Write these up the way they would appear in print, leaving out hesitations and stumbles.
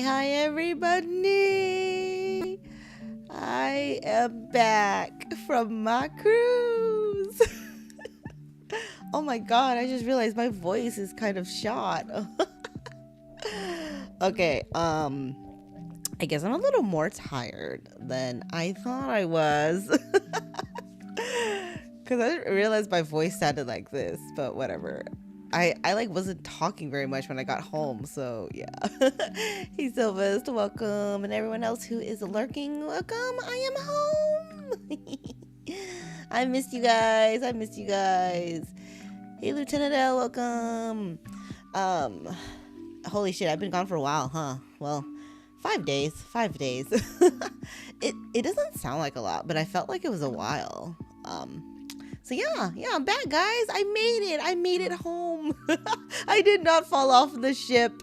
Hi, everybody. I am back from my cruise. Oh my god, I just realized my voice is kind of shot. Okay, I guess I'm a little more tired than I thought I was. Cause I didn't realize my voice sounded like this, but whatever. I like wasn't talking very much when I got home, so yeah. Hey Sylvester, welcome, and everyone else who is lurking, welcome. I am home. I missed you guys. Hey Lieutenant L, welcome. Holy shit, I've been gone for a while, huh? Well, 5 days. It doesn't sound like a lot, but I felt like it was a while. So yeah, I'm back, guys. I made it home. I did not fall off the ship.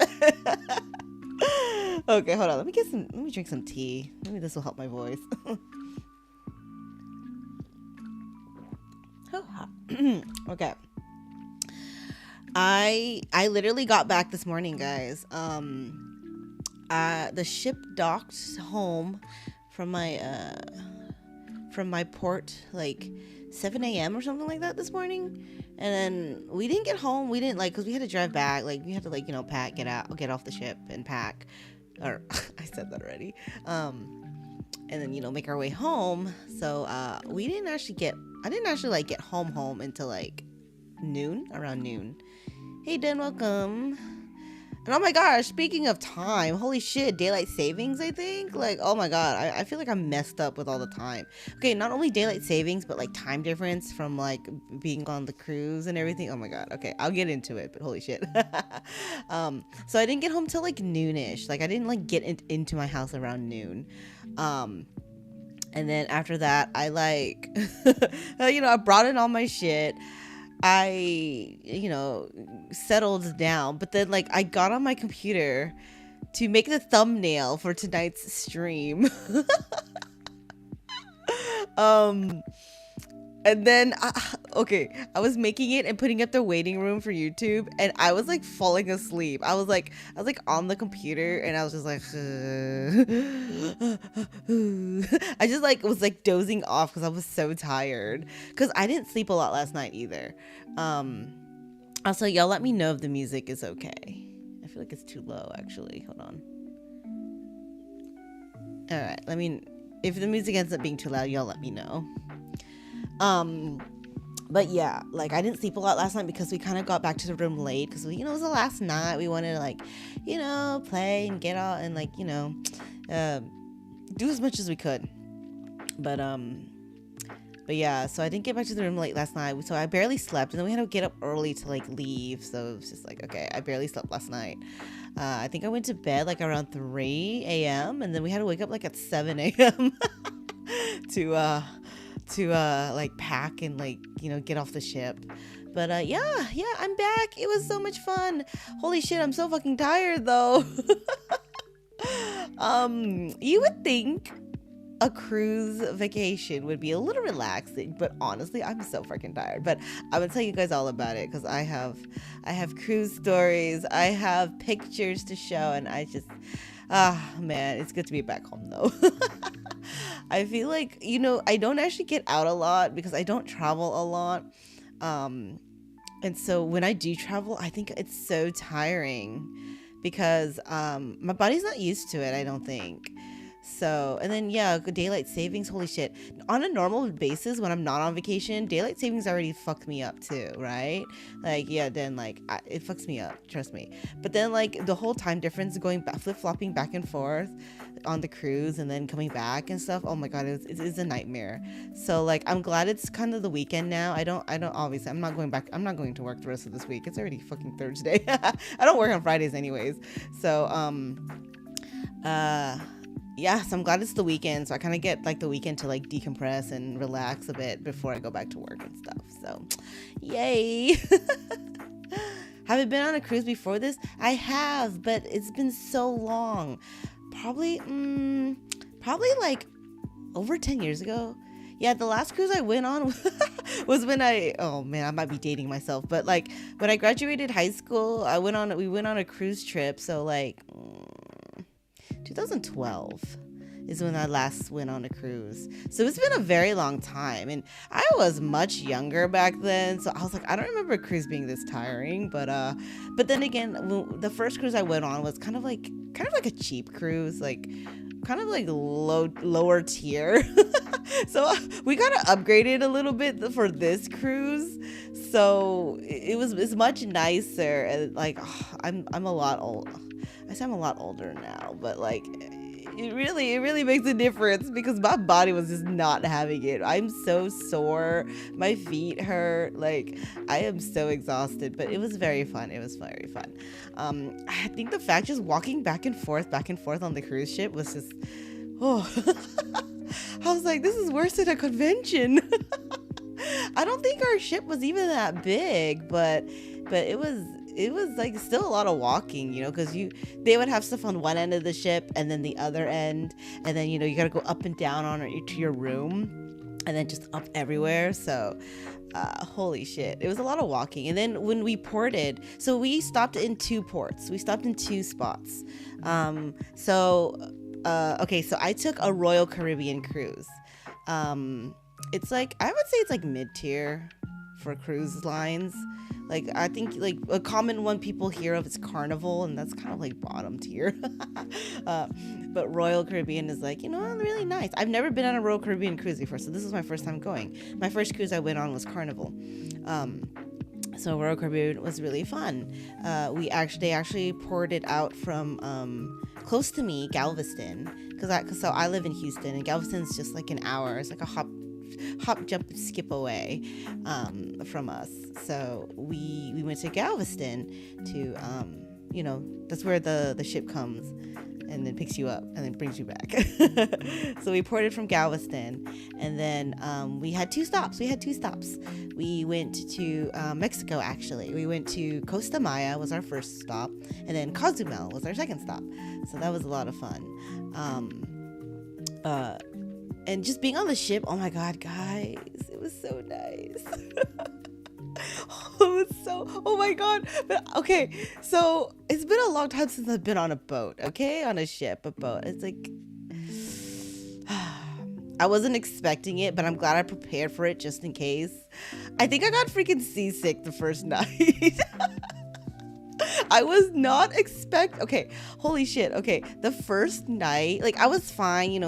Okay, hold on. Let me drink some tea. Maybe this will help my voice. Okay. I literally got back this morning, guys. The ship docked home from my port like 7 a.m. or something like that this morning, and then we didn't get home. We didn't because we had to drive back. Like we had to pack, get off the ship and pack, or I said that already. And then make our way home. So we didn't actually get. I didn't actually get home until around noon. Hey Dan, welcome. And oh my gosh, speaking of time, holy shit, daylight savings, I think? Oh my god, I feel like I'm messed up with all the time. Okay, not only daylight savings, but time difference from being on the cruise and everything. Oh my god, okay, I'll get into it, but holy shit. So I didn't get home till noonish. I didn't get into my house around noon. And then after that, I I brought in all my shit. I, settled down, but then I got on my computer to make the thumbnail for tonight's stream. And then, I was making it and putting up the waiting room for YouTube, and I was falling asleep. I was on the computer, and I was just I just was dozing off because I was so tired. Because I didn't sleep a lot last night either. Also, y'all let me know if the music is okay. I feel like it's too low, actually. Hold on. All right. If the music ends up being too loud, y'all let me know. But yeah, I didn't sleep a lot last night because we kind of got back to the room late because it was the last night. We wanted to play and get out and do as much as we could. But yeah, so I didn't get back to the room late last night, so I barely slept, and then we had to get up early to leave. So it was just okay, I barely slept last night. I think I went to bed around 3 a.m. and then we had to wake up at 7 a.m. to pack and get off the ship. But yeah, I'm back. It was so much fun. Holy shit, I'm so fucking tired though. You would think a cruise vacation would be a little relaxing, but honestly, I'm so freaking tired. But I'm gonna tell you guys all about it because I have cruise stories, I have pictures to show, and I just man, it's good to be back home though. I feel I don't actually get out a lot because I don't travel a lot, and so when I do travel, I think it's so tiring because my body's not used to it, I don't think. So, and then yeah, daylight savings, holy shit. On a normal basis, when I'm not on vacation, daylight savings already fucked me up too, right? Yeah, then it fucks me up, trust me. But then the whole time difference going back, flip-flopping back and forth on the cruise and then coming back and stuff, oh my god, it's a nightmare. So I'm glad it's kind of the weekend now. I don't obviously, I'm not going to work the rest of this week. It's already fucking Thursday. I don't work on Fridays anyways. So yeah, so I'm glad it's the weekend, so I kind of get the weekend to decompress and relax a bit before I go back to work and stuff. So yay. Have I been on a cruise before this? I have, but it's been so long. Probably over 10 years ago. Yeah, the last cruise I went on was when oh man, I might be dating myself, but when I graduated high school, we went on a cruise trip. So 2012 is when I last went on a cruise. So it's been a very long time, and I was much younger back then, so I was like, I don't remember a cruise being this tiring. But then again, the first cruise I went on was kind of like a cheap cruise, like kind of like lower tier. So we got to upgrade it a little bit for this cruise. So it's much nicer, and like I'm a lot old. I say I'm a lot older now, but like it really makes a difference because my body was just not having it. I'm so sore, my feet hurt, like I am so exhausted. But it was very fun. I think the fact just walking back and forth on the cruise ship was just I was like, this is worse than a convention. I don't think our ship was even that big, but it was like still a lot of walking, because they would have stuff on one end of the ship and then the other end, and then you gotta go up and down on it to your room, and then just up everywhere. So holy shit, it was a lot of walking. And then when we ported, so we stopped in 2 ports, we stopped in 2 spots. So I took a Royal Caribbean cruise. It's like, I would say it's like mid-tier for cruise lines. Like, I think like a common one people hear of is Carnival, and that's kind of like bottom tier. But Royal Caribbean is like, really nice. I've never been on a Royal Caribbean cruise before, so this is my first time going. My first cruise I went on was Carnival. So Royal Caribbean was really fun. They actually ported out from close to me, Galveston, because I live in Houston, and Galveston's just like an hour. It's like a hop, jump, skip away from us. So we went to Galveston to that's where the ship comes and then picks you up and then brings you back. So we ported from Galveston, and then we had 2 stops. We went to Mexico, actually. We went to Costa Maya was our first stop, and then Cozumel was our second stop. So that was a lot of fun. And just being on the ship, oh my god, guys, it was so nice. Oh my god. But okay, so it's been a long time since I've been on a boat, okay? On a ship, a boat. It's like I wasn't expecting it, but I'm glad I prepared for it just in case. I think I got freaking seasick the first night. I was not okay, holy shit. Okay, the first night, like I was fine,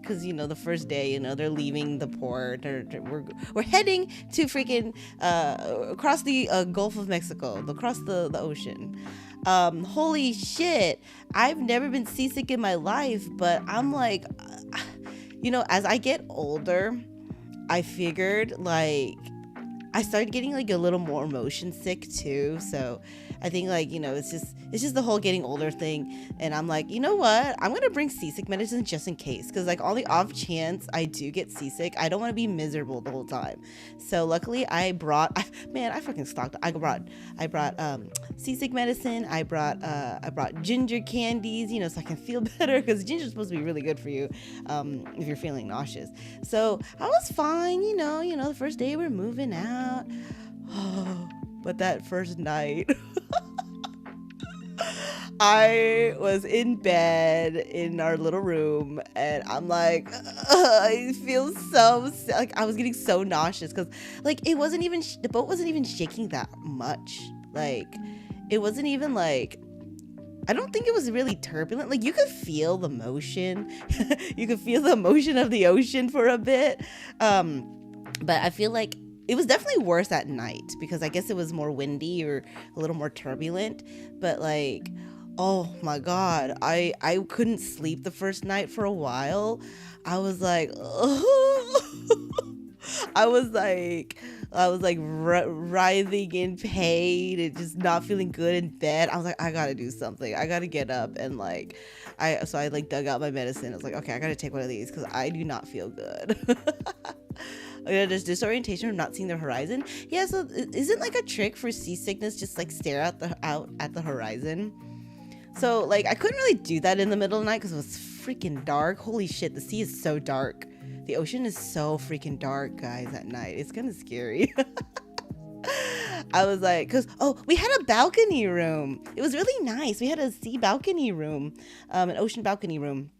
because the first day, they're leaving the port, we're heading to freaking across the Gulf of Mexico, across the ocean. Holy shit, I've never been seasick in my life, but I'm like, as I get older, I figured like I started getting like a little more motion sick too. So I think like, it's just the whole getting older thing. And I'm like, you know what? I'm going to bring seasick medicine just in case. Cause like all the off chance I do get seasick, I don't want to be miserable the whole time. So luckily I fucking stocked. I brought seasick medicine. I brought ginger candies, so I can feel better, cause ginger's supposed to be really good for you if you're feeling nauseous. So I was fine, the first day we're moving out. But that first night, I was in bed in our little room, and I'm like, I feel so like I was getting so nauseous, because like it wasn't even the boat wasn't even shaking that much. Like it wasn't even like, I don't think it was really turbulent. Like you could feel the motion. You could feel the motion of the ocean for a bit. But I feel like it was definitely worse at night, because I guess it was more windy or a little more turbulent. But like, oh my god, I couldn't sleep the first night for a while. I was like, I was like writhing in pain and just not feeling good in bed. I was like, I gotta do something. I gotta get up, and like so I like dug out my medicine. I was like, okay, I gotta take one of these because I do not feel good. There's disorientation from not seeing the horizon. Yeah, so isn't like a trick for seasickness just like stare out at the horizon? So like I couldn't really do that in the middle of the night because it was freaking dark. Holy shit, the sea is so dark. The ocean is so freaking dark, guys, at night. It's kind of scary. I was like, because, oh, we had a balcony room. It was really nice. We had a sea balcony room, an ocean balcony room.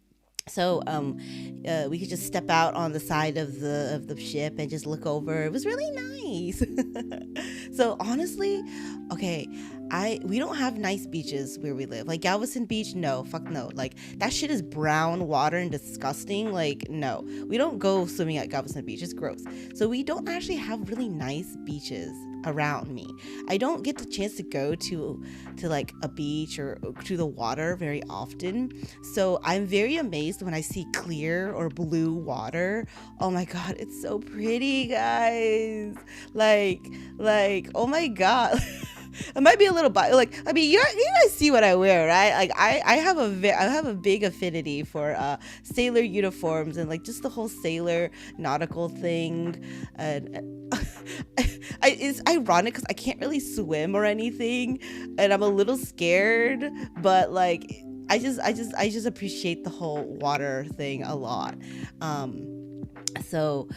So we could just step out on the side of the ship and just look over. It was really nice. So honestly, okay, we don't have nice beaches where we live. Like Galveston Beach, no, fuck no. Like that shit is brown water and disgusting. Like no, we don't go swimming at Galveston Beach. It's gross. So we don't actually have really nice beaches around me. I don't get the chance to go to like a beach or to the water very often. So I'm very amazed when I see clear or blue water. Oh my god, it's so pretty, guys. Like oh my god. It might be a little like, I mean, you guys see what I wear, right? Like I have a big affinity for sailor uniforms and like just the whole sailor nautical thing. And it's ironic because I can't really swim or anything, and I'm a little scared, but like I just appreciate the whole water thing a lot. So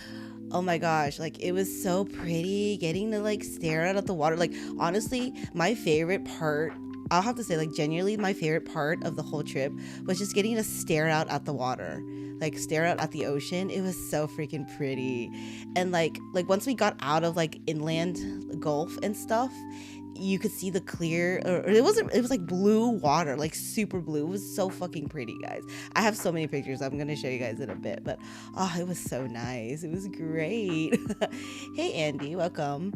oh my gosh, like it was so pretty getting to like stare out at the water. Like honestly, my favorite part, I'll have to say, like genuinely my favorite part of the whole trip was just getting to stare out at the water, like stare out at the ocean. It was so freaking pretty. And like once we got out of like inland Gulf and stuff, you could see the clear, or it was like blue water, like super blue. It was so fucking pretty, guys. I have so many pictures I'm gonna show you guys in a bit, but oh, it was so nice. It was great. Hey Andy, welcome.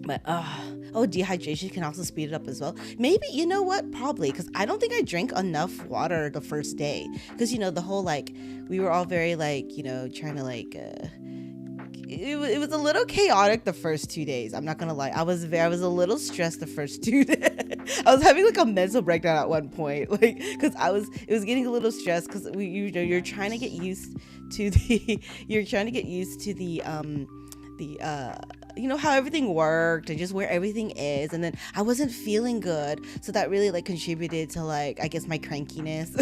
But oh, dehydration can also speed it up as well. Maybe, you know what, probably because I don't think I drank enough water the first day, because you know the whole like we were all very like, you know, trying to like it was a little chaotic the first 2 days. I'm not gonna lie. I was a little stressed the first 2 days. I was having like a mental breakdown at one point, like because it was getting a little stressed because you're trying to get used to the you know how everything worked and just where everything is, and then I wasn't feeling good, so that really like contributed to like I guess my crankiness.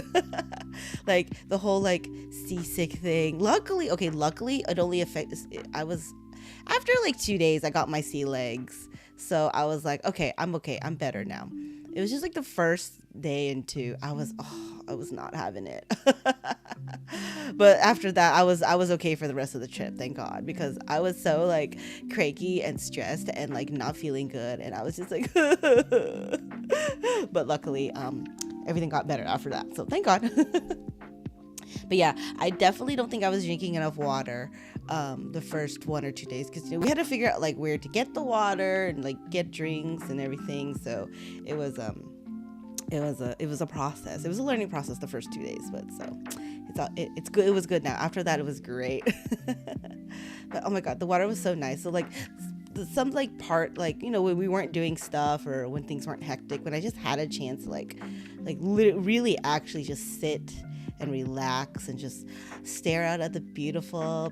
Like the whole like seasick thing. Luckily it only affected, I was, after like 2 days I got my sea legs, so I was like okay, I'm better now. It was just like the first day and two, I was not having it. But after that I was okay for the rest of the trip, thank God, because I was so like cranky and stressed and like not feeling good, and I was just like but luckily everything got better after that, so thank God. But yeah, I definitely don't think I was drinking enough water the first 1 or 2 days, because you know we had to figure out like where to get the water and like get drinks and everything, so it was a process. It was a learning process the first 2 days, but so it's good. It was good now. After that, it was great. But oh my god, the water was so nice. So like some like part, like, you know, when we weren't doing stuff or when things weren't hectic, when I just had a chance to like really actually just sit and relax and just stare out at the beautiful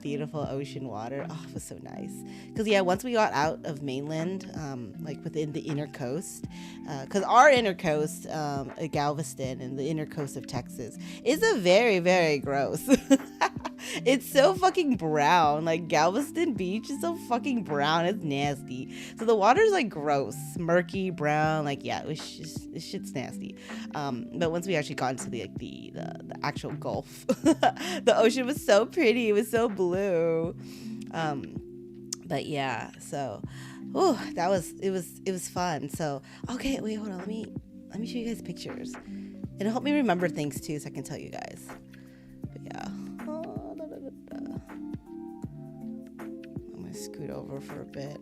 ocean water. Oh, it was so nice. Because yeah, once we got out of mainland, like within the inner coast, because our inner coast, Galveston, and the inner coast of Texas is a very, very gross. It's so fucking brown. Like Galveston Beach is so fucking brown. It's nasty. So the water's like gross, murky brown. Like yeah, this shit's nasty. But once we actually got into the actual Gulf, the ocean was so pretty. It was so blue. But yeah, so it was fun. So okay, wait, hold on. Let me show you guys pictures. It'll help me remember things too, so I can tell you guys. But yeah. I'm gonna scoot over for a bit.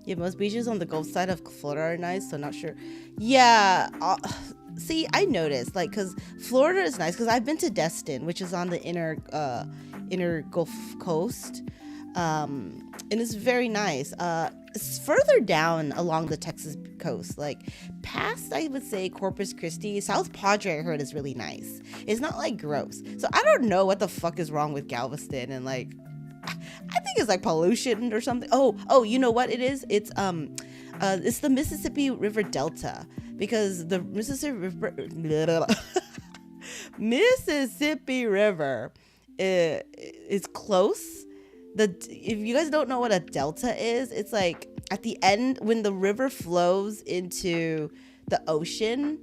Yeah, most beaches on the Gulf side of Florida are nice, so not sure. Yeah, see, I noticed, like, because Florida is nice, because I've been to Destin, which is on the inner Gulf Coast, and it's very nice. It's further down along the Texas coast, like past, I would say, Corpus Christi. South Padre, I heard, is really nice. It's not like gross. So I don't know what the fuck is wrong with Galveston, and like I think it's like pollution or something. Oh, you know what it is? It's the Mississippi River Delta, because the Mississippi River is close if you guys don't know what a delta is, it's like at the end when the river flows into the ocean,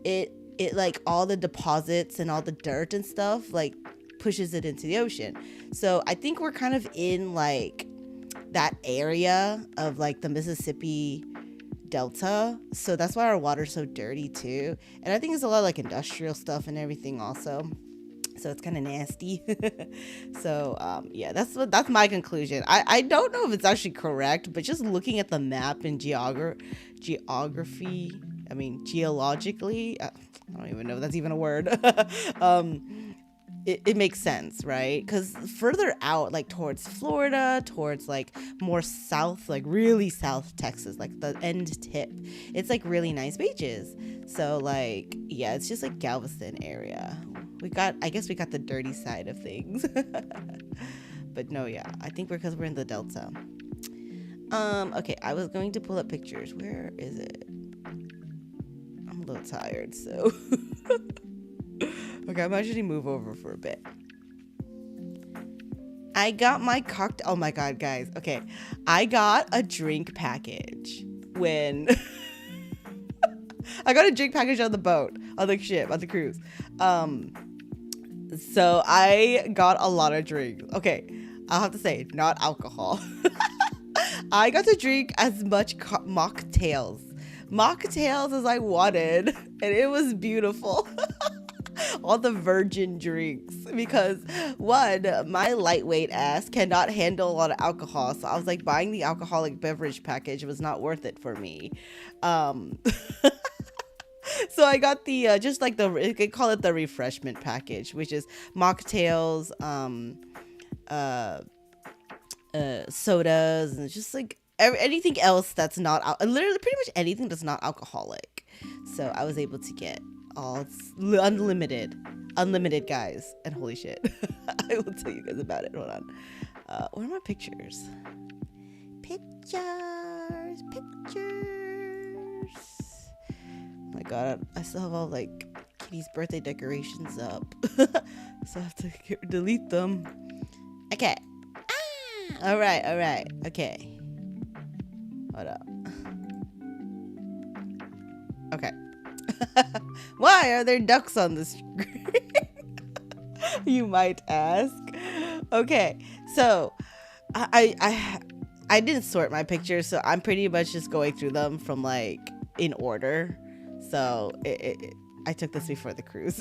it like all the deposits and all the dirt and stuff like pushes it into the ocean. So I think we're kind of in like that area of like the Mississippi Delta, so that's why our water's so dirty too. And I think it's a lot of like industrial stuff and everything also, so it's kind of nasty. So yeah, that's my conclusion. I don't know if it's actually correct, but just looking at the map and geography, I mean geologically, I don't even know if that's even a word. It makes sense, right? Because further out, like towards Florida, towards like more south, like really south Texas, like the end tip, it's like really nice beaches. So like, yeah, it's just like Galveston area. I guess we got the dirty side of things. But no, yeah, I think because we're in the Delta. Okay, I was going to pull up pictures. Where is it? I'm a little tired, so. Okay, I'm actually move over for a bit. I got my cocktail. Oh my god, guys. Okay, I got a drink package when I got a drink package on the boat, on the ship, on the cruise. So I got a lot of drinks. Okay, I'll have to say, not alcohol. I got to drink as much mocktails as I wanted, and it was beautiful. All the virgin drinks, because one, my lightweight ass cannot handle a lot of alcohol, so I was like, buying the alcoholic beverage package was not worth it for me. So I got the just like they could call it the refreshment package, which is mocktails, sodas, and just like anything else that's not literally pretty much anything that's not alcoholic. So I was able to get all unlimited, guys, and holy shit. I will tell you guys about it. Hold on. Where are my pictures? Pictures. Oh my god, I still have all like Kitty's birthday decorations up. So I have to delete them. Okay. All right. Okay. Hold up. Okay. Why are there ducks on the screen? You might ask. Okay, so I didn't sort my pictures, so I'm pretty much just going through them from like in order. So I took this before the cruise.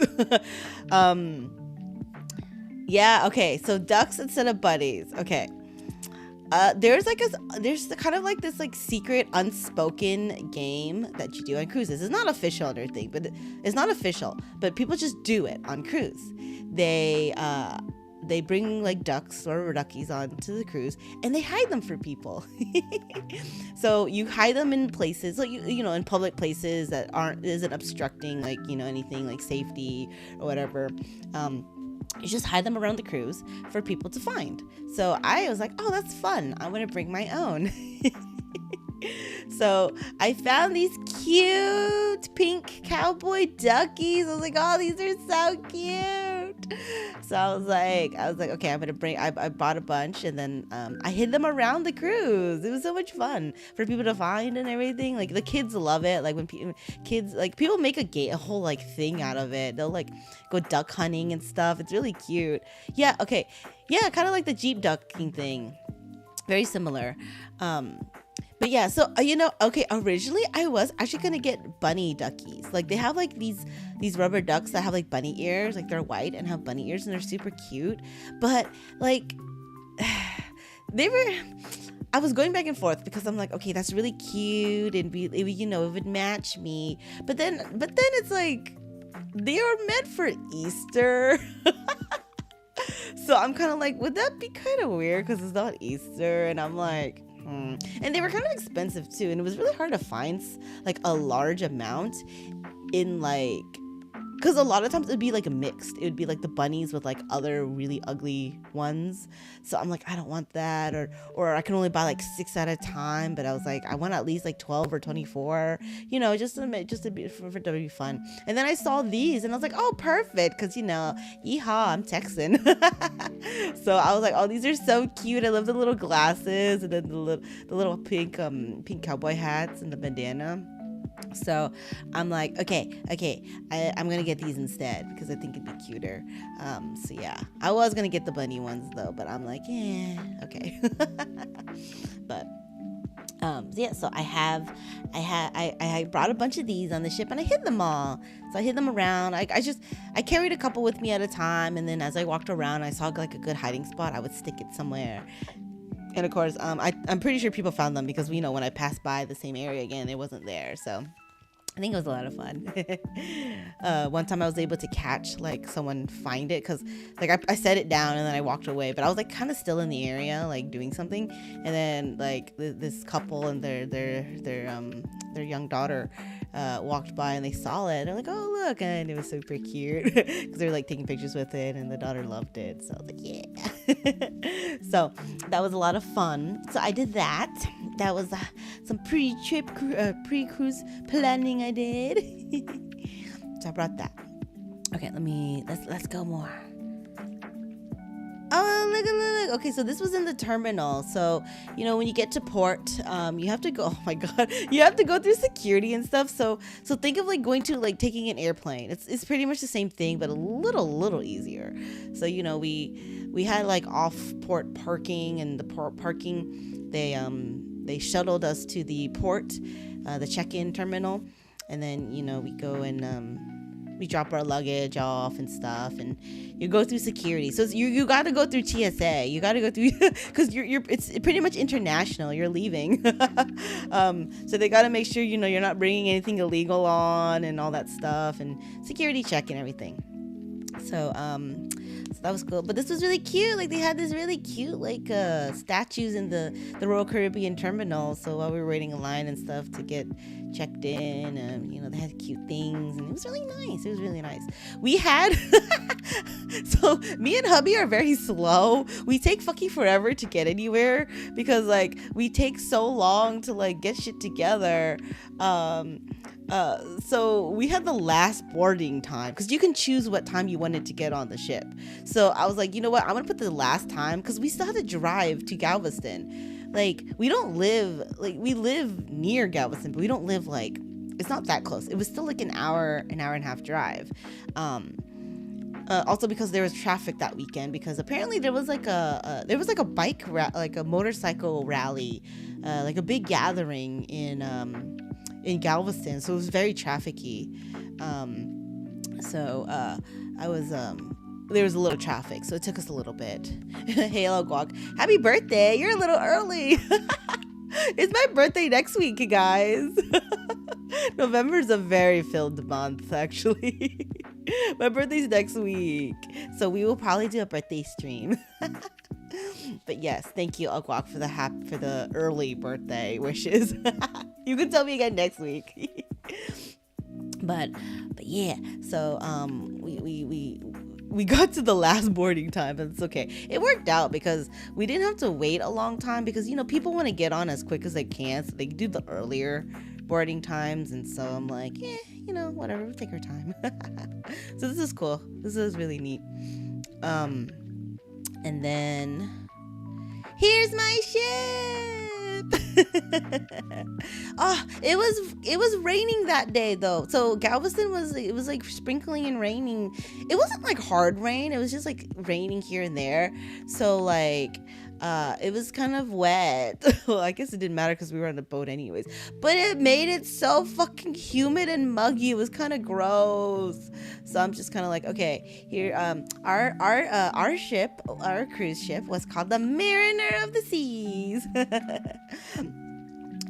Yeah. Okay. So ducks instead of bunnies. Okay. There's kind of like this like secret unspoken game that you do on cruises. It's not official or anything, but people just do it on cruise. They bring like ducks or duckies onto the cruise and they hide them for people. So you hide them in places like you know in public places that isn't obstructing like anything like safety or whatever. You just hide them around the cruise for people to find. So I was like, oh, that's fun. I'm going to bring my own. So I found these cute pink cowboy duckies. I was like, oh, these are so cute. So I was like, okay, I'm going to bring, I bought a bunch and then I hid them around the cruise. It was so much fun for people to find and everything. Like the kids love it. Like when people make a whole like thing out of it. They'll like go duck hunting and stuff. It's really cute. Yeah. Okay. Yeah. Kind of like the Jeep ducking thing. Very similar. But yeah, so okay, originally I was actually gonna get bunny duckies. Like they have like these rubber ducks that have like bunny ears, like they're white and have bunny ears and they're super cute. But like I was going back and forth because I'm like, okay, that's really cute and it would match me. But then it's like they are meant for Easter. So I'm kind of like, would that be kind of weird because it's not Easter? And I'm like, And they were kind of expensive too, and it was really hard to find like a large amount in like because a lot of times it'd be like a mixed. It would be like the bunnies with like other really ugly ones. So I'm like, I don't want that, or I can only buy like 6 at a time. But I was like, I want at least like 12 or 24, just to be for it to be fun. And then I saw these and I was like, oh, perfect, because yeehaw, I'm Texan. So I was like, oh, these are so cute. I love the little glasses and then the little pink cowboy hats and the bandana. So I'm like, okay, I'm gonna get these instead because I think it'd be cuter. So yeah, I was gonna get the bunny ones though, but I'm like, yeah, okay. But yeah, so I brought a bunch of these on the ship and I hid them all. So I hid them around. I carried a couple with me at a time, and then as I walked around, I saw like a good hiding spot. I would stick it somewhere. And of course, I'm pretty sure people found them because when I passed by the same area again, it wasn't there. So I think it was a lot of fun. One time I was able to catch like someone find it because like I set it down and then I walked away, but I was like kind of still in the area like doing something, and then like this couple and their young daughter walked by and they saw it. They're like, oh look, and it was super cute because they were like taking pictures with it and the daughter loved it. So I was like, yeah. So that was a lot of fun. So I did that. That was some pre-cruise planning I did. So I brought that. Okay, let's go more. Oh, look. Okay, so this was in the terminal. So, when you get to port, you have to go, oh my God, you have to go through security and stuff. So think of like going to like taking an airplane. It's pretty much the same thing, but a little easier. So, we had like off port parking, and the port parking, they shuttled us to the port, the check-in terminal. And then, we go and, we drop our luggage off and stuff, and you go through security. So you got to go through TSA. You got to go through because it's pretty much international. You're leaving, so they got to make sure you're not bringing anything illegal on and all that stuff, and security check and everything. So that was cool. But this was really cute. Like they had this really cute like statues in the Royal Caribbean terminal. So while we were waiting in line and stuff to get checked in, they had cute things, and it was really nice. It was really nice. We had so me and hubby are very slow. We take fucking forever to get anywhere because like we take so long to like get shit together. So we had the last boarding time because you can choose what time you wanted to get on the ship. So I was like, you know what? I'm gonna put the last time because we still had to drive to Galveston. Like we live near Galveston, but we don't live like, it's not that close. It was still like an hour and a half drive. Also because there was traffic that weekend because apparently there was like a bike like a motorcycle rally, like a big gathering in Galveston, so it was very trafficky. There was a little traffic, so it took us a little bit. Hey, hello, Guac. Happy birthday! You're a little early. It's my birthday next week, you guys. November's a very filled month, actually. My birthday's next week, so we will probably do a birthday stream. But yes, thank you, Guac, for the early birthday wishes. You can tell me again next week. But yeah, so we got to the last boarding time, and it's okay. It worked out because we didn't have to wait a long time because people want to get on as quick as they can, so they do the earlier boarding times. And so I'm like, yeah, whatever, we'll take our time. So this is cool. This is really neat. And then here's my ship. Oh, it was raining that day though. So Galveston it was like sprinkling and raining. It wasn't like hard rain. It was just like raining here and there. So like it was kind of wet. Well, I guess it didn't matter because we were on the boat anyways. But it made it so fucking humid and muggy. It was kind of gross. So I'm just kind of like, okay, here, our ship, our cruise ship was called the Mariner of the Seas.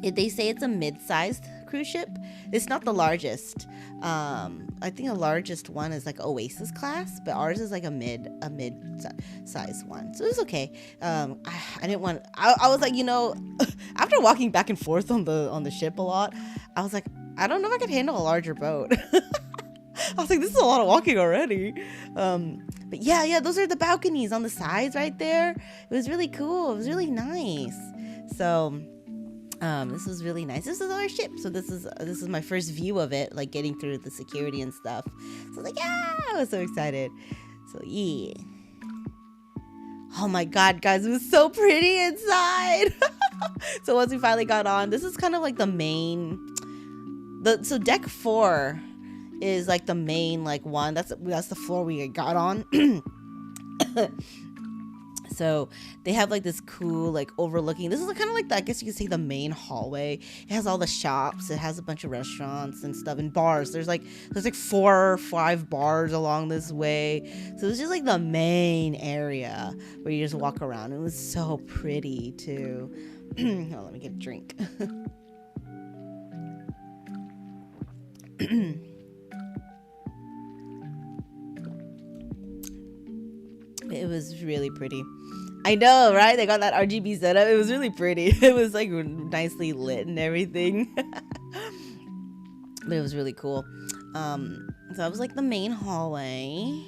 They say it's a mid-sized cruise ship. It's not the largest. I think the largest one is like Oasis class, but ours is like a mid-size one. So it was okay. I didn't want. I was like, after walking back and forth on the ship a lot, I was like, I don't know if I could handle a larger boat. I was like, this is a lot of walking already. But yeah, those are the balconies on the sides right there. It was really cool. It was really nice. So this was really nice. This is our ship. So this is my first view of it, like getting through the security and stuff. So I was like, yeah, I was so excited. So yeah. Oh my god, guys, it was so pretty inside. So once we finally got on, this is kind of like the main. So deck 4 is like the main like one. That's the floor we got on. So they have like this cool like overlooking. This is kind of like I guess you could say the main hallway. It has all the shops. It has a bunch of restaurants and stuff and bars. There's like 4 or 5 bars along this way. So it's just like the main area where you just walk around. It was so pretty too. Oh, let me get a drink. It was really pretty. I know, right? They got that RGB setup. It was really pretty. It was like nicely lit and everything. But it was really cool. So that was like the main hallway.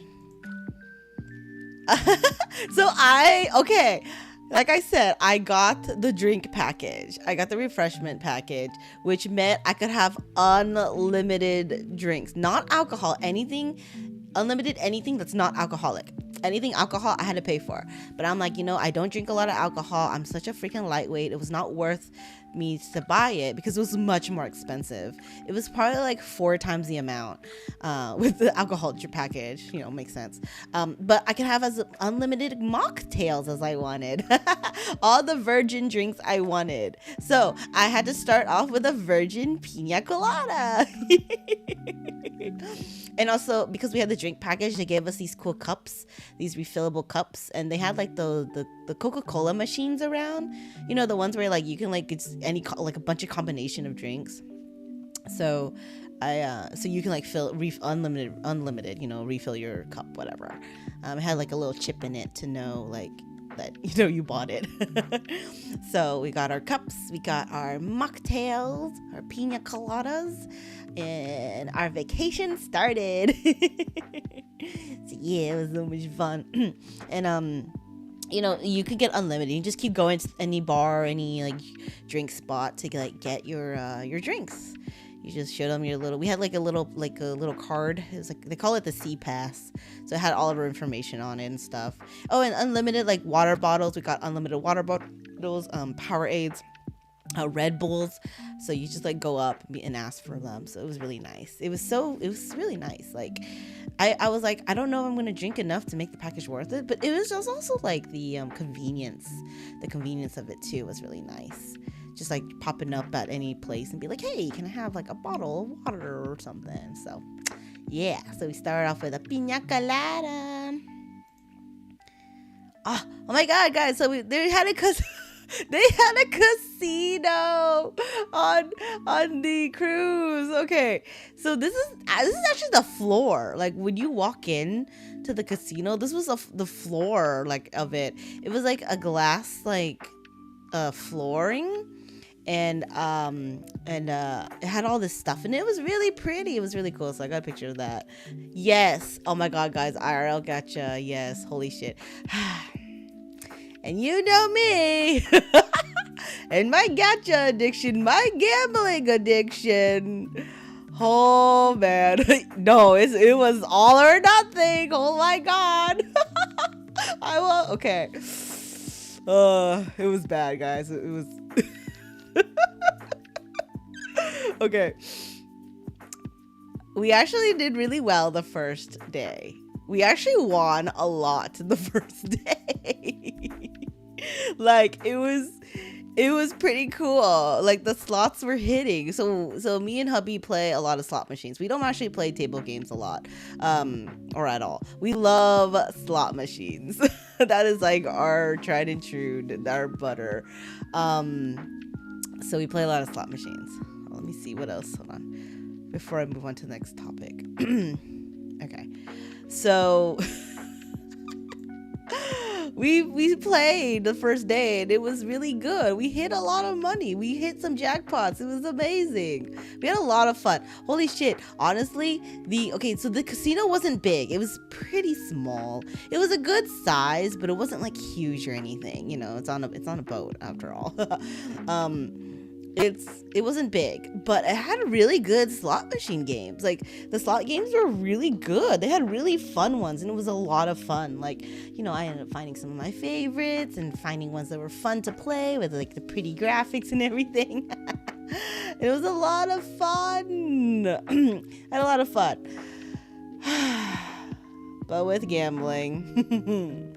Like I said, I got the drink package. I got the refreshment package, which meant I could have unlimited drinks, not alcohol, unlimited anything that's not alcoholic. Anything alcohol I had to pay for. But I'm like, I don't drink a lot of alcohol. I'm such a freaking lightweight. It was not worth me to buy it because it was much more expensive. It was probably like 4 times the amount with the alcohol package. Makes sense. But I could have as unlimited mocktails as I wanted. All the virgin drinks I wanted. So I had to start off with a virgin pina colada. And also, because we had the drink package, they gave us these cool cups, these refillable cups, and they had like the Coca-Cola machines around, the ones where like you can like it's like a bunch of combination of drinks. So so you can like unlimited, refill your cup, whatever. It had like a little chip in it to know like that you bought it. So we got our cups, we got our mocktails, our pina coladas, and our vacation started. So yeah, it was so much fun. And you could get unlimited. You just keep going to any bar, any like drink spot to like get your drinks. You just showed them we had like a little card. It was like, they call it the C Pass. So it had all of our information on it and stuff. Oh, and unlimited like water bottles. We got unlimited water bottles, Powerades, Red Bulls. So you just like go up and ask for them. So it was really nice. It was really nice. Like I was like, I don't know if I'm going to drink enough to make the package worth it. But it was just also like the convenience. The convenience of it too was really nice. Just like popping up at any place and be like, hey, can I have like a bottle of water or something? So yeah, so we started off with a pina colada. Oh my god, guys, so they had a casino on the cruise. Okay, so this is actually the floor. Like when you walk in to the casino, this was the floor like of it. It was like a glass like flooring. And it had all this stuff and it was really pretty. It was really cool. So I got a picture of that. Yes. Oh my god, guys, IRL gacha. Yes, holy shit. And you know me and my gacha addiction, my gambling addiction. Oh man. No, it was all or nothing. Oh my god. Okay. It was bad, guys. It was okay. We actually did really well the first day. We actually won a lot the first day. Like it was pretty cool. Like the slots were hitting. So me and hubby play a lot of slot machines. We don't actually play table games a lot, or at all. We love slot machines. That is like our tried and true, our butter. So we play a lot of slot machines. Let me see what else. Hold on, before I move on to the next topic. Okay, so we played the first day and it was really good. We hit a lot of money. We hit some jackpots. It was amazing. We had a lot of fun. Holy shit. Honestly, so the casino wasn't big. It was pretty small. It was a good size, but it wasn't like huge or anything. You know, it's on a boat after all. It wasn't big, but it had really good slot machine games. Like, the slot games were really good. They had really fun ones, and it was a lot of fun. Like, you know, I ended up finding some of my favorites and finding ones that were fun to play with, like the pretty graphics and everything. It was a lot of fun. I had a lot of fun. But with gambling,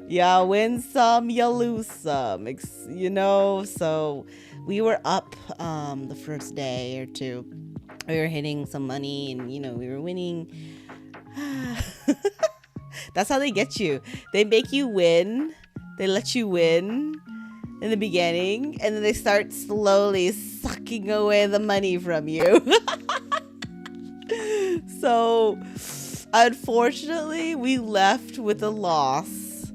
ya win some, ya lose some, you know. So we were up the first day or two. We were hitting some money and, you know, we were winning. That's how they get you. They make you win. They let you win in the beginning, and then they start slowly sucking away the money from you. So unfortunately, we left with a loss.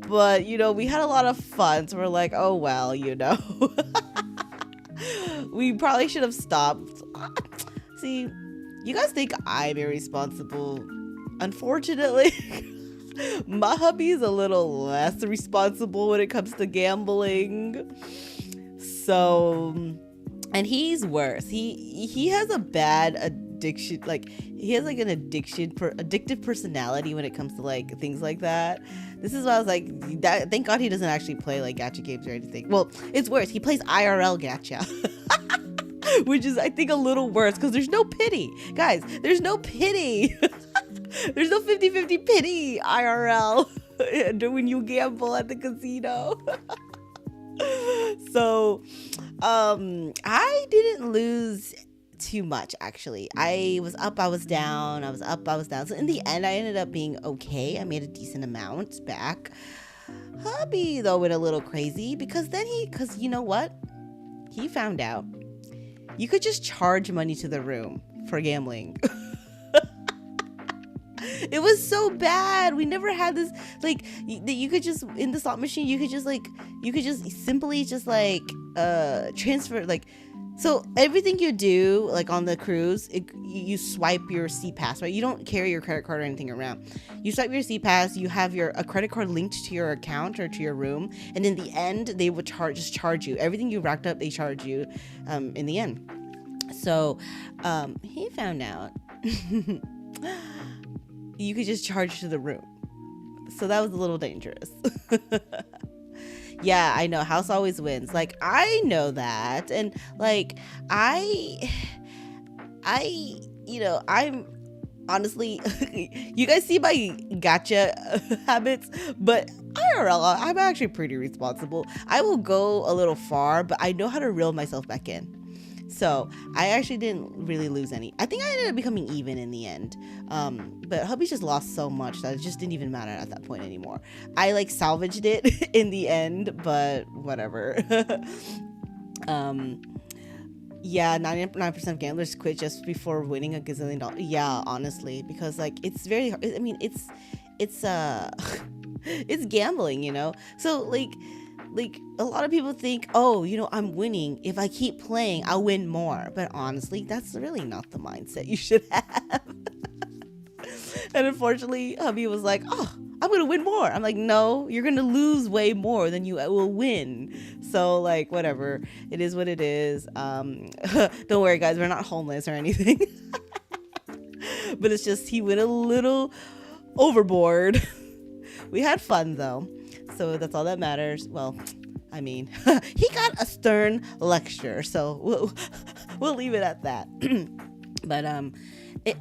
But, you know, we had a lot of fun, so we're like, oh, well, you know. We probably should have stopped. See, you guys think I'm irresponsible. Unfortunately, my hubby is a little less responsible when it comes to gambling. So, and he's worse. He has a bad addiction. Like, he has like an addictive personality when it comes to like things like that. This is why I was like, thank God he doesn't actually play like gacha games or anything. Well, it's worse. He plays IRL gacha. Which is, I think, a little worse because there's no pity. Guys, there's no pity. There's no 50-50 pity IRL when you gamble at the casino. So, I didn't lose too much, actually. I was up, I was down, I was up, I was down. So in the end, I ended up being okay. I made a decent amount back. Hubby, though, went a little crazy because you know what? He found out you could just charge money to the room for gambling. It was so bad. We never had this, like, you could just, in the slot machine, you could just simply transfer, like, so everything you do, like on the cruise, you swipe your C-Pass, right? You don't carry your credit card or anything around. You swipe your C-Pass, you have a credit card linked to your account or to your room, and in the end, they would charge you. Everything you racked up, they charge you in the end. So he found out you could just charge to the room. So that was a little dangerous. Yeah, I know. House always wins. Like, I know that. And, like, you know, I'm honestly, you guys see my gacha habits, but IRL, I'm actually pretty responsible. I will go a little far, but I know how to reel myself back in. So I actually didn't really lose any. I think I ended up becoming even in the end. But hubby just lost so much that it just didn't even matter at that point anymore. I like salvaged it in the end, but whatever. Yeah, 99% of gamblers quit just before winning $1 gazillion. Yeah, honestly, because like it's very hard. I mean, it's it's gambling, you know. So like a lot of people think, oh, you know, I'm winning. If I keep playing, I'll win more. But honestly, that's really not the mindset you should have. And unfortunately, hubby was like, oh, I'm going to win more. I'm like, no, you're going to lose way more than you will win. So like, whatever. It is what it is. Don't worry, guys. We're not homeless or anything. But it's just, he went a little overboard. We had fun though. So that's all that matters. Well, I mean, he got a stern lecture, so we'll leave it at that. But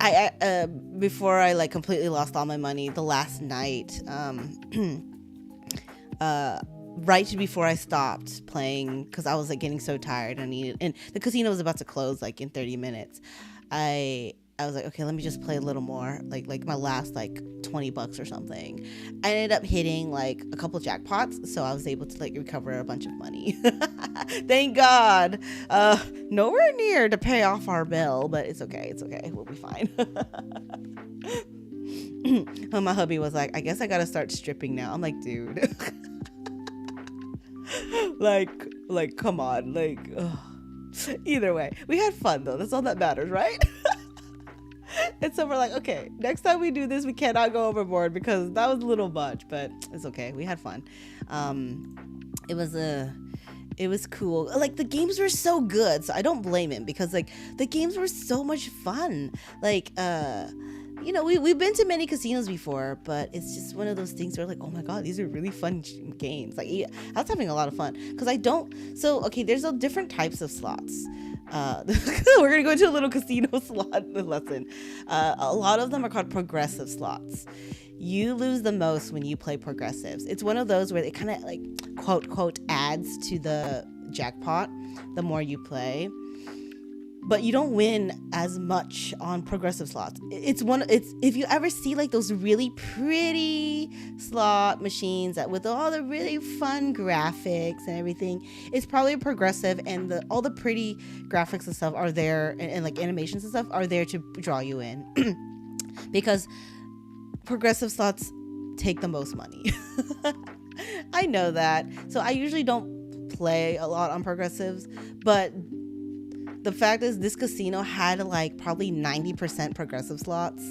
I before I like completely lost all my money, the last night, right before I stopped playing, because I was like getting so tired, and the casino was about to close like in 30 minutes. I was like, okay, let me just play a little more, like my last like $20 or something. I ended up hitting like a couple jackpots, so I was able to like recover a bunch of money. Thank God. Nowhere near to pay off our bill, but it's okay. We'll be fine. And my hubby was like, I guess I gotta start stripping now. I'm like, dude. like come on, like ugh. Either way, we had fun though. That's all that matters, right? And so we're like, okay, next time we do this, we cannot go overboard because that was a little much, but it's okay. We had fun. It was cool. Like the games were so good, so I don't blame him because like the games were so much fun. Like you know, we've been to many casinos before, but it's just one of those things where like, oh my god, these are really fun games. Like I was having a lot of fun because okay, there's different types of slots. We're gonna go into a little casino slot lesson. A lot of them are called progressive slots. You lose the most when you play progressives. It's one of those where it kind of like quote adds to the jackpot the more you play, but you don't win as much on progressive slots. It's if you ever see like those really pretty slot machines with all the really fun graphics and everything, it's probably progressive, and all the pretty graphics and stuff are there, and like animations and stuff are there to draw you in. Because progressive slots take the most money. I know that. So I usually don't play a lot on progressives, but the fact is this casino had like probably 90% progressive slots.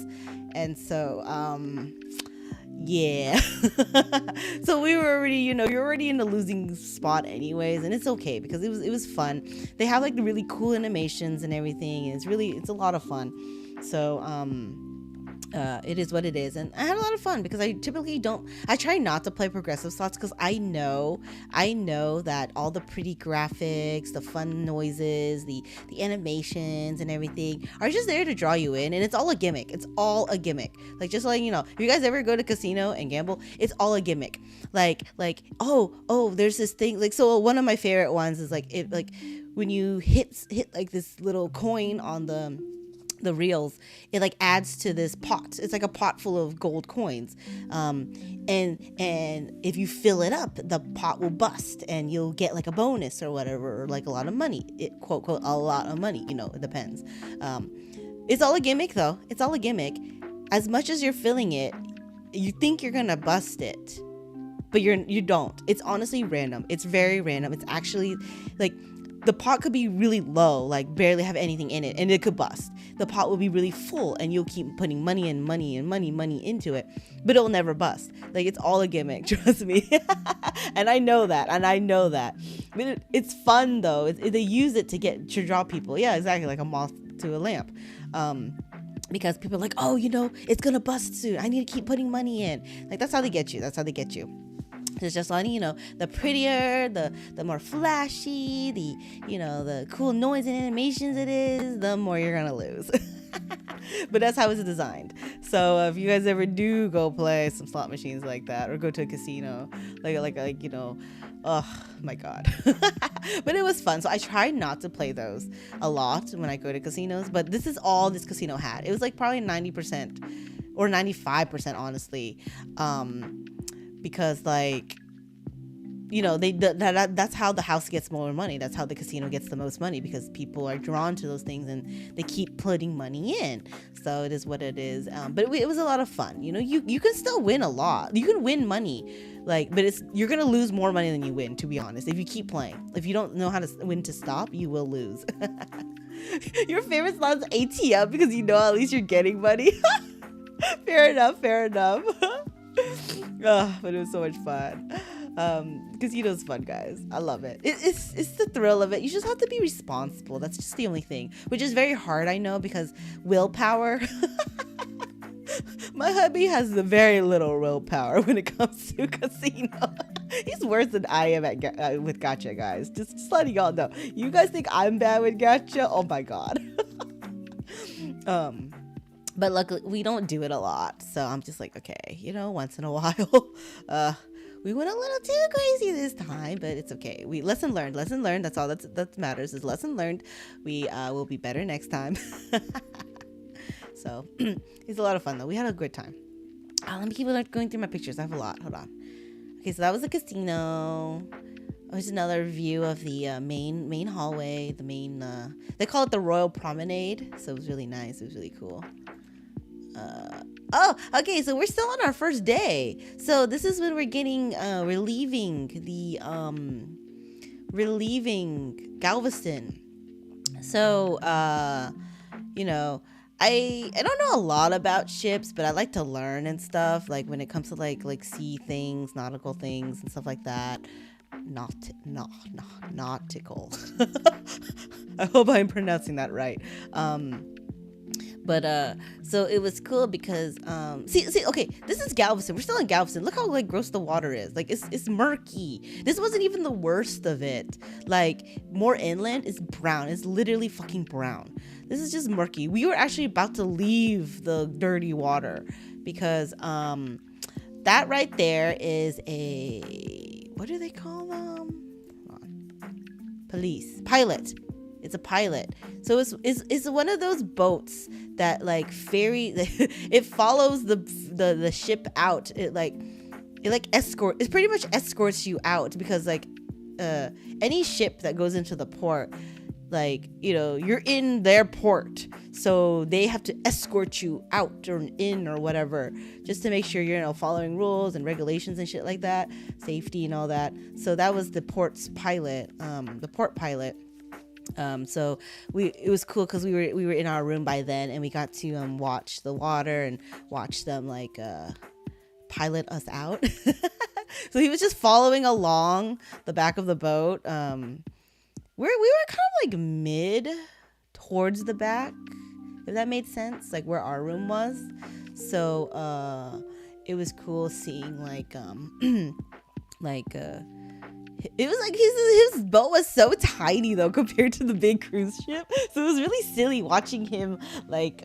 And so, yeah. So we were already, you're already in the losing spot anyways, and it's okay because it was fun. They have like the really cool animations and everything, and it's a lot of fun. So, it is what it is, and I had a lot of fun because I try not to play progressive slots because I know that all the pretty graphics, the fun noises, the animations and everything are just there to draw you in, and it's all a gimmick. Like, just letting you know, if you guys ever go to casino and gamble, it's all a gimmick. Like oh there's this thing, like, so one of my favorite ones is like when you hit like this little coin on the reels, it like adds to this pot. It's like a pot full of gold coins, and if you fill it up, the pot will bust and you'll get like a bonus or whatever, or like a lot of money. Quote a lot of money, it depends. It's all a gimmick though. It's all a gimmick. As much as you're filling it, you think you're gonna bust it, but you don't. It's honestly random. It's very random. It's actually like, the pot could be really low, like barely have anything in it, and it could bust. The pot will be really full, and you'll keep putting money into it, but it'll never bust. Like, it's all a gimmick, trust me. And I know that. But it's fun though. They use it to draw people. Yeah, exactly, like a moth to a lamp. Because people are like, oh, it's gonna bust soon. I need to keep putting money in. Like, that's how they get you. It's just letting you know, the prettier, the more flashy, the cool noise and animations it is, the more you're gonna lose. But that's how it's designed. So if you guys ever do go play some slot machines like that, or go to a casino, oh my god. But it was fun. So I tried not to play those a lot when I go to casinos, but this is all this casino had. It was like probably 90% or 95%, honestly. Because like, that's how the house gets more money. That's how the casino gets the most money, because people are drawn to those things and they keep putting money in. So it is what it is. But it was a lot of fun. You can still win a lot. You can win money, but you're gonna lose more money than you win, to be honest. If you keep playing, if you don't know how to when to stop, you will lose. Your favorite slot is ATM because at least you're getting money. Fair enough. But it was so much fun. Casino's fun, guys. I love it. It's the thrill of it. You just have to be responsible. That's just the only thing, which is very hard, I know, because willpower. My hubby has very little willpower when it comes to casino. He's worse than I am with gacha, guys. Just letting y'all know. You guys think I'm bad with gacha? Oh my god. But luckily, we don't do it a lot. So I'm just like, okay, once in a while. We went a little too crazy this time, but it's okay. Lesson learned. That's all that matters, is lesson learned. We will be better next time. So it's a lot of fun, though. We had a good time. Let me keep going through my pictures. I have a lot. Hold on. Okay, so that was the casino. Here's another view of the main hallway. They call it the Royal Promenade. So it was really nice. It was really cool. Oh, okay. So we're still on our first day. So this is when we're getting we're leaving Galveston. So you know, I don't know a lot about ships, but I like to learn and stuff. Like when it comes to like sea things, nautical things, and stuff like that. Nautical. I hope I'm pronouncing that right. But so it was cool because see okay, this is Galveston. We're still in Galveston. Look how like gross the water is. Like it's murky. This wasn't even the worst of it. Like more inland is brown. It's literally fucking brown. This is just murky. We were actually about to leave the dirty water because that right there is a, what do they call them? Hold on. Police pilot. It's a pilot. So it's one of those boats that like ferry. It follows the ship out. It pretty much escorts you out because like any ship that goes into the port, like, you know, you're in their port, so they have to escort you out or in or whatever, just to make sure you're, you know, following rules and regulations and shit like that, safety and all that. So that was the port's pilot, the port pilot. So it was cool because we were in our room by then, and we got to watch the water and watch them like pilot us out. So he was just following along the back of the boat. We were kind of like mid towards the back, if that made sense, like where our room was. So it was cool seeing like it was like his boat was so tiny though compared to the big cruise ship. So it was really silly watching him like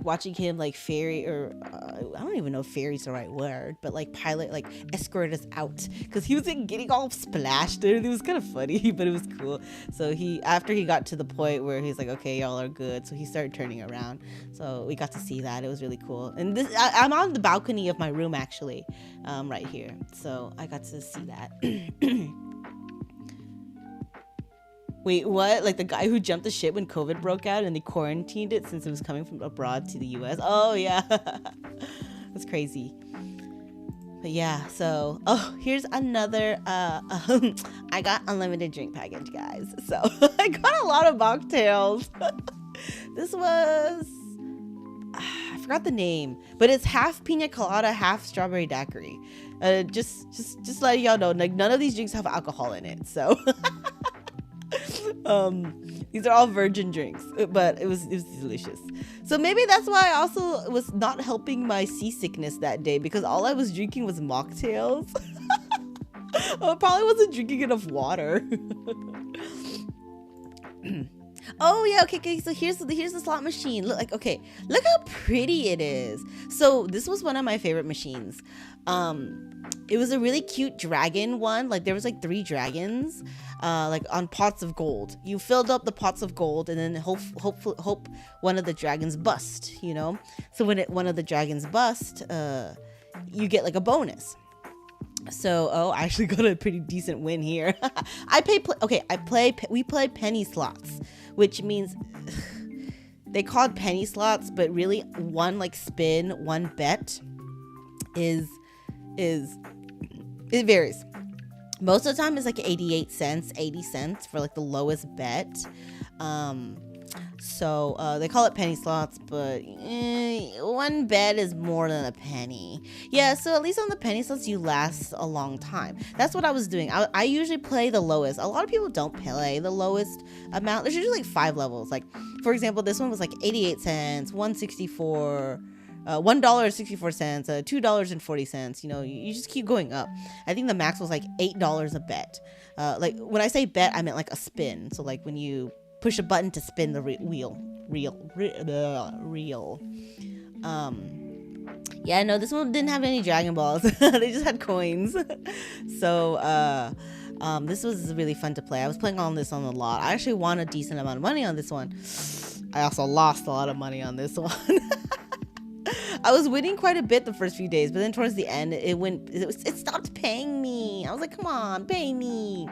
watching him like ferry, or I don't even know if ferry's the right word, but like pilot, like escort us out because he was like getting all splashed and it was kind of funny, but it was cool. So after he got to the point where he's like, okay, y'all are good, so he started turning around, so we got to see that. It was really cool. And I'm on the balcony of my room actually, right here, so I got to see that. Wait, what? Like the guy who jumped the ship when COVID broke out and they quarantined it since it was coming from abroad to the US? Oh, yeah. That's crazy. But yeah, so, here's another, I got unlimited drink package, guys. So, I got a lot of mocktails. This was, I forgot the name, but it's half pina colada, half strawberry daiquiri. Just letting y'all know, like, none of these drinks have alcohol in it, so... These are all virgin drinks, but it was delicious. So maybe that's why I also was not helping my seasickness that day, because all I was drinking was mocktails. I probably wasn't drinking enough water. Oh yeah, okay. So here's the slot machine. Look how pretty it is. So this was one of my favorite machines. It was a really cute dragon one. Like there was like 3 dragons, like on pots of gold. You filled up the pots of gold, and then hope one of the dragons bust. You know, so when one of the dragons bust, you get like a bonus. So I actually got a pretty decent win here. We play penny slots, which means they call it penny slots, but really one like spin, one bet it varies. Most of the time it's like 88 cents, 80 cents for like the lowest bet. So they call it penny slots, but one bet is more than a penny. Yeah, so at least on the penny slots you last a long time. That's what I was doing. I usually play the lowest. A lot of people don't play the lowest amount. There's usually like 5 levels. Like for example, this one was like 88 cents, 164, $1.64, $2.40. You know, you just keep going up. I think the max was like $8 a bet. Like when I say bet, I meant like a spin. So like when you push a button to spin the reel. Yeah, no, this one didn't have any Dragon Balls. They just had coins. So this was really fun to play. I was playing on this on a lot. I actually won a decent amount of money on this one. I also lost a lot of money on this one. I was winning quite a bit the first few days, but then towards the end, it stopped paying me. I was like, come on, pay me.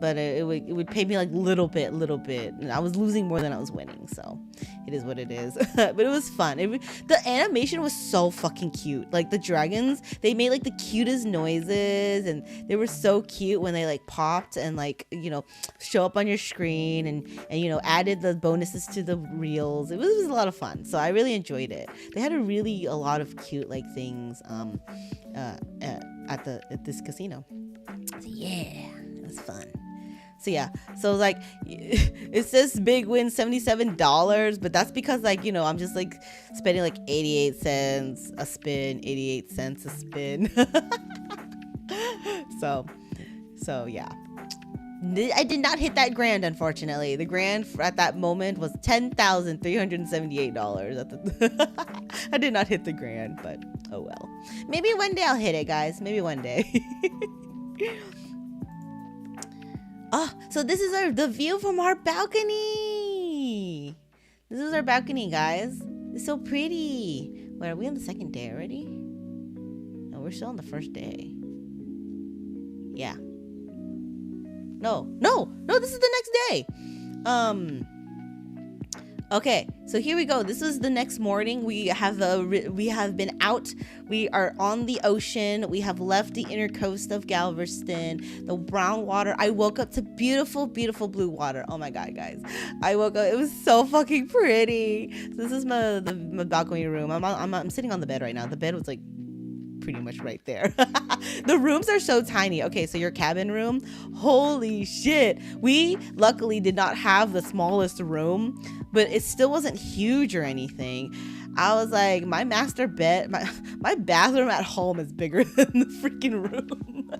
but it would pay me like little bit, and I was losing more than I was winning, so it is what it is. But it was fun. The animation was so fucking cute. Like the dragons, they made like the cutest noises, and they were so cute when they like popped and like, you know, show up on your screen, and you know, added the bonuses to the reels. It was a lot of fun, so I really enjoyed it. They had a lot of cute like things at this casino. So yeah, it was fun. So yeah, so like it says big win $77, but that's because like, you know, I'm just like spending like 88 cents a spin, 88 cents a spin. so yeah, I did not hit that grand, unfortunately. The grand at that moment was $10,378. I did not hit the grand, but oh well. Maybe one day I'll hit it, guys. Maybe one day. Oh, so this is the view from our balcony. This is our balcony, guys. It's so pretty. Wait, are we on the second day already? No, we're still on the first day. Yeah. No, this is the next day. Okay, so here we go. This is the next morning. We have been out. We are on the ocean. We have left the inner coast of Galveston, the brown water. I woke up to beautiful, beautiful blue water. Oh my god, guys! I woke up. It was so fucking pretty. So this is my balcony room. I'm sitting on the bed right now. The bed was like pretty much right there. The rooms are so tiny. Okay, so your cabin room, holy shit. We luckily did not have the smallest room, but it still wasn't huge or anything. I was like, my master bed, my bathroom at home is bigger than the freaking room.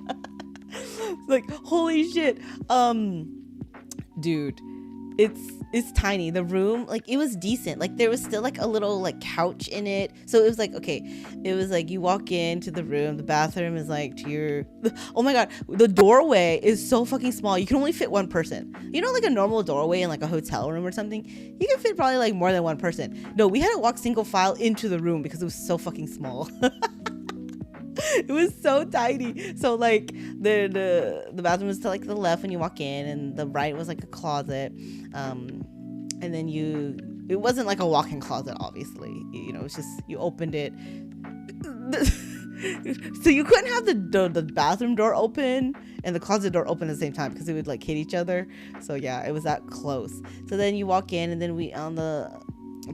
Like, holy shit. Dude, it's tiny. The room, like, it was decent. Like, there was still like a little like couch in it. So it was like, okay, it was like you walk into the room, the bathroom is like to your, oh my god, the doorway is so fucking small. You can only fit one person. You know, like a normal doorway in like a hotel room or something, you can fit probably like more than one person. No, we had to walk single file into the room because it was so fucking small. It was so tiny. So like the bathroom was to like the left when you walk in, and the right was like a closet. And then it wasn't like a walk-in closet, obviously. You know, it's just you opened it. So you couldn't have the bathroom door open and the closet door open at the same time because it would like hit each other. So yeah, it was that close. So then you walk in, and then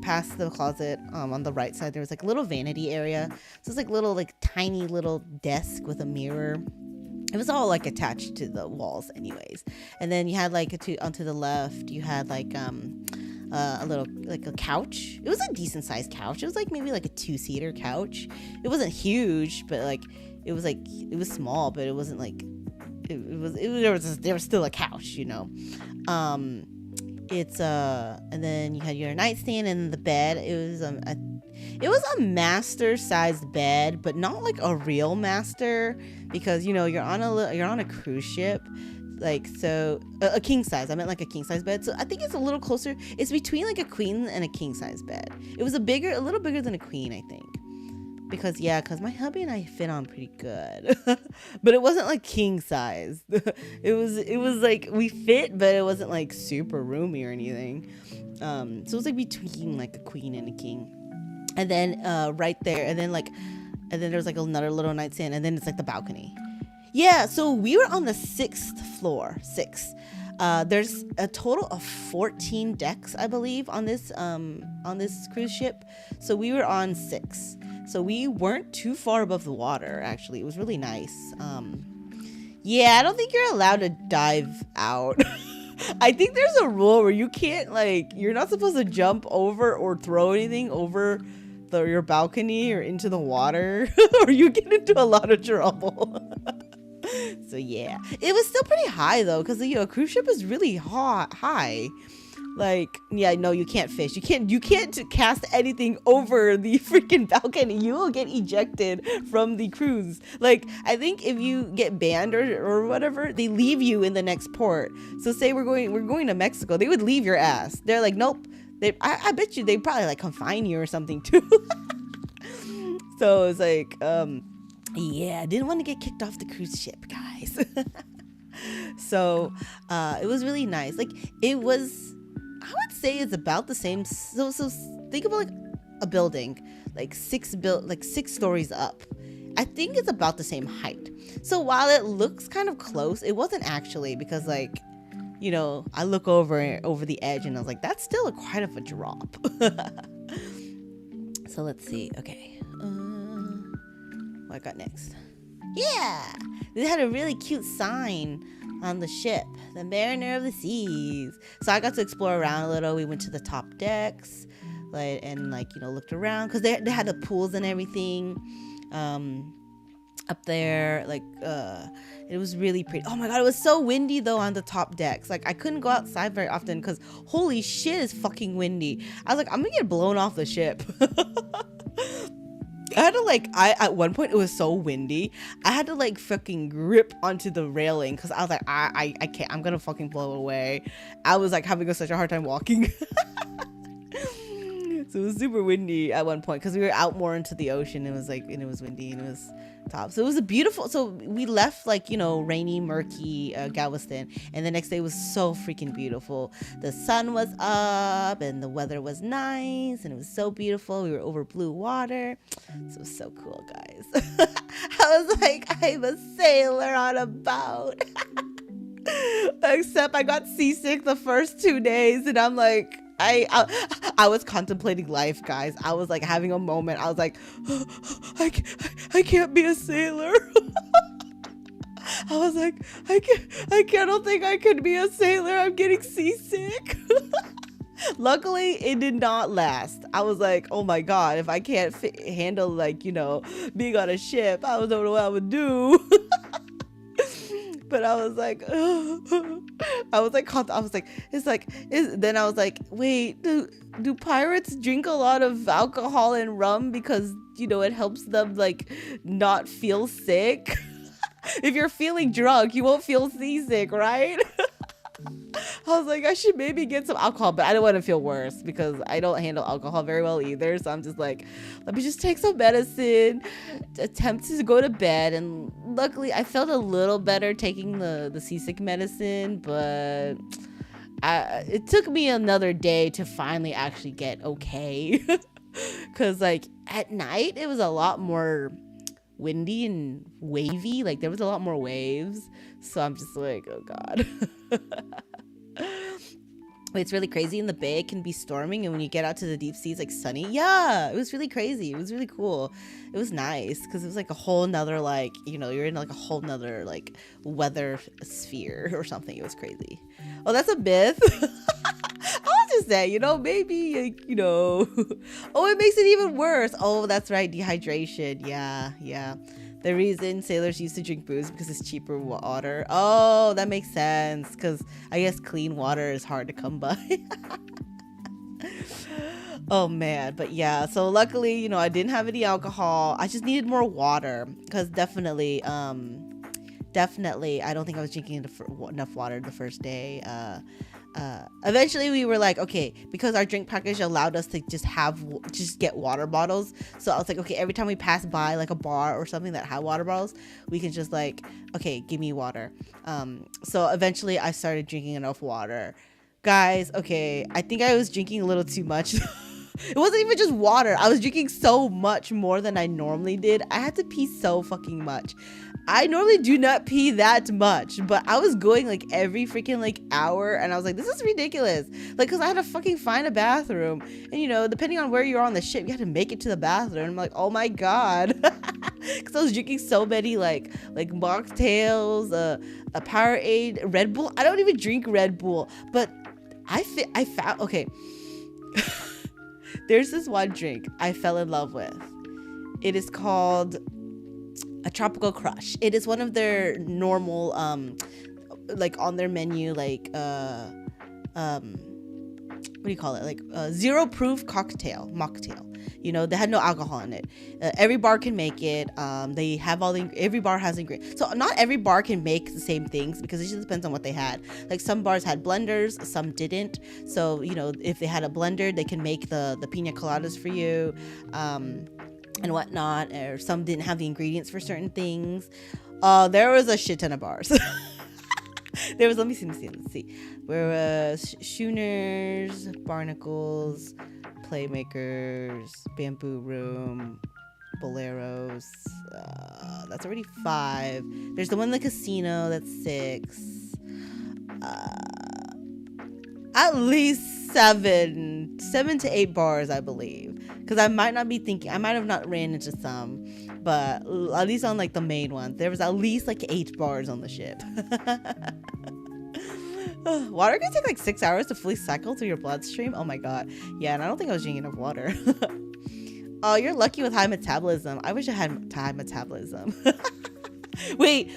past the closet, on the right side, there was like a little vanity area. So it's like little, like tiny little desk with a mirror. It was all like attached to the walls anyways. And then you had like onto the left, you had like a little, like a couch. It was a decent sized couch. It was like maybe like a 2-seater couch. It wasn't huge, but like it was small, but it wasn't like there was still a couch, you know. And then you had your nightstand and the bed. It was a master sized bed, but not like a real master, because you know you're on a cruise ship, like, so a king size. I meant like a king size bed. So I think it's a little closer. It's between like a queen and a king size bed. It was a little bigger than a queen, I think. Because my hubby and I fit on pretty good. But it wasn't like king size. It was like we fit, but it wasn't like super roomy or anything. So it was like between like a queen and a king. And then right there, and then there's like another little nightstand, and then it's like the balcony. Yeah, so we were on the 6th floor. There's a total of 14 decks, I believe, on this cruise ship. So we were on 6. So we weren't too far above the water, actually. It was really nice. Yeah, I don't think you're allowed to dive out. I think there's a rule where you can't, like, you're not supposed to jump over or throw anything over your balcony or into the water, or you get into a lot of trouble. So yeah, it was still pretty high though, because a cruise ship is really high. Like, yeah, no, you can't fish. You can't cast anything over the freaking balcony. You will get ejected from the cruise. Like, I think if you get banned or whatever, they leave you in the next port. So say we're going to Mexico, they would leave your ass. They're like, nope. I bet you they probably like confine you or something too. So it's like, yeah, I didn't want to get kicked off the cruise ship, guys. So it was really nice. Like it was, I would say it's about the same. So think about like a building, like six stories up. I think it's about the same height. So while it looks kind of close, it wasn't actually, because like, you know, I look over the edge and I was like, that's still quite of a drop. So let's see. Okay. What I got next? Yeah! They had a really cute sign on the ship, the Mariner of the Seas. So I got to explore around a little. We went to the top decks, like, and like, you know, looked around, because they had the pools and everything up there. Like it was really pretty. Oh my god, it was so windy though on the top decks. Like I couldn't go outside very often because holy shit, it's fucking windy. I was like, I'm gonna get blown off the ship. I had to like, at one point it was so windy, I had to like fucking grip onto the railing because I was like, I can't, I'm gonna fucking blow away. I was like having such a hard time walking. So it was super windy at one point because we were out more into the ocean. It was like, and it was windy and it was top. So it was a beautiful, so we left like, you know, rainy, murky Galveston, and the next day was so freaking beautiful. The sun was up and the weather was nice and it was so beautiful. We were over blue water. So it was so cool, guys. I was like, I'm a sailor on a boat. Except I got seasick the first 2 days and I'm like, I was contemplating life, guys. I was like having a moment. I was like, I can't be a sailor. I was like, I don't think I could be a sailor. I'm getting seasick. Luckily, it did not last. I was like, oh my god, if I can't handle like, you know, being on a ship, I don't know what I would do. But I was like, then I was like, wait, do pirates drink a lot of alcohol and rum because, you know, it helps them like not feel sick? If you're feeling drunk, you won't feel seasick, right? I was like, I should maybe get some alcohol, but I don't want to feel worse because I don't handle alcohol very well either. So I'm just like, let me just take some medicine, attempt to go to bed. And luckily I felt a little better taking the seasick medicine, but it took me another day to finally actually get okay. Because like at night it was a lot more windy and wavy. Like there was a lot more waves. So I'm just like, oh god. It's really crazy in the bay. It can be storming, and when you get out to the deep sea, it's like sunny. Yeah, it was really crazy. It was really cool. It was nice because it was like a whole nother, like, you know, you're in like a whole nother like weather sphere or something. It was crazy. Oh, that's a myth. I'll just say, you know, maybe like, you know. Oh, it makes it even worse. Oh, that's right, dehydration. Yeah. The reason sailors used to drink booze because it's cheaper water. Oh, that makes sense. Because I guess clean water is hard to come by. Oh, man. But yeah, so luckily, you know, I didn't have any alcohol. I just needed more water. Because definitely, I don't think I was drinking enough water the first day. Eventually we were like, okay, because our drink package allowed us to just get water bottles. So I was like, okay, every time we pass by like a bar or something that had water bottles, we can just like, okay, give me water. So eventually I started drinking enough water, guys. Okay, I think I was drinking a little too much. It wasn't even just water. I was drinking so much more than I normally did. I had to pee so fucking much. I normally do not pee that much, but I was going like every freaking like hour, and I was like, this is ridiculous. Like, cause I had to fucking find a bathroom, and you know, depending on where you are on the ship, you had to make it to the bathroom. I'm like, oh my god. Cause I was drinking so many like mocktails, a Powerade, Red Bull. I don't even drink Red Bull, but I found, okay. There's this one drink I fell in love with. It is called a Tropical Crush. It is one of their normal, like on their menu, like, what do you call it? Like zero proof mocktail. You know, they had no alcohol in it. Every bar can make it. They have every bar has ingredients. So not every bar can make the same things because it just depends on what they had. Like some bars had blenders, some didn't. So, you know, if they had a blender, they can make the pina coladas for you, and whatnot. Or some didn't have the ingredients for certain things. There was a shit ton of bars. There was, let me see. There was schooners, barnacles, playmakers, bamboo room, boleros. That's already 5. There's the one in the casino, that's 6. At least 7 to 8 bars, I believe, because I might not be thinking, I might have not ran into some, but at least on like the main ones there was at least like 8 bars on the ship. Water can take like 6 hours to fully cycle through your bloodstream. Oh my god. Yeah, and I don't think I was drinking enough water. Oh, you're lucky with high metabolism. I wish I had high metabolism. Wait,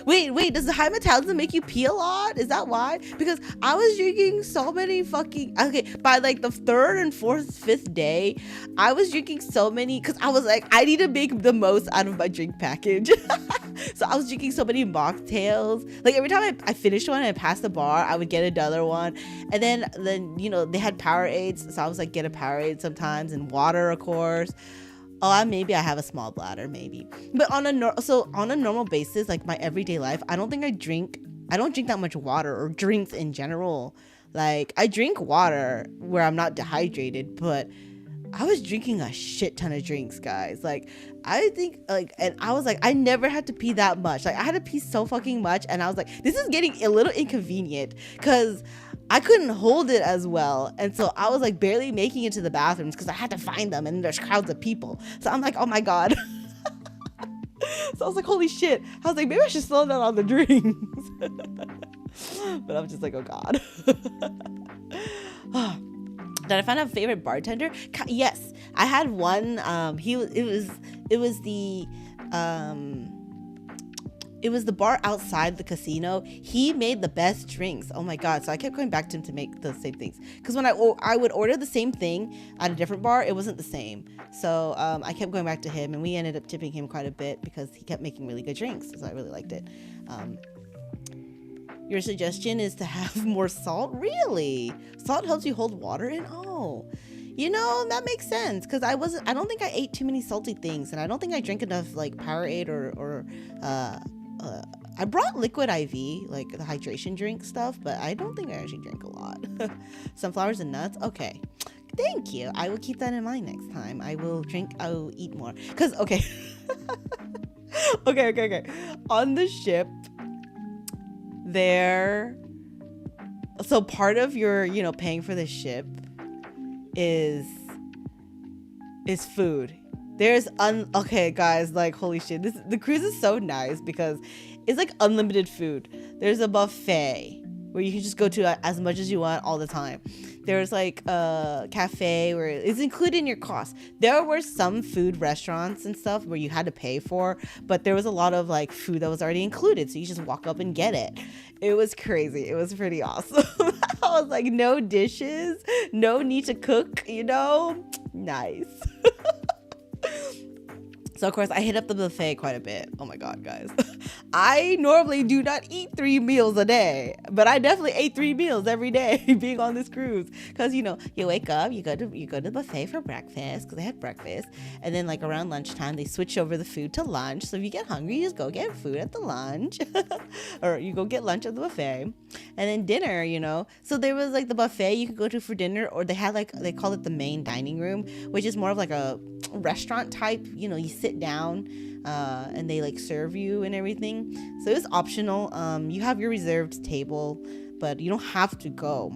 does the high metabolism make you pee a lot? Is that why? Because I was drinking so many fucking, okay, by like the 3rd and 4th, 5th day, I was drinking so many, because I was like, I need to make the most out of my drink package. So I was drinking so many mocktails. Like every time I finished one and I passed the bar, I would get another one. And then you know, they had Powerades, so I was like, get a Powerade sometimes, and water, of course. Oh, maybe I have a small bladder, maybe. But on a normal basis, like my everyday life, I don't drink that much water or drinks in general. Like I drink water where I'm not dehydrated, but I was drinking a shit ton of drinks, guys. Like I think like, and I was like, I never had to pee that much. Like I had to pee so fucking much, and I was like, this is getting a little inconvenient because I couldn't hold it as well, and so I was like barely making it to the bathrooms because I had to find them, and there's crowds of people. So I'm like, oh my god. So I was like, holy shit. I was like, maybe I should slow down on the drinks. But I'm just like, oh god. Did I find a favorite bartender? Yes, I had one. It was the bar outside the casino. He made the best drinks. Oh my god. So I kept going back to him to make the same things, because when I would order the same thing at a different bar, it wasn't the same. So I kept going back to him, and we ended up tipping him quite a bit because he kept making really good drinks, so I really liked it. Your suggestion is to have more salt? Really? Salt helps you hold water in? Oh, you know, that makes sense, because I don't think I ate too many salty things, and I don't think I drank enough like Powerade or I brought liquid IV, like the hydration drink stuff, but I don't think I actually drank a lot. Sunflowers and nuts? Okay. Thank you. I will keep that in mind next time. I will eat more. Because, okay. Okay. On the ship, so part of your, you know, paying for the ship is food. Okay, guys, like, holy shit, the cruise is so nice because it's like unlimited food. There's a buffet where you can just go to as much as you want all the time. There's like a cafe where it's included in your cost. There were some food restaurants and stuff where you had to pay for, but there was a lot of like food that was already included, so you just walk up and get it. It was crazy. It was pretty awesome. I was like, no dishes, no need to cook, you know? Nice. So of course I hit up the buffet quite a bit. Oh my god, guys. I normally do not eat 3 meals a day, but I definitely ate 3 meals every day being on this cruise. Cause you know, you wake up, you go to the buffet for breakfast, cause they had breakfast, and then like around lunchtime they switch over the food to lunch. So if you get hungry, you just go get food at the lunch, or you go get lunch at the buffet, and then dinner. You know, so there was like the buffet you could go to for dinner, or they had like, they call it the main dining room, which is more of like a restaurant type. You know, you sit down and they like serve you and everything, so it's optional. You have your reserved table, but you don't have to go.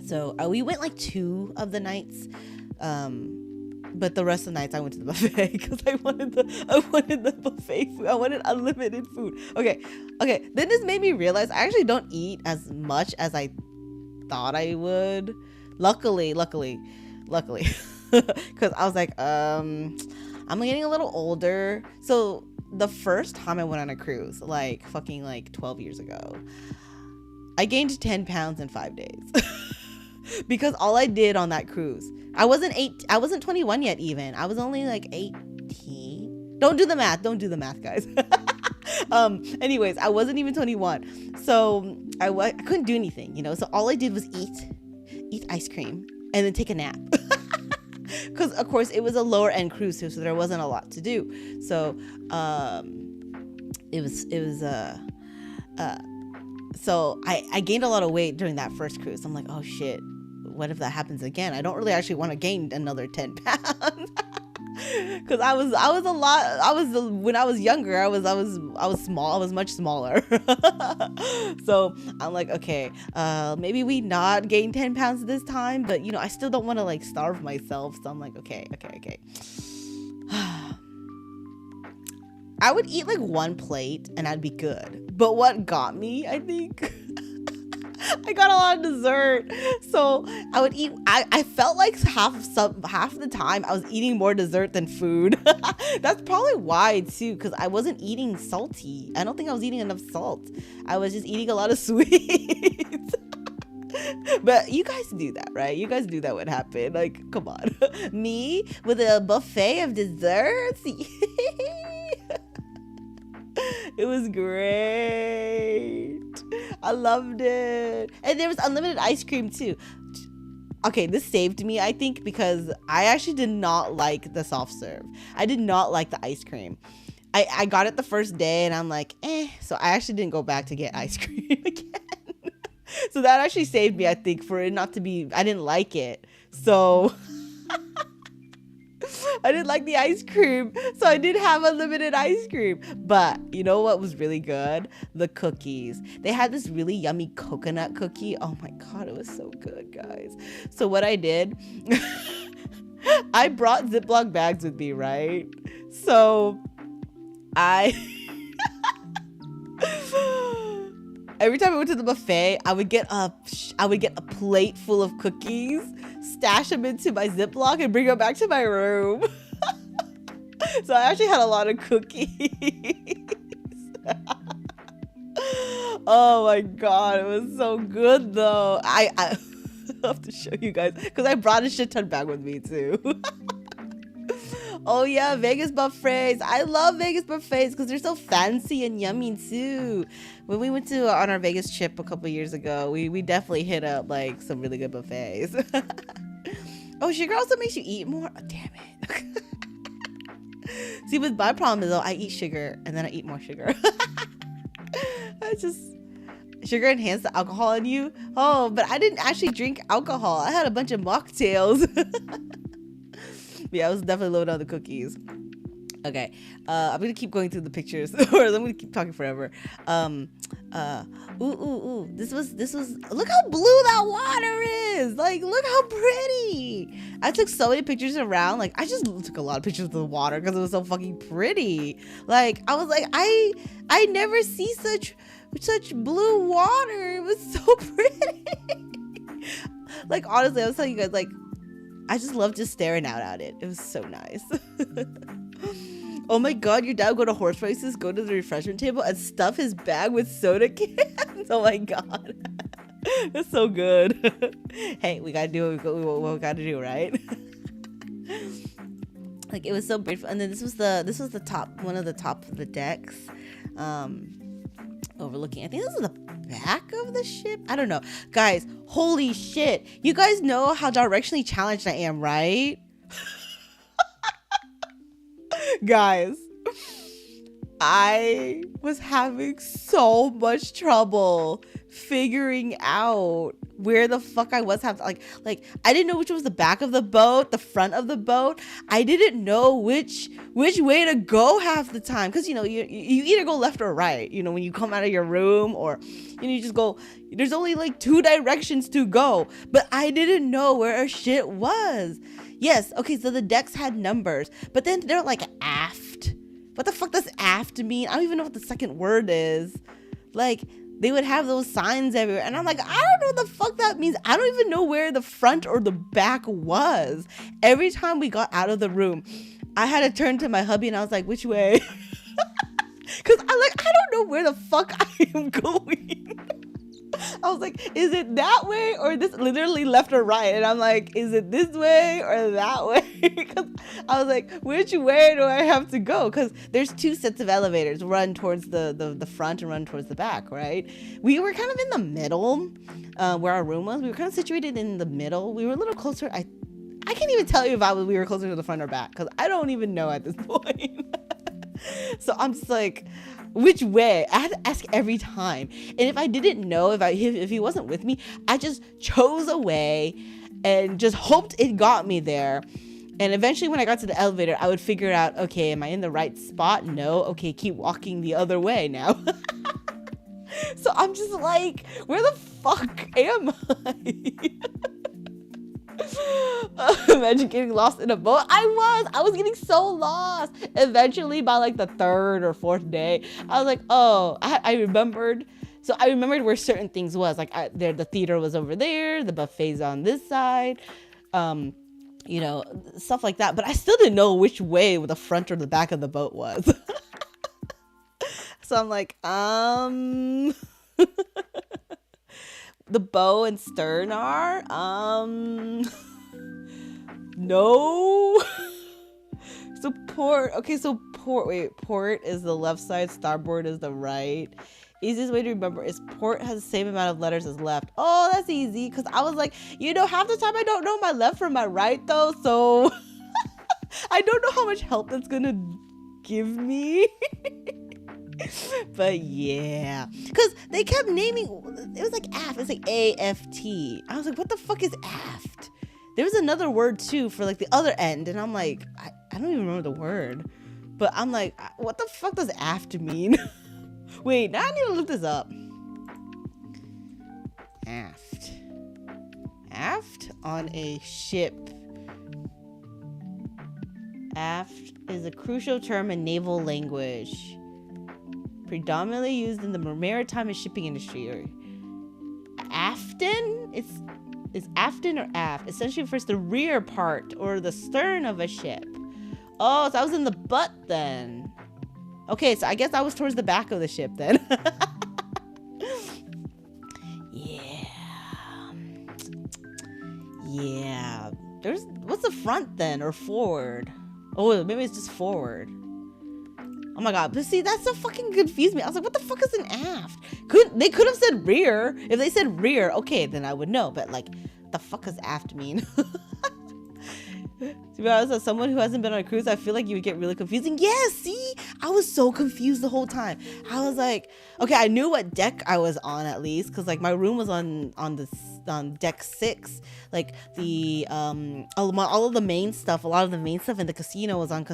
So we went like 2 of the nights, but the rest of the nights I went to the buffet because I wanted the buffet food. I wanted unlimited food. Okay, then this made me realize I actually don't eat as much as I thought I would. Luckily because I was like, I'm getting a little older. So the first time I went on a cruise, like fucking like 12 years ago, I gained 10 pounds in 5 days. Because all I did on that cruise, I wasn't 21 yet even. I was only like 18. Don't do the math, guys. Anyways, I wasn't even 21. So I couldn't do anything, you know? So all I did was eat ice cream and then take a nap. Because of course it was a lower end cruise too, so there wasn't a lot to do. So So I gained a lot of weight during that first cruise. I'm like, oh shit, what if that happens again? I don't really actually want to gain another 10 pounds. Cause I was a lot. When I was younger, I was small. I was much smaller. So I'm like, okay, maybe we not gain 10 pounds this time, but I still don't want to like starve myself. So I'm like, okay. I would eat like one plate and I'd be good. But what got me, I think, I got a lot of dessert. So I would eat, I felt like half the time I was eating more dessert than food. That's probably why too, because I wasn't eating salty. I don't think I was eating enough salt. I was just eating a lot of sweets. But you guys do that, right? You guys do that what happened. Like, come on. Me with a buffet of desserts. It was great. I loved it. And there was unlimited ice cream too. Okay, this saved me, I think, because I actually did not like the soft serve. I did not like the ice cream. I got it the first day and I'm like, so I actually didn't go back to get ice cream again. So that actually saved me, I think, for it not to be, I didn't like it. So I didn't like the ice cream, so I did have unlimited ice cream. But you know what was really good? The cookies. They had this really yummy coconut cookie. Oh my god, it was so good, guys. So what I did, I brought Ziploc bags with me, right? So every time I went to the buffet, I would get a plate full of cookies, stash them into my Ziploc, and bring them back to my room. So I actually had a lot of cookies. Oh my god, it was so good though. I have to show you guys because I brought a shit ton back with me too. Oh yeah, Vegas buffets. I love Vegas buffets because they're so fancy and yummy too. When we went on our Vegas trip a couple years ago, we definitely hit up like some really good buffets. Oh, sugar also makes you eat more? Oh, damn it. See, but my problem is though, I eat sugar and then I eat more sugar. Sugar enhanced the alcohol in you. Oh, but I didn't actually drink alcohol. I had a bunch of mocktails. Yeah, I was definitely loaded on the cookies. Okay, I'm gonna keep going through the pictures, or I'm gonna keep talking forever. Ooh. This was. Look how blue that water is. Like, look how pretty. I took so many pictures around. Like, I just took a lot of pictures of the water because it was so fucking pretty. Like, I was like, I never see such blue water. It was so pretty. Like, honestly, I was telling you guys, like, I just love just staring out at it. It was so nice. Oh my god, your dad would go to horse races, go to the refreshment table, and stuff his bag with soda cans. Oh my god. That's so good. Hey, we gotta do what we gotta do, right? Like, it was so beautiful. And then this was the top, one of the top of the decks. Overlooking, I think this is the back of the ship. I don't know. Guys, holy shit. You guys know how directionally challenged I am, right? Guys, I was having so much trouble figuring out where the fuck I was like I didn't know which was the back of the boat, the front of the boat. I didn't know which way to go half the time, because you either go left or right, when you come out of your room, or you just go, there's only like 2 directions to go, but I didn't know where our shit was. Yes, okay, so the decks had numbers, but then they're like aft. What the fuck does aft mean? I don't even know what the second word is. Like, they would have those signs everywhere, and I'm like, I don't know what the fuck that means. I don't even know where the front or the back was. Every time we got out of the room, I had to turn to my hubby and I was like, which way? Because I don't know where the fuck I am going. I was like, is it that way or this, literally left or right? And I'm like, is it this way or that way? Because I was like, which way do I have to go? Because there's 2 sets of elevators, run towards the front and run towards the back, right? We were kind of in the middle, where our room was. We were kind of situated in the middle. We were a little closer. I can't even tell you if we were closer to the front or back, because I don't even know at this point. So I'm just like, which way? I had to ask every time. And if I didn't know, if he wasn't with me, I just chose a way and just hoped it got me there. And eventually when I got to the elevator, I would figure out, okay, am I in the right spot? No. Okay, keep walking the other way now. So I'm just like, where the fuck am I? Imagine getting lost in a boat. I was getting so lost. Eventually, by like the third or fourth day, I was like, oh, I remembered. So I remembered where certain things was. Like the theater was over there, the buffet's on this side, you know, stuff like that. But I still didn't know which way the front or the back of the boat was. So I'm like, the bow and stern are, no. So port, okay, so port is the left side, starboard is the right. Easiest way to remember is port has the same amount of letters as left. Oh, that's easy, because I was like, you know, half the time I don't know my left from my right though, so I don't know how much help that's gonna give me. But yeah, because they kept naming, it was like aft, it's like A-F-T. I was like, what the fuck is aft? There was another word too for like the other end, and I'm like, I don't even remember the word, but I'm like, what the fuck does aft mean? Wait, now I need to look this up. Aft on a ship. Aft is a crucial term in naval language, predominantly used in the maritime and shipping industry. Or aften? It's aften or aft. Essentially refers to the rear part or the stern of a ship. Oh, so I was in the butt then. Okay, so I guess I was towards the back of the ship then. Yeah. What's the front then, or forward? Oh, maybe it's just forward. Oh my god, but see, that's so fucking confused me. I was like, what the fuck is an aft? They could have said rear. If they said rear, okay, then I would know. But like, the fuck does aft mean? To be honest, as someone who hasn't been on a cruise, I feel like you would get really confusing. Yeah, see? I was so confused the whole time. I was like, okay, I knew what deck I was on at least, because like my room was on deck 6. Like the all of the main stuff, a lot of the main stuff in the casino was on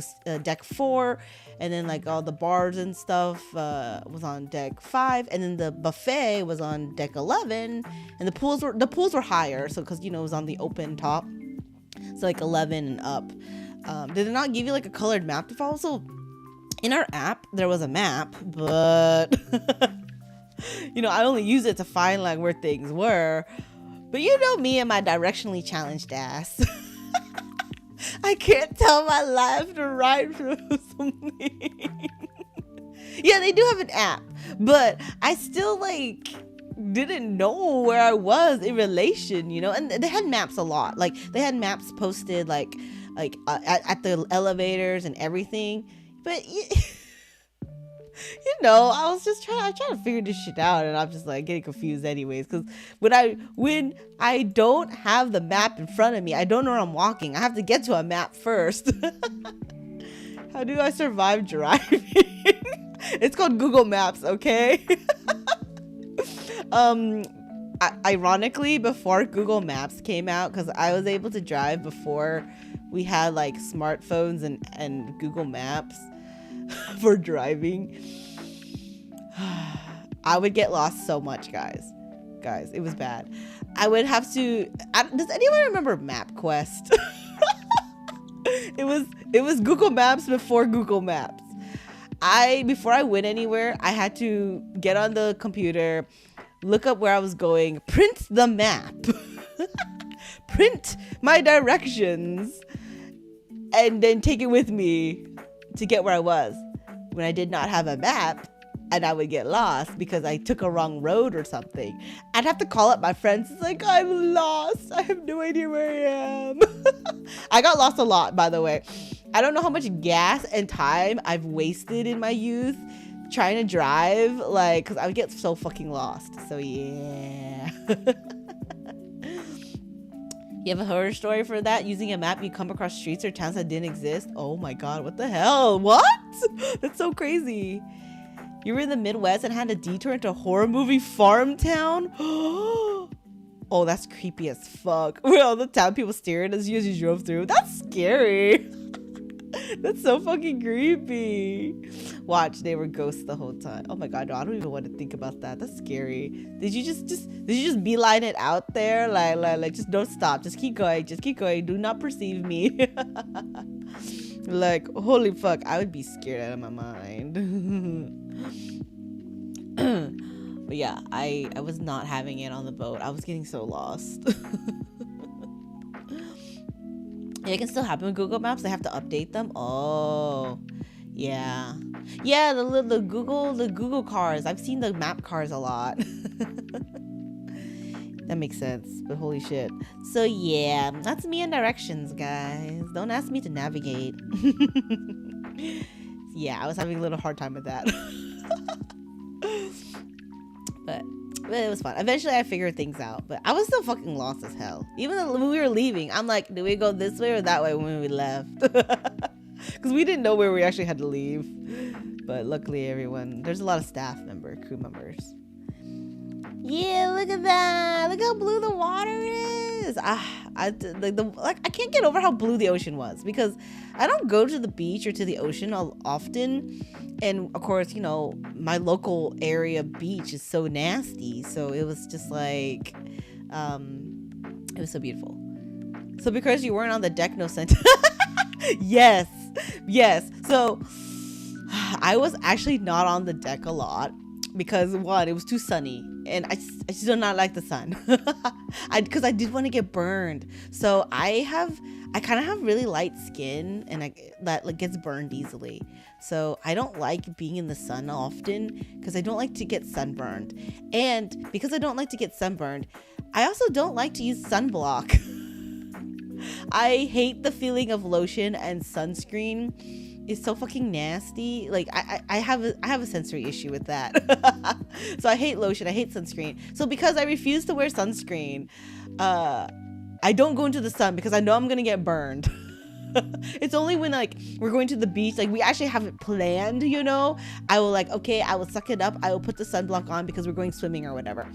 deck 4, and then like all the bars and stuff was on deck 5, and then the buffet was on deck 11, and the pools were higher, so because, you know, it was on the open top. So like 11 and up. Did it not give you like a colored map to follow? So in our app there was a map, but you know, I only use it to find like where things were. But you know me and my directionally challenged ass. I can't tell my left or right from something. Yeah, they do have an app, but I still like didn't know where I was in relation, you know. And they had maps a lot. Like they had maps posted like at the elevators and everything. But you know, I was just trying to figure this shit out, and I'm just like getting confused anyways, because when I don't have the map in front of me, I don't know where I'm walking. I have to get to a map first. How do I survive driving? It's called Google Maps, okay? Ironically, before Google Maps came out, because I was able to drive before we had like smartphones and Google Maps for driving, I would get lost so much, guys, it was bad. I would have to, does anyone remember MapQuest? It was Google Maps before Google Maps. Before I went anywhere, I had to get on the computer, look up where I was going, print the map, print my directions, and then take it with me to get where I was. When I did not have a map and I would get lost because I took a wrong road or something, I'd have to call up my friends. It's like, I'm lost. I have no idea where I am. I got lost a lot, by the way. I don't know how much gas and time I've wasted in my youth trying to drive, like, because I would get so fucking lost. So yeah. You have a horror story for that? Using a map, you come across streets or towns that didn't exist? Oh my god, what the hell? What? That's so crazy. You were in the Midwest and had a detour into a horror movie farm town? Oh, that's creepy as fuck. Where all the town people staring as you drove through. That's scary. That's so fucking creepy. Watch, they were ghosts the whole time. Oh my god, no, I don't even want to think about that. That's scary. Did you just beeline it out there? Like just don't stop. Just keep going. Just keep going. Do not perceive me. Like, holy fuck, I would be scared out of my mind. But yeah, I was not having it on the boat. I was getting so lost. It can still happen with Google Maps. They have to update them. Oh, yeah, yeah. The Google cars. I've seen the map cars a lot. That makes sense. But holy shit. So yeah, that's me and directions, guys. Don't ask me to navigate. Yeah, I was having a little hard time with that. But it was fun. Eventually I figured things out, but I was still fucking lost as hell. Even when we were leaving, I'm like, do we go this way or that way when we left? Because we didn't know where we actually had to leave. But luckily there's a lot of crew members. Yeah, look at that. Look how blue the water is. I can't get over how blue the ocean was, because I don't go to the beach or to the ocean often. And of course, you know, my local area beach is so nasty. So it was just like, it was so beautiful. So because you weren't on the deck, no sense. Yes. So I was actually not on the deck a lot because one, it was too sunny. And I just do not like the sun. Because I did want to get burned. So I kind of have really light skin, and that like gets burned easily. So I don't like being in the sun often because I don't like to get sunburned. And because I don't like to get sunburned, I also don't like to use sunblock. I hate the feeling of lotion and sunscreen. It's so fucking nasty. Like I have a sensory issue with that. So I hate lotion, I hate sunscreen. So because I refuse to wear sunscreen, I don't go into the sun because I know I'm gonna get burned. It's only when like we're going to the beach, like we actually have it planned, you know, I will like, okay, I will suck it up, I will put the sunblock on because we're going swimming or whatever.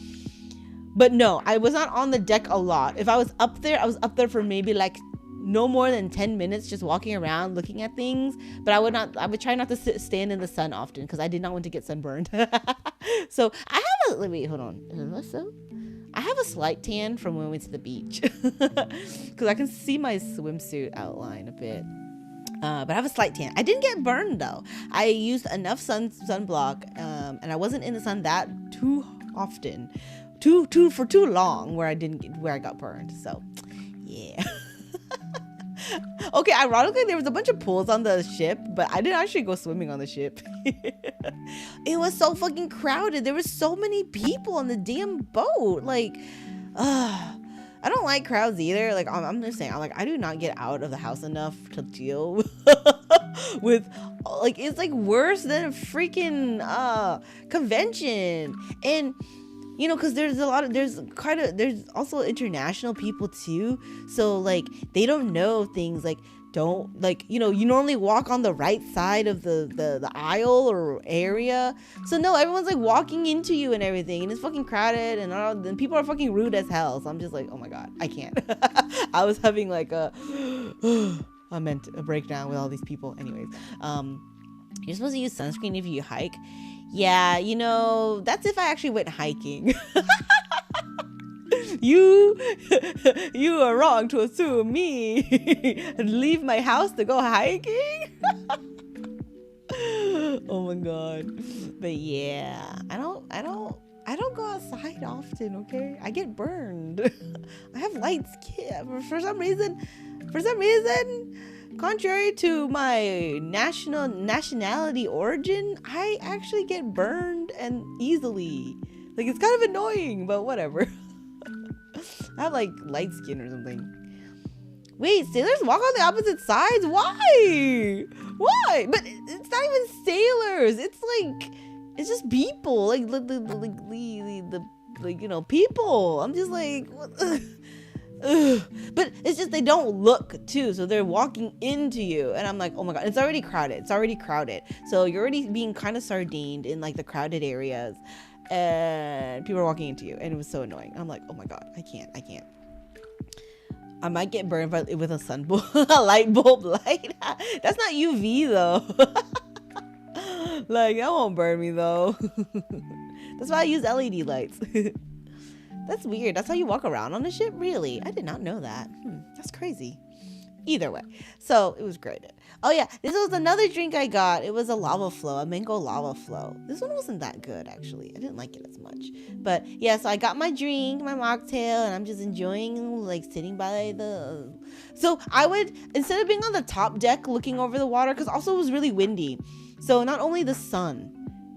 But no, I was not on the deck a lot. If I was up there, I was up there for maybe like no more than 10 minutes just walking around looking at things. But I would try not to stand in the sun often because I did not want to get sunburned. So I have I have a slight tan from when we went to the beach because I can see my swimsuit outline a bit. But I have a slight tan. I didn't get burned though. I used enough sunblock, and I wasn't in the sun that too often, for too long where I got burned. So yeah. Okay, ironically, there was a bunch of pools on the ship, but I didn't actually go swimming on the ship. It was so fucking crowded. There were so many people on the damn boat. Like, I don't like crowds either. Like, I'm just saying, I do not get out of the house enough to deal with, like, it's like worse than a freaking convention. And you know, because there's also international people too. So like they don't know things like, don't like, you know, you normally walk on the right side of the aisle or area. So no, everyone's like walking into you and everything, and it's fucking crowded, and then people are fucking rude as hell. So I'm just like, oh my god, I can't. I was having like a breakdown with all these people. Anyways, you're supposed to use sunscreen if you hike. Yeah, you know, that's if I actually went hiking. You are wrong to assume me leave my house to go hiking. Oh my god. But yeah, I don't go outside often, okay? I get burned. I have light skin for some reason. Contrary to my nationality origin, I actually get burned and easily. Like, it's kind of annoying, but whatever. I have like light skin or something. Wait, sailors walk on the opposite sides? Why? But it's not even sailors. It's just people. Like you know, people. I'm just like, what? Ugh. But it's just they don't look too, so they're walking into you, and I'm like, oh my god, it's already crowded, so you're already being kind of sardined in like the crowded areas, and people are walking into you, and it was so annoying. I'm like, oh my god, I can't. I might get burned with a sun bulb, a light bulb light. That's not UV though. Like, that won't burn me though. That's why I use LED lights. That's weird. That's how you walk around on the ship? Really? I did not know that. That's crazy. Either way. So, it was great. Oh yeah, this was another drink I got. It was a lava flow, a mango lava flow. This one wasn't that good, actually. I didn't like it as much. But yeah, so I got my drink, my mocktail, and I'm just enjoying, like, sitting by the... So, I would, instead of being on the top deck looking over the water, because also it was really windy. So, not only the sun,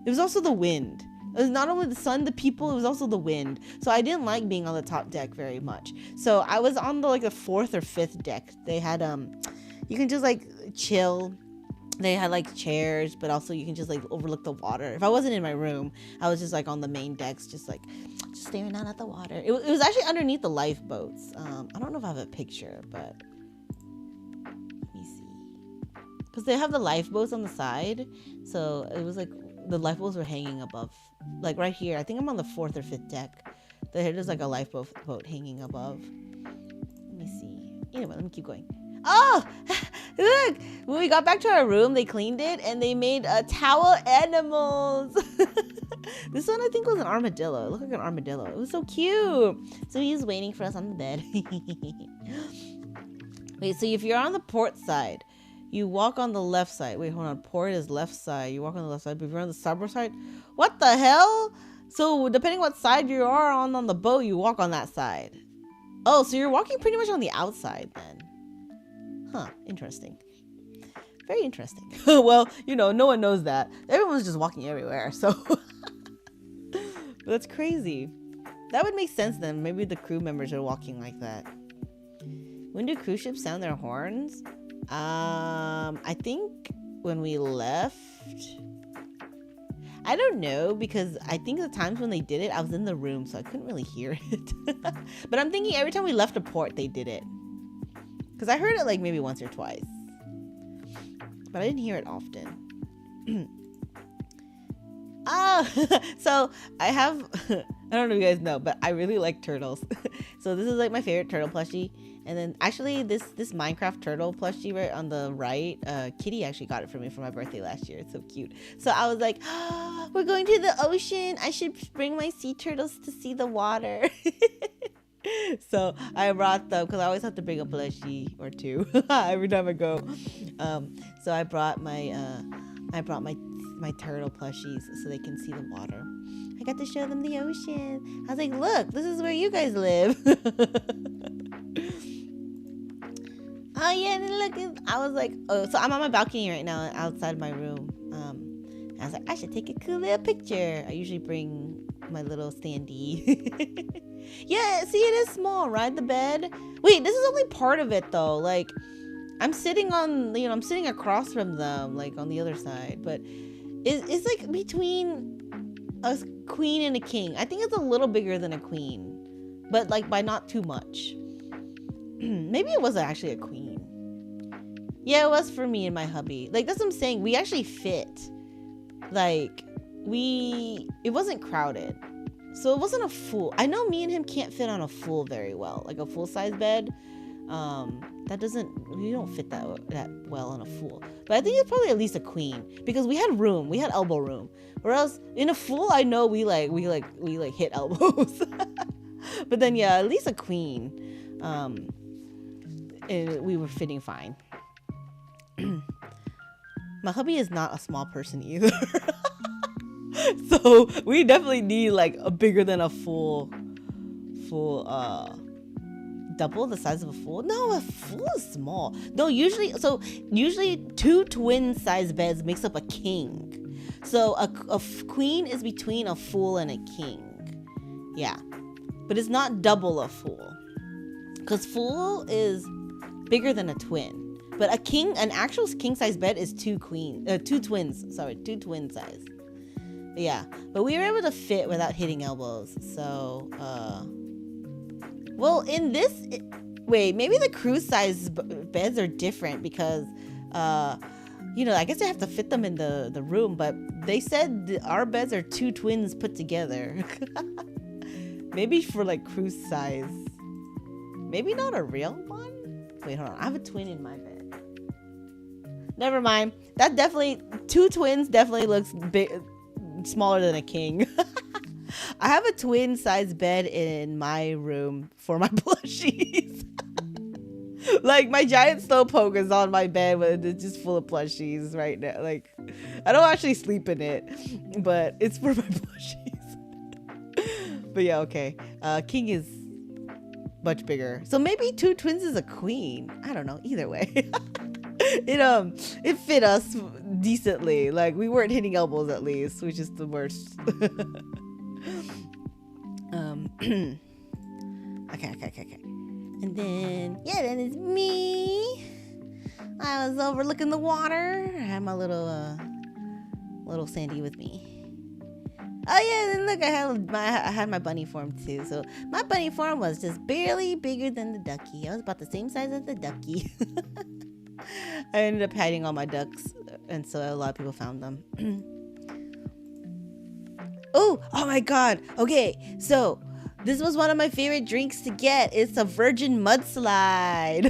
it was also the wind. It was not only the sun, the people, it was also the wind. So I didn't like being on the top deck very much. So I was on the fourth or fifth deck. They had you can just like chill. They had like chairs, but also you can just like overlook the water. If I wasn't in my room, I was just like on the main decks, just staring out at the water. It was actually underneath the lifeboats. I don't know if I have a picture, but let me see. Because they have the lifeboats on the side, so it was like the lifeboats were hanging above, like right here. I think I'm on the fourth or fifth deck. There's like a lifeboat hanging above. Let me see. Anyway, let me keep going. Oh, look! When we got back to our room, they cleaned it and they made towel animals. This one I think was an armadillo. It looked like an armadillo. It was so cute. So he was waiting for us on the bed. Wait, so if you're on the port side, you walk on the left side. Wait, hold on. Port is left side. You walk on the left side. But if you're on the starboard side, what the hell? So depending what side you are on the boat, you walk on that side. Oh, so you're walking pretty much on the outside then. Huh. Interesting. Very interesting. Well, no one knows that. Everyone's just walking everywhere. So that's crazy. That would make sense then. Maybe the crew members are walking like that. When do cruise ships sound their horns? I think when we left, I don't know, because I think the times when they did it, I was in the room, so I couldn't really hear it. But I'm thinking every time we left a port, they did it. Because I heard it like maybe once or twice. But I didn't hear it often. So I have, I don't know if you guys know, but I really like turtles. So this is like my favorite turtle plushie. And then actually this Minecraft turtle plushie right on the right, Kitty actually got it for me for my birthday last year. It's so cute. So I was like, oh, we're going to the ocean. I should bring my sea turtles to see the water. So I brought them because I always have to bring a plushie or two every time I go. So I brought my turtle plushies so they can see the water. I got to show them the ocean. I was like, look, this is where you guys live. Oh yeah, and look, I was like, oh, so I'm on my balcony right now outside my room. I was like, I should take a cool little picture. I usually bring my little standee. Yeah, see, it is small, right? The bed. Wait, this is only part of it though. Like, I'm sitting on, I'm sitting across from them, like on the other side. But it's like between a queen and a king. I think it's a little bigger than a queen, but like by not too much. Maybe it was actually a queen. Yeah, it was for me and my hubby. Like, that's what I'm saying. We actually fit. Like, it wasn't crowded. So it wasn't a full. I know me and him can't fit on a full very well. Like a full size bed. We don't fit that well on a full. But I think it's probably at least a queen. Because we had room. We had elbow room. Whereas in a full, I know we hit elbows. But then yeah, at least a queen. And we were fitting fine. My hubby is not a small person either. So we definitely need like a bigger than a full double the size of a full. No, a full is small. No, usually 2 twin size beds makes up a king. So a queen is between a full and a king. Yeah, but it's not double a full, because full is bigger than a twin. But an actual king size bed is 2 twins. Sorry, 2 twin size. Yeah, but we were able to fit without hitting elbows. So Well, in this, wait, maybe the cruise size beds are different because, I guess they have to fit them in the room. But they said our beds are 2 twins put together. Maybe for like cruise size. Maybe not a real one. Wait, hold on. I have a twin in my bed. Never mind. That definitely 2 twins definitely looks smaller than a king. I have a twin size bed in my room for my plushies. Like my giant slowpoke is on my bed, but it's just full of plushies right now. Like I don't actually sleep in it, but it's for my plushies. But yeah, okay. King is much bigger, so maybe 2 twins is a queen. I don't know. Either way, it fit us decently. Like we weren't hitting elbows at least, which is the worst. Okay. And then it's me. I was overlooking the water. I had my little Sandy with me. Oh yeah, and look, I had my bunny form too. So my bunny form was just barely bigger than the ducky. I was about the same size as the ducky. I ended up hiding all my ducks, and so a lot of people found them. Oh my god. Okay, so this was one of my favorite drinks to get. It's a virgin mudslide.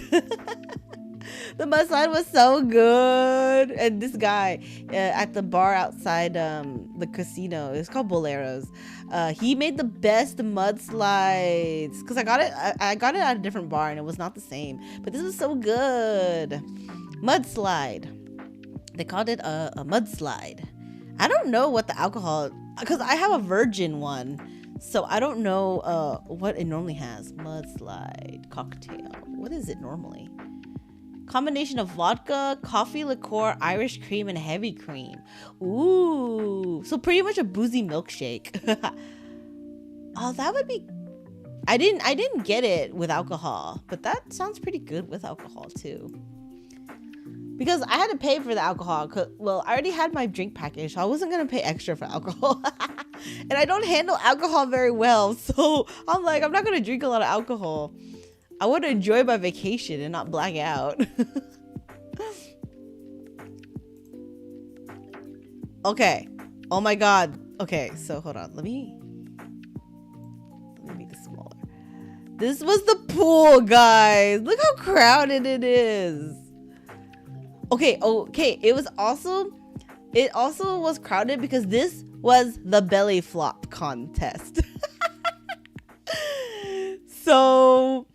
The mudslide was so good. And this guy at the bar outside the casino, it's called Boleros. He made the best mudslides. Because I got it at a different bar and it was not the same. But this was so good. Mudslide. They called it a mudslide. I don't know what the alcohol, because I have a virgin one. So I don't know what it normally has. Mudslide cocktail. What is it normally? Combination of vodka, coffee liqueur, Irish cream, and heavy cream. Ooh. So pretty much a boozy milkshake. Oh, that would be... I didn't get it with alcohol, but that sounds pretty good with alcohol too. Because I had to pay for the alcohol. Well, I already had my drink package, so I wasn't going to pay extra for alcohol. And I don't handle alcohol very well. So I'm like, I'm not going to drink a lot of alcohol. I want to enjoy my vacation and not black out. Okay. Oh my God. Okay, so hold on. Let me make this smaller. This was the pool, guys. Look how crowded it is. Okay. It also was crowded because this was the belly flop contest. So,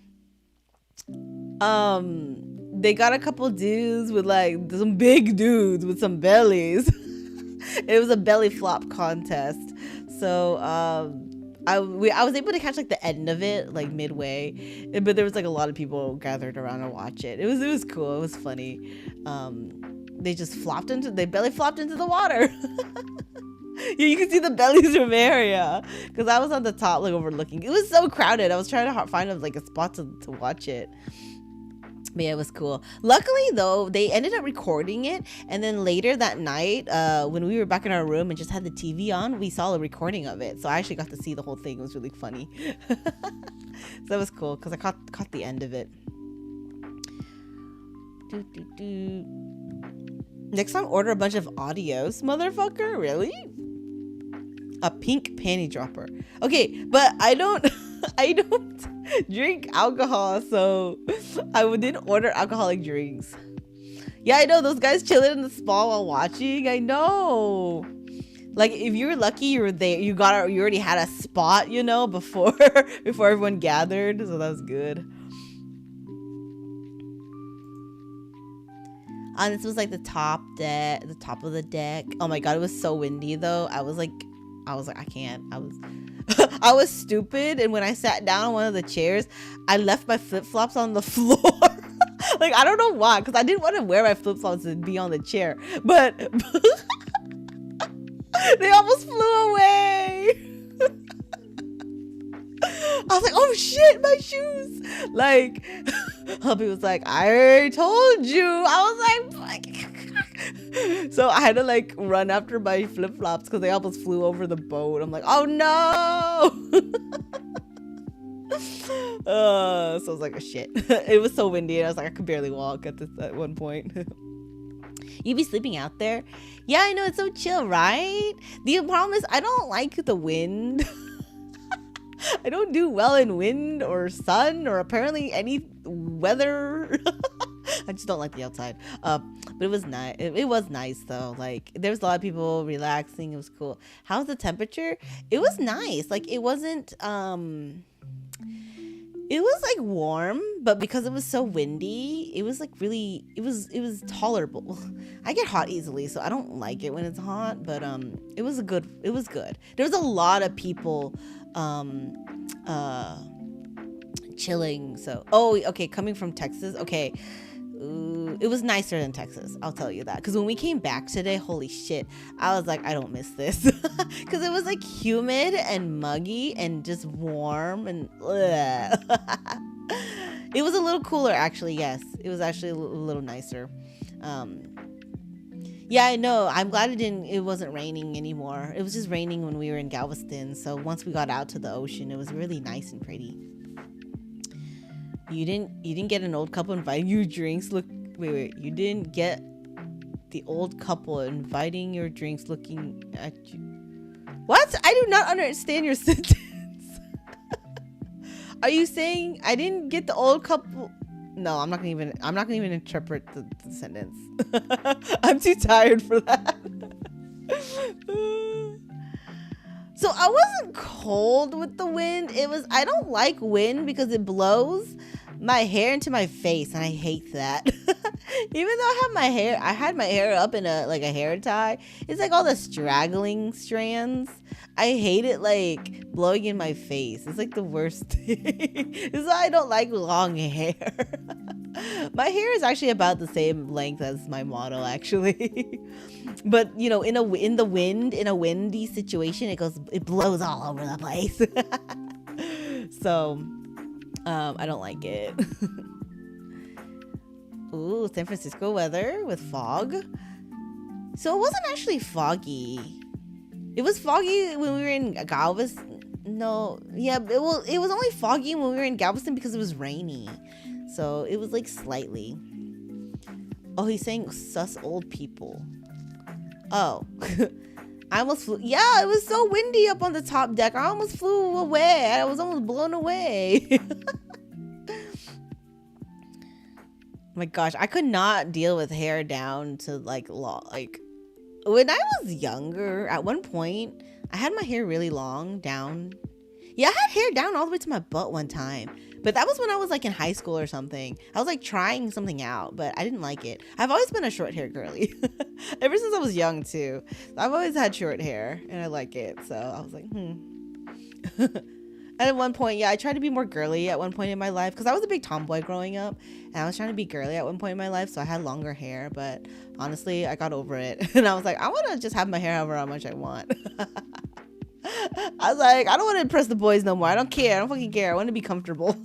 they got a couple dudes with like some big dudes with some bellies. It was a belly flop contest. So, I was able to catch like the end of it, like midway, but there was like a lot of people gathered around to watch it. It was cool. It was funny. They belly flopped into the water. You can see the bellies from area, because I was on the top, like overlooking. It was so crowded. I was trying to find like a spot to watch it. But yeah, it was cool. Luckily though, they ended up recording it, and then later that night, when we were back in our room and just had the TV on, we saw a recording of it. So I actually got to see the whole thing. It was really funny. So that was cool because I caught the end of it. Next time, order a bunch of audios, motherfucker. Really? A pink panty dropper. Okay, but I don't drink alcohol, so I didn't order alcoholic drinks. Yeah, I know, those guys chilling in the spa while watching. I know. Like, if you were lucky, you were there. You already had a spot, before everyone gathered. So that was good. And this was like the top of the deck. Oh my God, it was so windy though. I was like, I can't. I was stupid, and when I sat down on one of the chairs, I left my flip-flops on the floor. Like, I don't know why, because I didn't want to wear my flip-flops and be on the chair, but they almost flew away. I was like, oh shit, my shoes. Like, hubby was like, I told you. I was like, so I had to like run after my flip-flops because they almost flew over the boat. I'm like, oh no. So I was like, oh, shit. It was so windy, and I was like, I could barely walk at one point. You be sleeping out there? Yeah, I know, it's so chill, right? The problem is I don't like the wind. I don't do well in wind or sun or apparently any weather. I just don't like the outside. But it was nice. It was nice though. Like there was a lot of people relaxing. It was cool. How's the temperature? It was nice. Like it wasn't it was like warm, but because it was so windy, it was like really it was tolerable. I get hot easily, so I don't like it when it's hot, but it was good. There was a lot of people chilling. So okay, coming from Texas, okay. Ooh, it was nicer than Texas, I'll tell you that, because when we came back today, holy shit, I was like, I don't miss this. Because it was like humid and muggy and just warm and it was a little cooler actually. Yes, it was actually a little nicer. Yeah, I know, I'm glad it wasn't raining anymore. It was just raining when we were in Galveston, so once we got out to the ocean, it was really nice and pretty. You didn't get an old couple inviting you drinks. Wait. You didn't get the old couple inviting your drinks looking at you. What? I do not understand your sentence. Are you saying I didn't get the old couple? No, I'm not gonna even interpret the sentence. I'm too tired for that. So I wasn't cold with the wind. I don't like wind because it blows my hair into my face and I hate that. Even though I had my hair up in a hair tie, it's like all the straggling strands. I hate it like blowing in my face. It's like the worst thing. It's why I don't like long hair. My hair is actually about the same length as my model actually. But you know, in a windy situation, it blows all over the place. So I don't like it. Ooh, San Francisco weather with fog. So it wasn't actually foggy. It was foggy when we were in Galveston. No, yeah, it was only foggy when we were in Galveston because it was rainy. So it was like slightly. Oh, he's saying sus old people. Oh. I almost flew. Yeah, it was so windy up on the top deck. I almost flew away. I was almost blown away. My gosh, I could not deal with hair down to like when I was younger, at one point, I had my hair really long down. Yeah, I had hair down all the way to my butt one time. But that was when I was like in high school or something. I was like trying something out, but I didn't like it. I've always been a short hair girly. Ever since I was young too. I've always had short hair and I like it. So I was like, And at one point, yeah, I tried to be more girly at one point in my life because I was a big tomboy growing up and I was trying to be girly at one point in my life. So I had longer hair, but honestly, I got over it. And I was like, I want to just have my hair however much I want. I was like, I don't want to impress the boys no more. I don't care. I don't fucking care. I want to be comfortable.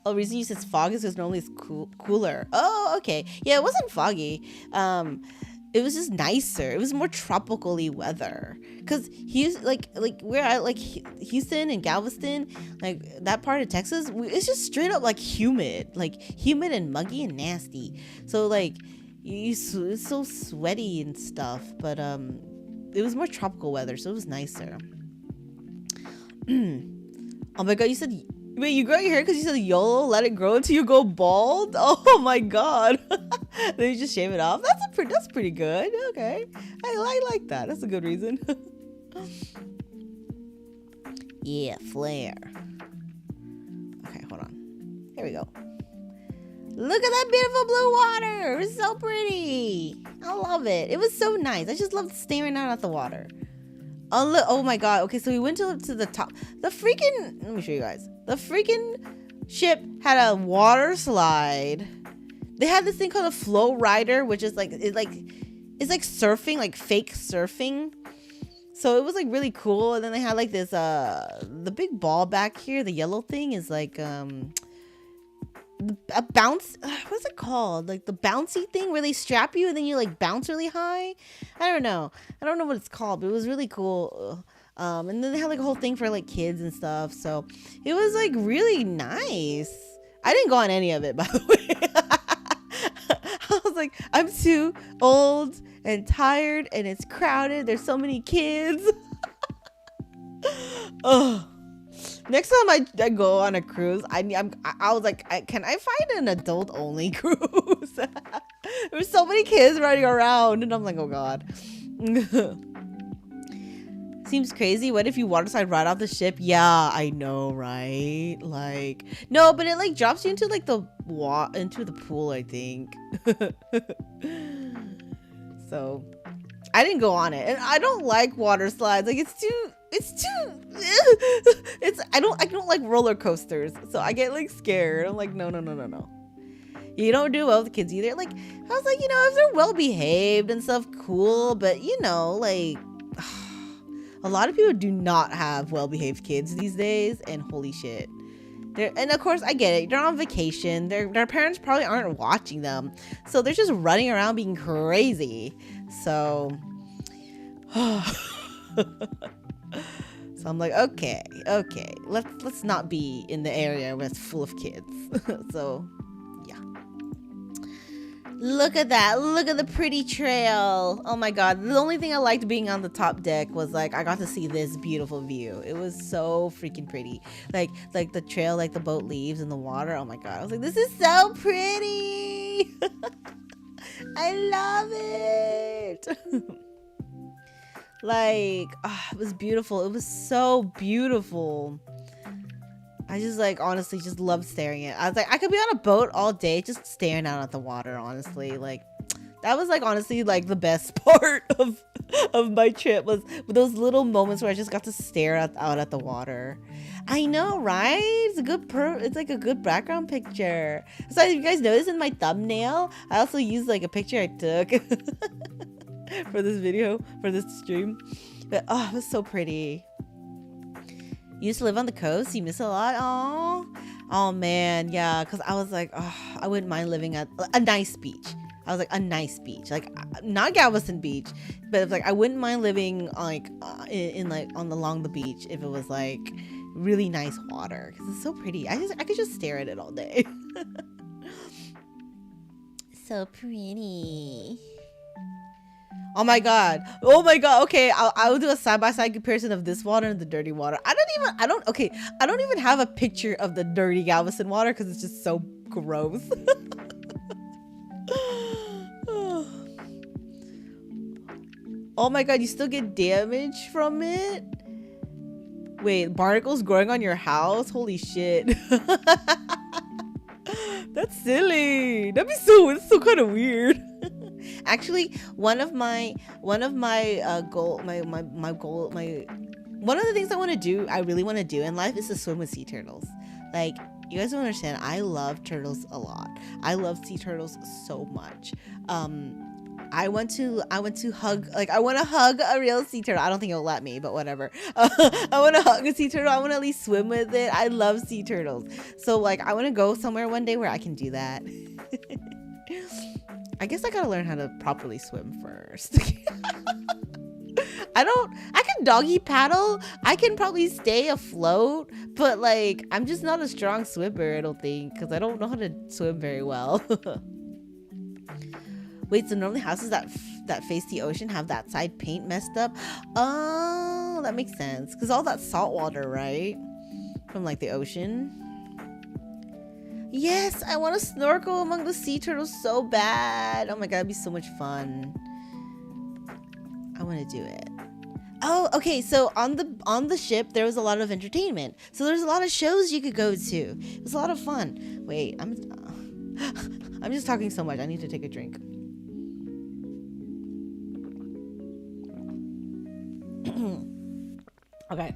Oh, reason you said fog is because normally it's cooler. Oh, okay. Yeah, it wasn't foggy. It was just nicer. It was more tropically weather. Cause we're at like Houston and Galveston, like that part of Texas, it's just straight up like humid and muggy and nasty. So like it's so sweaty and stuff. But it was more tropical weather, so it was nicer. Oh my god, you said. Wait, you grow your hair because you said YOLO, let it grow until you go bald? Oh my god. Then you just shave it off? That's pretty good. Okay. I like that. That's a good reason. Yeah, flare. Okay, hold on. Here we go. Look at that beautiful blue water. It's so pretty. I love it. It was so nice. I just loved staring out at the water. Oh, look. Oh my god. Okay, so we went to the top. Let me show you guys. The freaking ship had a water slide. They had this thing called a flow rider, which is it's like surfing, like fake surfing. So it was like really cool. And then they had like this the big ball back here, the yellow thing is like a bounce, what's it called? Like the bouncy thing where they strap you and then you like bounce really high. I don't know what it's called, but it was really cool. And then they had like a whole thing for like kids and stuff. So it was like really nice. I didn't go on any of it, by the way. I was like, I'm too old and tired, and it's crowded. There's so many kids. Oh. Next time I go on a cruise, I was like, can I find an adult only cruise? There's so many kids running around, and I'm like, oh god. Seems crazy. What if you water slide right off the ship? Yeah, I know, right? Like, no, but it like drops you into like into the pool, I think. So I didn't go on it, and I don't like water slides. Like it's too I don't like roller coasters, so I get like scared. I'm like, no. You don't do well with the kids either. Like, I was like, if they're well behaved and stuff, cool, but like a lot of people do not have well behaved kids these days, and holy shit. And of course, I get it. They're on vacation. Their parents probably aren't watching them, so they're just running around being crazy. So so I'm like, okay, let's not be in the area where it's full of kids. So yeah, look at that, look at the pretty trail. Oh my god, the only thing I liked being on the top deck was like I got to see this beautiful view. It was so freaking pretty, like the trail, like the boat leaves in the water. Oh my god, I was like, this is so pretty. I love it. Like, it was beautiful. It was so beautiful. I just like honestly just love staring at it. I was like, I could be on a boat all day just staring out at the water, honestly. Like, that was like honestly like the best part of my trip, was those little moments where I just got to stare out at the water. I know, right? It's a good it's like a good background picture. So if you guys notice in my thumbnail, I also used like a picture I took for this video, for this stream. But it was so pretty. You used to live on the coast? You miss it a lot? Oh man, yeah, because I was like, I wouldn't mind living at a nice beach. I was like, a nice beach, like not Galveston Beach, but it's like I wouldn't mind living like in like along the beach if it was like really nice water, because it's so pretty. I could just stare at it all day. So pretty. Oh my god. Okay, I'll do a side-by-side comparison of this water and the dirty water. I don't even have a picture of the dirty Galveston water because it's just so gross. Oh my god, you still get damage from it? Wait, barnacles growing on your house? Holy shit. That's silly. It's so kind of weird. Actually, one of the things I really want to do in life is to swim with sea turtles. Like, you guys don't understand, I love turtles a lot. I love sea turtles so much. I want to hug, like, I want to hug a real sea turtle. I don't think it'll let me, but whatever. I want to hug a sea turtle. I want to at least swim with it. I love sea turtles. So, like, I want to go somewhere one day where I can do that. I guess I gotta learn how to properly swim first. I can doggy paddle. I can probably stay afloat, but like, I'm just not a strong swimmer, I don't think, because I don't know how to swim very well. Wait, so normally houses that face the ocean have that side paint messed up? Oh, that makes sense, because all that salt water, right? From like the ocean. Yes, I want to snorkel among the sea turtles so bad. Oh my god, it'd be so much fun. I want to do it. Oh, okay, so on the ship there was a lot of entertainment. So there's a lot of shows you could go to. It was a lot of fun. Wait, I'm just talking so much. I need to take a drink. Okay.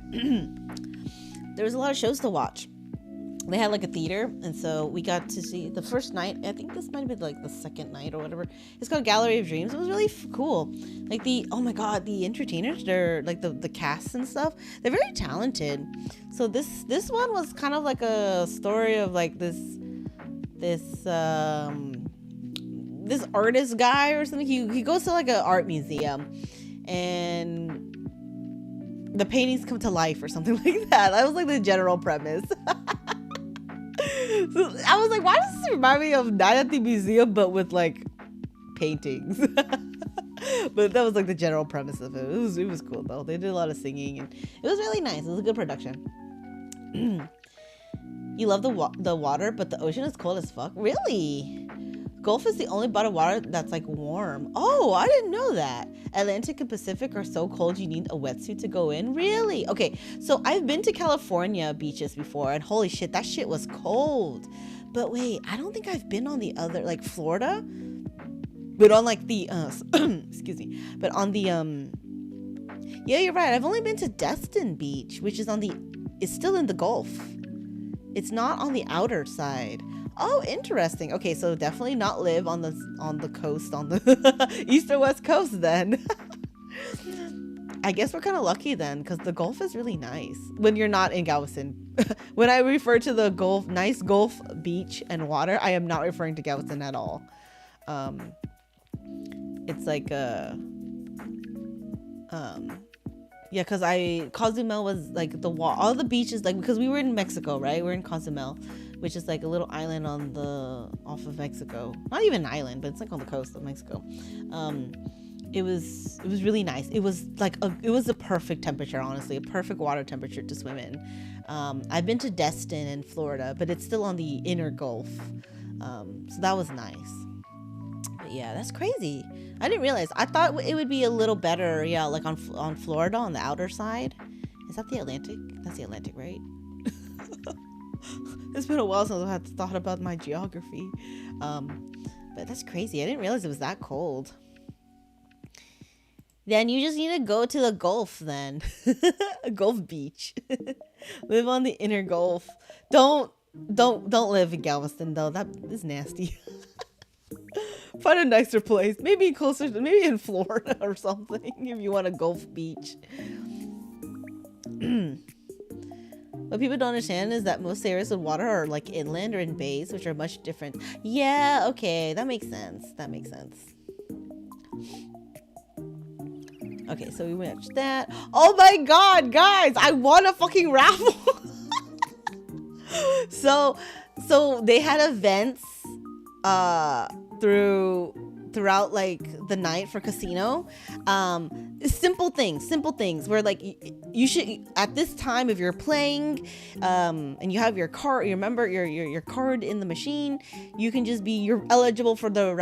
There was a lot of shows to watch. They had like a theater, and so we got to see the first night. I think this might have been like the second night or whatever. It's called Gallery of Dreams. It was really cool. Like oh my god, the entertainers, they're like the casts and stuff, they're very talented. So this one was kind of like a story of like this artist guy or something. He goes to like an art museum, and the paintings come to life or something like that. That was like the general premise. So I was like, why does this remind me of Night at the Museum, but with like paintings? But that was like the general premise of it. It was cool though. They did a lot of singing and it was really nice. It was a good production. You love the water, but the ocean is cold as fuck. Really? Gulf is the only body of water that's like warm. Oh, I didn't know that. Atlantic and Pacific are so cold you need a wetsuit to go in. Really? Okay, so I've been to California beaches before, and holy shit, that shit was cold. But wait, I don't think I've been on the other, like Florida, but on like the excuse me, but on the yeah, you're right. I've only been to Destin Beach, which is it's still in the Gulf. It's not on the outer side. Oh, interesting. Okay, so definitely not live on the coast, on the east or west coast then. I guess we're kind of lucky then, because the Gulf is really nice when you're not in Galveston. When I refer to the Gulf, nice Gulf beach and water, I am not referring to Galveston at all. It's like yeah, because Cozumel was like all the beaches, like, because we were in Mexico, right? We're in Cozumel, which is like a little island off of Mexico. Not even an island, but it's like on the coast of Mexico. It was really nice. It was like it was a perfect temperature, honestly, a perfect water temperature to swim in. I've been to Destin in Florida, but it's still on the inner Gulf. So that was nice. But yeah, that's crazy. I didn't realize. I thought it would be a little better, yeah, like on Florida on the outer side. Is that the Atlantic? That's the Atlantic, right? It's been a while since I've thought about my geography. But that's crazy. I didn't realize it was that cold. Then you just need to go to the Gulf then. A Gulf beach. Live on the inner Gulf. Don't live in Galveston though. That is nasty. Find a nicer place. Maybe maybe in Florida or something if you want a Gulf beach. What people don't understand is that most areas of water are like inland or in bays, which are much different. Yeah, okay, that makes sense. Okay, so we watched that. Oh my god, guys, I won a fucking raffle. So they had events throughout like the night for casino. Simple things where like you should, at this time, if you're playing and you have your card, your card in the machine, you're eligible for the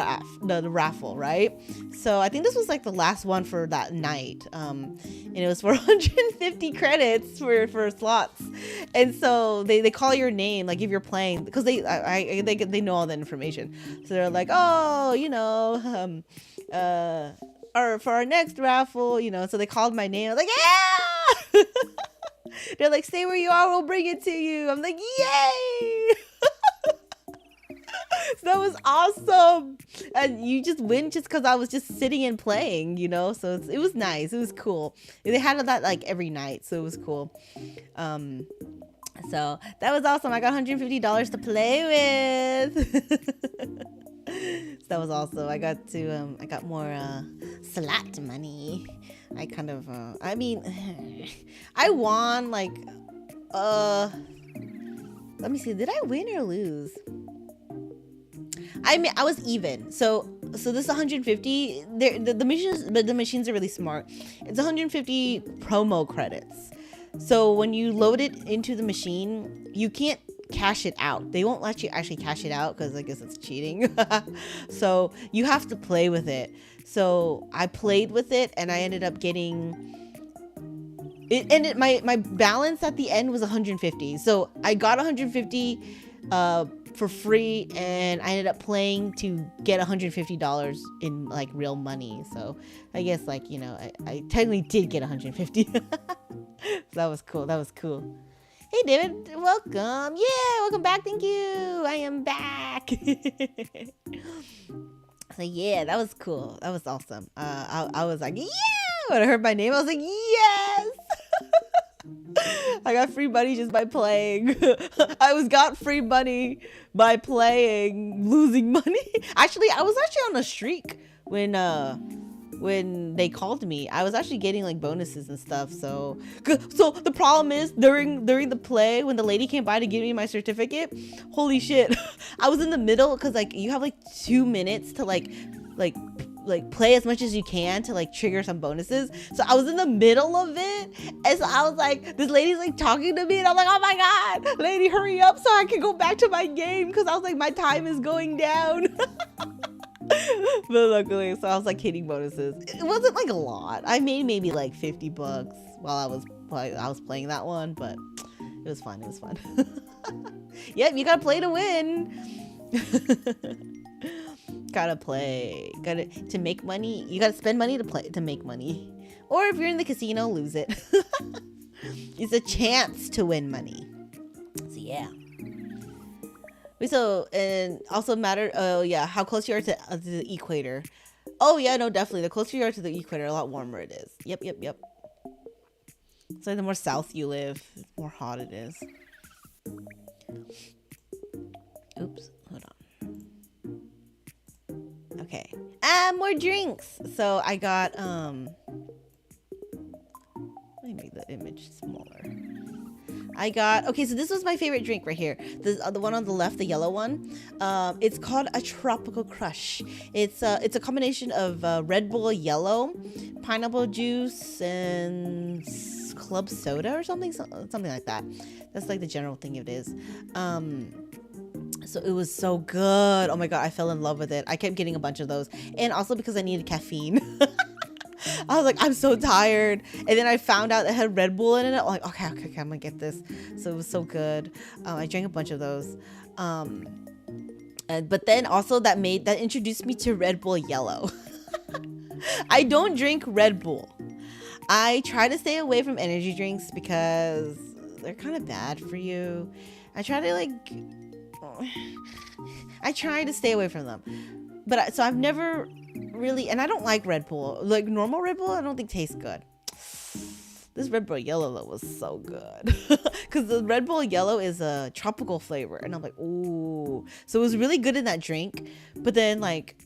raffle, right? So I think this was like the last one for that night, and it was for 150 credits for slots. And so they call your name, like if you're playing, because they know all that information. So they're like, oh, you know, or for our next raffle, you know. So they called my name. I was like, yeah. They're like, stay where you are, we'll bring it to you. I'm like, yay. So that was awesome. And you just win just because I was just sitting and playing, you know. So it was nice. It was cool. They had that like every night, so it was cool. So that was awesome. I got $150 to play with. So that was awesome. I got more slot money. I kind of I mean, I won like let me see, did I win or lose? I mean, I was even. So this 150, the machines are really smart. It's 150 promo credits. So when you load it into the machine, you can't cash it out. They won't let you actually cash it out because I guess it's cheating. So you have to play with it. So I played with it and I ended up getting it, and my balance at the end was 150. So I got 150 for free, and I ended up playing to get $150 in like real money. So I guess, like, you know, I technically did get 150. So that was cool. Hey David, welcome. Yeah, welcome back. Thank you. I am back. So yeah, that was cool. That was awesome. I was like, yeah. When I heard my name, I was like, yes. I got free money just by playing. I got free money by playing, losing money. Actually, I was on a streak when when they called me. I was actually getting like bonuses and stuff. So the problem is during the play, when the lady came by to give me my certificate, holy shit, I was in the middle, because like you have like 2 minutes to like play as much as you can to like trigger some bonuses. So I was in the middle of it, and so I was like, this lady's like talking to me, and I'm like, oh my god, lady, hurry up so I can go back to my game, because I was like, my time is going down. But luckily, so I was like hitting bonuses. It wasn't like a lot. I made maybe like $50 while I was playing that one, but it was fun. Yep, you gotta play to win. Gotta play. To make money. You gotta spend money to make money. Or if you're in the casino, lose it. It's a chance to win money. So yeah. So, and also matter, oh yeah, how close you are to the equator. Oh yeah, no, definitely. The closer you are to the equator, a lot warmer it is. Yep. So the more south you live, the more hot it is. Oops, hold on. Okay. More drinks. So I got, let me make the image smaller. Okay, so this was my favorite drink right here. The one on the left, the yellow one. It's called a Tropical Crush. It's a combination of Red Bull Yellow, pineapple juice, and club soda or something like that. That's like the general thing it is. So it was so good. Oh my god, I fell in love with it. I kept getting a bunch of those, and also because I needed caffeine. I was like, I'm so tired. And then I found out it had Red Bull in it. I'm like, okay, I'm gonna get this. So it was so good. I drank a bunch of those. But then also that introduced me to Red Bull Yellow. I don't drink Red Bull. I try to stay away from energy drinks because they're kind of bad for you. I try to stay away from them. But so I've never really, and I don't like Red Bull. Like normal Red Bull, I don't think tastes good. This Red Bull Yellow though was so good. Because the Red Bull Yellow is a tropical flavor. And I'm like, ooh. So it was really good in that drink. But then like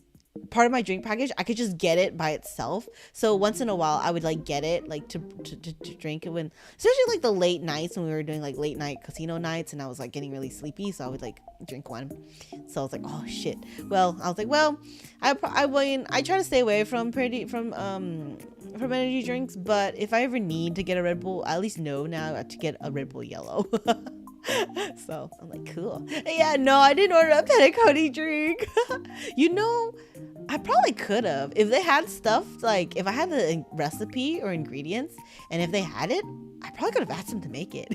part of my drink package, I could just get it by itself. So once in a while I would like get it like to drink it when, especially like the late nights when we were doing like late night casino nights and I was like getting really sleepy, so I would like drink one. So I was like, oh shit. Well, I was like, well, I try to stay away from energy drinks, but if I ever need to get a Red Bull, I at least know now to get a Red Bull Yellow. So I'm like, cool. Yeah, no, I didn't order a panic drink. You know, I probably could have. If they had stuff, like if I had the recipe or ingredients, and if they had it, I probably could have asked them to make it.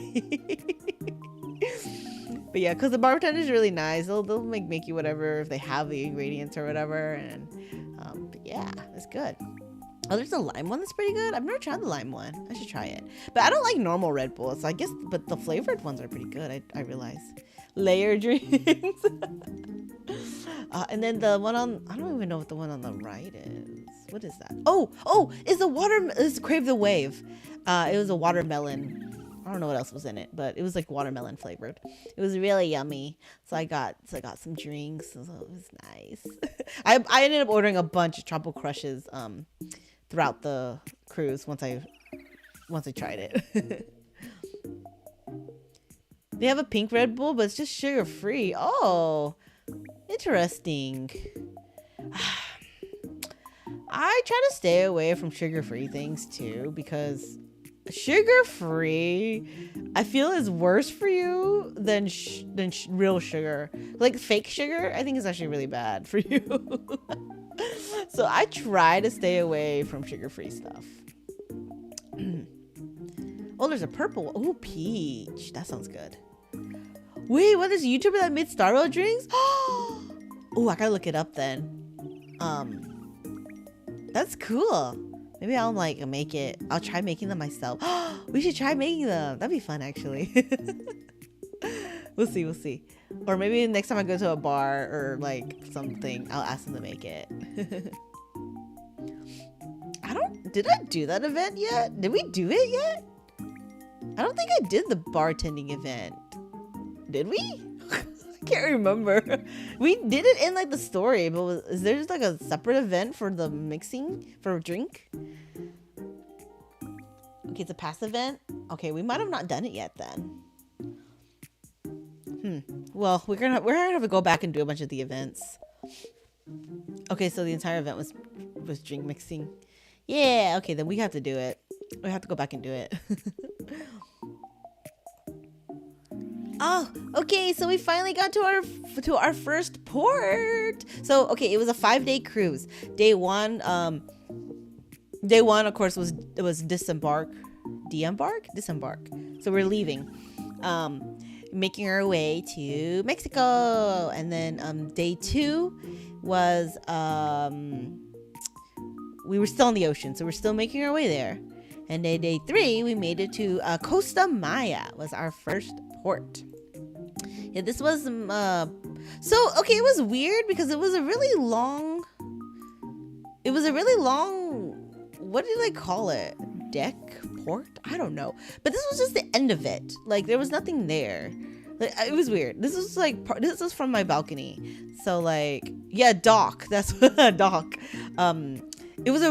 But yeah, because the bartender's really nice. They'll make you whatever if they have the ingredients or whatever. And but yeah, it's good. Oh, there's a lime one that's pretty good. I've never tried the lime one. I should try it. But I don't like normal Red Bull, so I guess, but the flavored ones are pretty good, I realize. Layer drinks. And then the one on, I don't even know what the one on the right is. What is that? Oh, it's Crave the Wave. It was a watermelon. I don't know what else was in it, but it was like watermelon flavored. It was really yummy. So I got some drinks. So it was nice. I ended up ordering a bunch of Tropical Crushes throughout the cruise once I tried it. They have a pink Red Bull, but it's just sugar free. Oh, interesting. I try to stay away from sugar free things too, because sugar free I feel is worse for you than real sugar. Like fake sugar, I think is actually really bad for you. So I try to stay away from sugar-free stuff. Oh, there's a purple. Oh, peach. That sounds good. Wait, what is a YouTuber that made Starro drinks? Oh, I gotta look it up then. That's cool. Maybe I'll like make it. I'll try making them myself. We should try making them. That'd be fun, actually. We'll see. Or maybe next time I go to a bar or like something, I'll ask them to make it. Did I do that event yet? Did we do it yet? I don't think I did the bartending event. Did we? I Can't remember. We did it in like the story, but is there just like a separate event for the mixing for a drink? Okay, it's a past event. Okay, we might have not done it yet then. Well, we're gonna have to go back and do a bunch of the events. Okay, so the entire event was drink mixing. Yeah. Okay, then we have to do it. We have to go back and do it. Oh, okay, so we finally got to our first port. So, okay, it was a 5-day cruise. Day one, of course, was disembark. So we're leaving, making our way to Mexico, and then day 2 was we were still in the ocean, so we're still making our way there. And then day 3, we made it to Costa Maya. Was our first port. Yeah, this was so okay. It was weird because it was a really long. What did I call it? Deck port? I don't know. But this was just the end of it. Like there was nothing there. Like, it was weird. This was like this was from my balcony. So like yeah, dock. That's dock. It was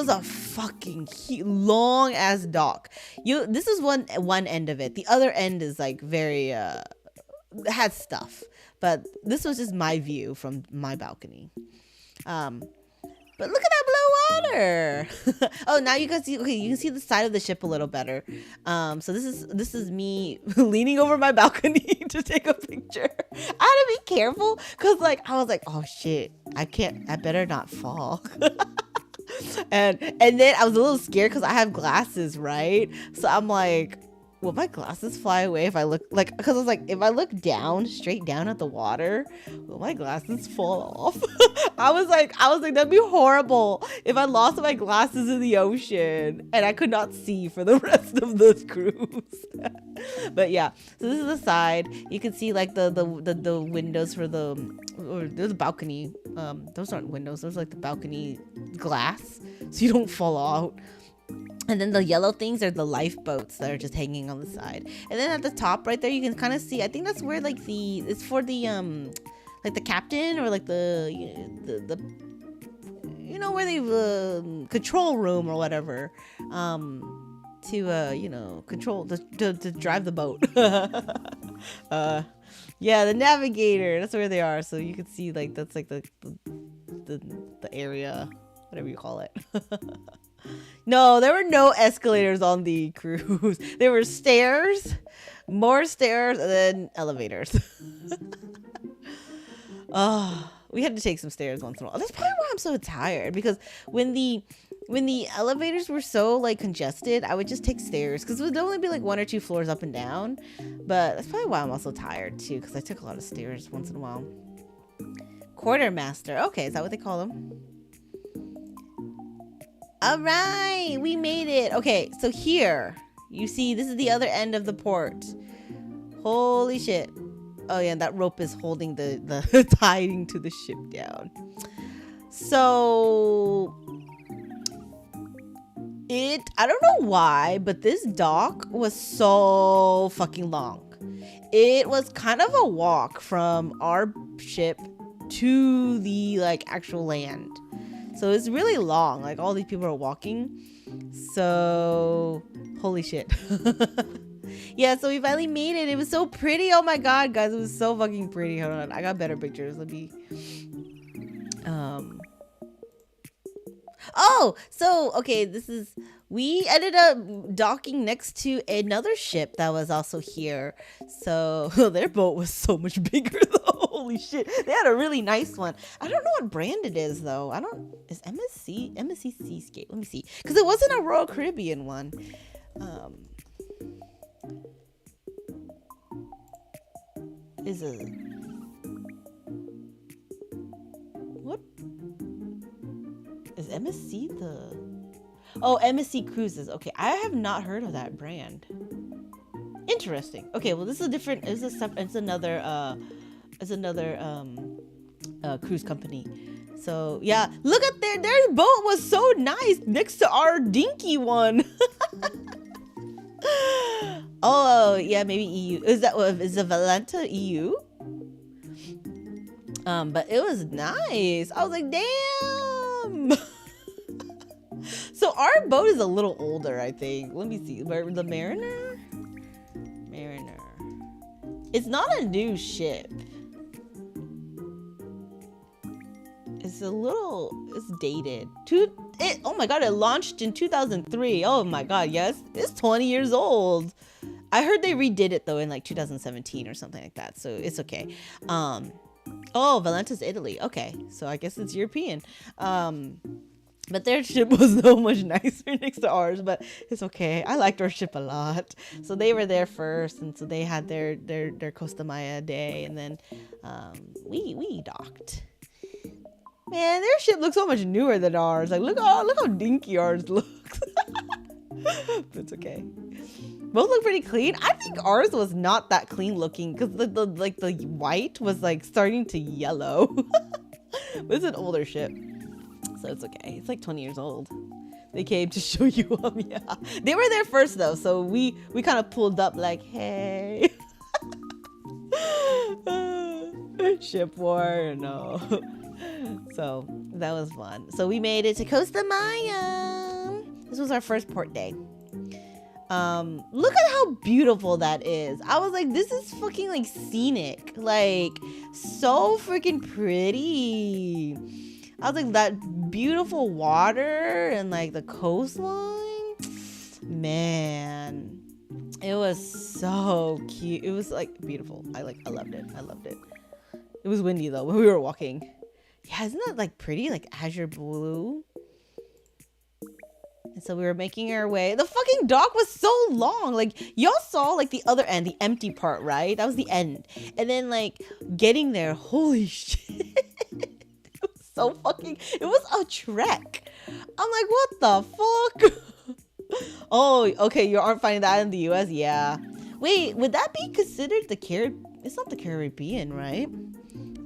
a fucking long ass dock. This is one end of it. The other end is like very had stuff, but this was just my view from my balcony. But look at that blue water. Oh, now you guys see. Okay, you can see the side of the ship a little better. So this is me leaning over my balcony to take a picture. I had to be careful because like I was like, oh shit, I better not fall. and then I was a little scared because I have glasses, right? So I'm like, will my glasses fly away if I look like, because I was like, if I look straight down at the water, will my glasses fall off? I was like that'd be horrible if I lost my glasses in the ocean and I could not see for the rest of this cruise. But yeah, so this is the side. You can see like the windows for there's a balcony. Those aren't windows, those are like the balcony glass, so you don't fall out. And then the yellow things are the lifeboats that are just hanging on the side. And then at the top right there, you can kind of see, I think that's where like it's for the like the captain or like the you know where they control room or whatever, to control to drive the boat. Yeah, the navigator, that's where they are. So you can see like that's like the area, whatever you call it. No, there were no escalators on the cruise. There were stairs, more stairs, and then elevators. Oh, we had to take some stairs once in a while. That's probably why I'm so tired, because when the elevators were so like congested, I would just take stairs because it would only be like 1 or 2 floors up and down. But that's probably why I'm also tired too, because I took a lot of stairs once in a while. Quartermaster. Okay, is that what they call them? All right, we made it. Okay, so here, you see, this is the other end of the port. Holy shit. Oh yeah, that rope is holding the tying to the ship down. So, I don't know why, but this dock was so fucking long. It was kind of a walk from our ship to the like actual land. So it's really long. Like all these people are walking. So holy shit. Yeah, so we finally made it. It was so pretty. Oh my god, guys, it was so fucking pretty. Hold on, I got better pictures. Let me oh, so okay, we ended up docking next to another ship that was also here. So their boat was so much bigger though. Holy shit, they had a really nice one. I don't know what brand it is though. Is MSC Seascape? Let me see, because it wasn't a Royal Caribbean one. What is MSC MSC Cruises? Okay, I have not heard of that brand. Interesting. Okay, well, this is a different. It's another cruise company. So yeah, look at their boat was so nice next to our dinky one. Oh yeah, maybe EU. Is it Valenta EU? But it was nice. I was like, damn. So our boat is a little older, I think. Let me see. Where the Mariner? Mariner. It's not a new ship. It's dated. Oh my god, it launched in 2003. Oh my god, yes. It's 20 years old. I heard they redid it though in like 2017 or something like that. So it's okay. Oh, Valenta's Italy. Okay. So I guess it's European. But their ship was so much nicer next to ours, but it's okay. I liked our ship a lot. So they were there first, and so they had their Costa Maya day, and then we docked. Man, their ship looks so much newer than ours. Like look how dinky ours looks. But it's okay. Both look pretty clean. I think ours was not that clean looking because the white was like starting to yellow. But it's an older ship. So it's okay. It's like 20 years old. They came to show you up. Yeah, they were there first though, so we kind of pulled up like, hey. Ship war, no. So that was fun. So we made it to Costa Maya. This was our first port day. Look at how beautiful that is. I was like, this is fucking like scenic, like so freaking pretty. I was like, that beautiful water and like the coastline, man, it was so cute. It was like beautiful. I loved it. It was windy though when we were walking. Yeah, isn't that like pretty, like azure blue? And so we were making our way. The fucking dock was so long. Like y'all saw like the other end, the empty part, right? That was the end. And then like getting there, holy shit. It was a trek. I'm like, what the fuck? Oh, okay, you aren't finding that in the US? Yeah. Wait, would that be considered the Caribbean? It's not the Caribbean, right?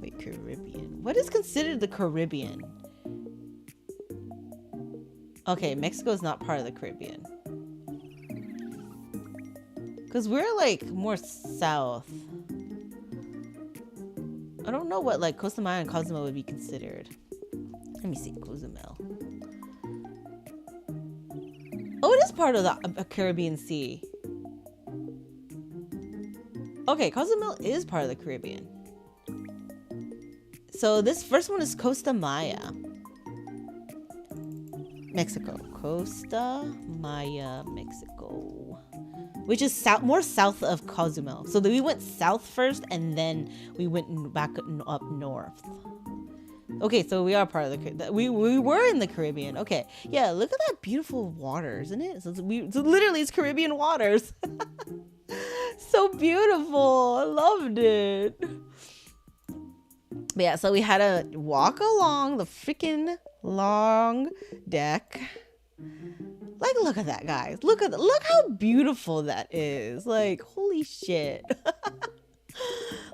Wait, Caribbean. What is considered the Caribbean? Okay, Mexico is not part of the Caribbean. Because we're like more south. I don't know what like Costa Maya and Cozumel would be considered. Let me see, Cozumel. Oh, it is part of the Caribbean Sea. Okay, Cozumel is part of the Caribbean. So this first one is Costa Maya. Mexico. Costa Maya, Mexico. Which is more south of Cozumel. So we went south first and then we went back up north. Okay, so we are part of the we were in the Caribbean. Okay, yeah, look at that beautiful water, isn't it? So literally it's Caribbean waters. So beautiful. I loved it. But yeah, so we had to walk along the freaking long deck. Like, look at that, guys. Look how beautiful that is. Like, holy shit.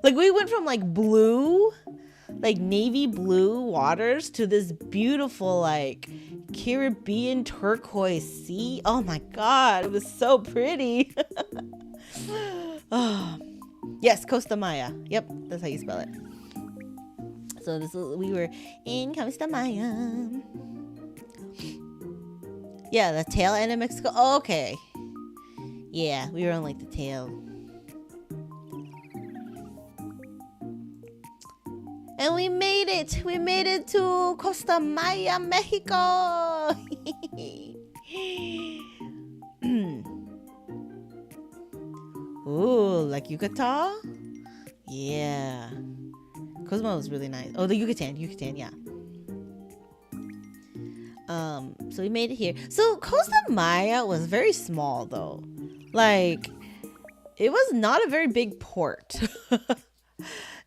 Like, we went from like blue, like navy blue waters to this beautiful like Caribbean turquoise sea. Oh my god, it was so pretty. Oh, yes, Costa Maya. Yep, that's how you spell it. So we were in Costa Maya. Yeah, the tail end of Mexico. Oh, okay. Yeah, we were on like the tail. And we made it. We made it to Costa Maya, Mexico. Ooh, like Yucatan? Yeah. Cozumel was really nice. Oh, the Yucatan, yeah. So we made it here. So Costa Maya was very small though. Like, it was not a very big port.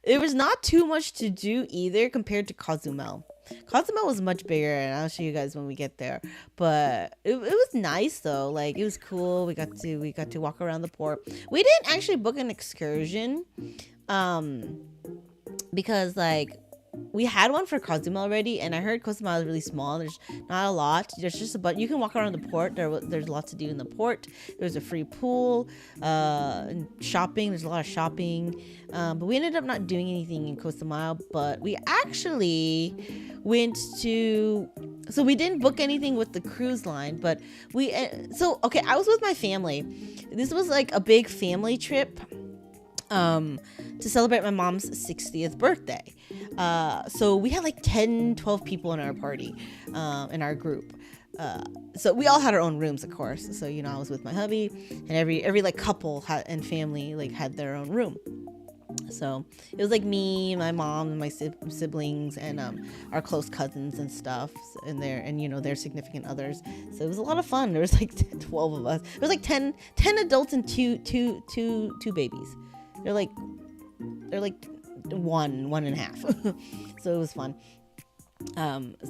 It was not too much to do either compared to Cozumel. Cozumel was much bigger, and I'll show you guys when we get there. But it was nice though. Like, it was cool. We got to walk around the port. We didn't actually book an excursion, because like we had one for Kazuma already, and I heard Kazuma is really small. There's not a lot. There's just about, you can walk around the port. There's lots to do in the port. There's a free pool, and shopping. There's a lot of shopping. But we ended up not doing anything in Kazuma. But we actually went to, so we didn't book anything with the cruise line. But okay, I was with my family. This was like a big family trip. To celebrate my mom's 60th birthday. So we had like 10-12 people in our party, in our group. So we all had our own rooms, of course. So, you know, I was with my hubby, and every like couple and family like had their own room. So it was like me, my mom, and my siblings, and our close cousins and stuff in there, and you know, their significant others. So it was a lot of fun. There was like 12 of us. It was like 10 adults and two babies. They're like one and a half. So it was fun.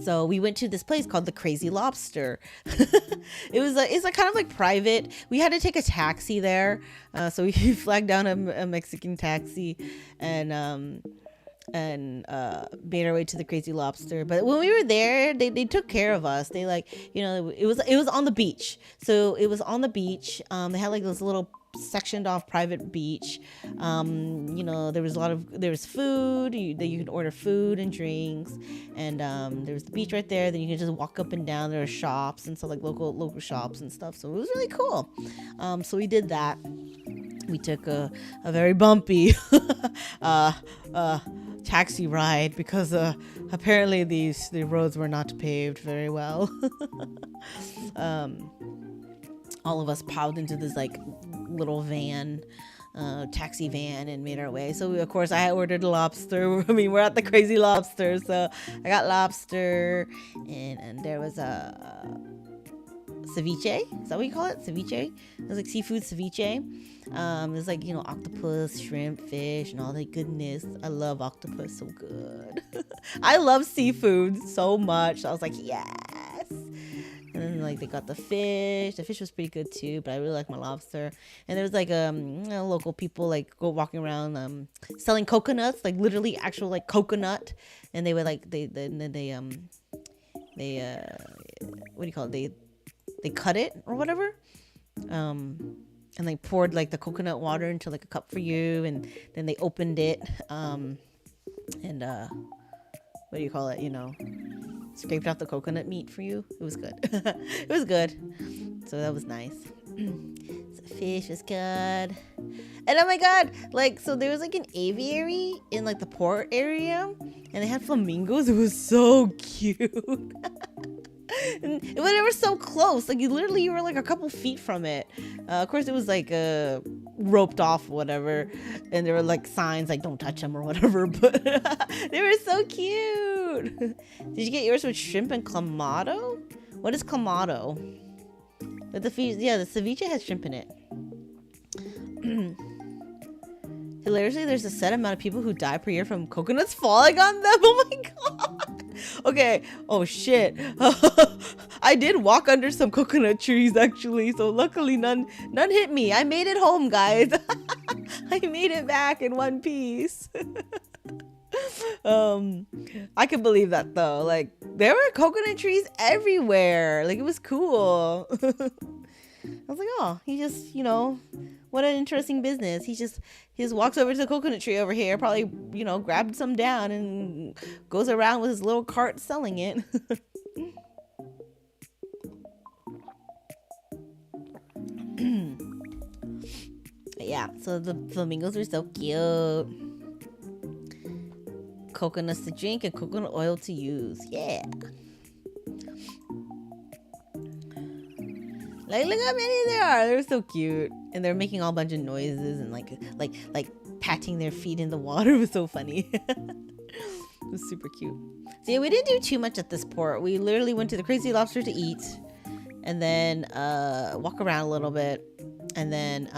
So we went to this place called the Crazy Lobster. It's like kind of like private. We had to take a taxi there. So we flagged down a Mexican taxi and made our way to the Crazy Lobster. But when we were there, they took care of us. They like, you know, it was on the beach. So it was on the beach. They had like this little sectioned off private beach. You know, there was food that you could order, food and drinks, and there was the beach right there. Then you could just walk up and down. There were shops and stuff, like local shops and stuff. So it was really cool. So we did that. We took a very bumpy taxi ride because apparently the roads were not paved very well. All of us piled into this like little van, taxi van, and made our way. So of course I ordered lobster. I mean, we're at the Crazy Lobster, so I got lobster, and there was a ceviche. Is that what you call it? Ceviche? It was like seafood ceviche. There's like, you know, octopus, shrimp, fish, and all that goodness. I love octopus, so good. I love seafood so much. So I was like, yes. And then like they got the fish. The fish was pretty good too, but I really like my lobster. And there was like you know, local people like go walking around selling coconuts, like literally actual like coconut. And they were like they what do you call it? They cut it or whatever. And they poured like the coconut water into like a cup for you, and then they opened it and what do you call it, you know, scraped out the coconut meat for you. It was good. It was good. So that was nice. So fish was good. And oh my god, like, so there was like an aviary in like the port area, and they had flamingos. It was so cute. And when they were so close, like you were like a couple feet from it. Of course it was like roped off or whatever, and there were like signs like don't touch them or whatever, but they were so cute. Did you get yours with shrimp and clamato? What is clamato? But the ceviche has shrimp in it. Hilariously, there's a set amount of people who die per year from coconuts falling on them. Oh my god. Okay. Oh shit. I did walk under some coconut trees actually, so luckily none hit me. I made it home, guys. I made it back in one piece. I can believe that though. Like there were coconut trees everywhere. Like it was cool. I was like, oh, he just, you know, what an interesting business. He just walks over to the coconut tree over here, probably, you know, grabbed some down and goes around with his little cart selling it. Yeah, so the flamingos were so cute. Coconuts to drink and coconut oil to use. Yeah. Like, look how many there are. They're so cute. And they're making all a bunch of noises and like patting their feet in the water. It was so funny. It was super cute. So yeah, we didn't do too much at this port. We literally went to the Crazy Lobster to eat, and then walk around a little bit, and then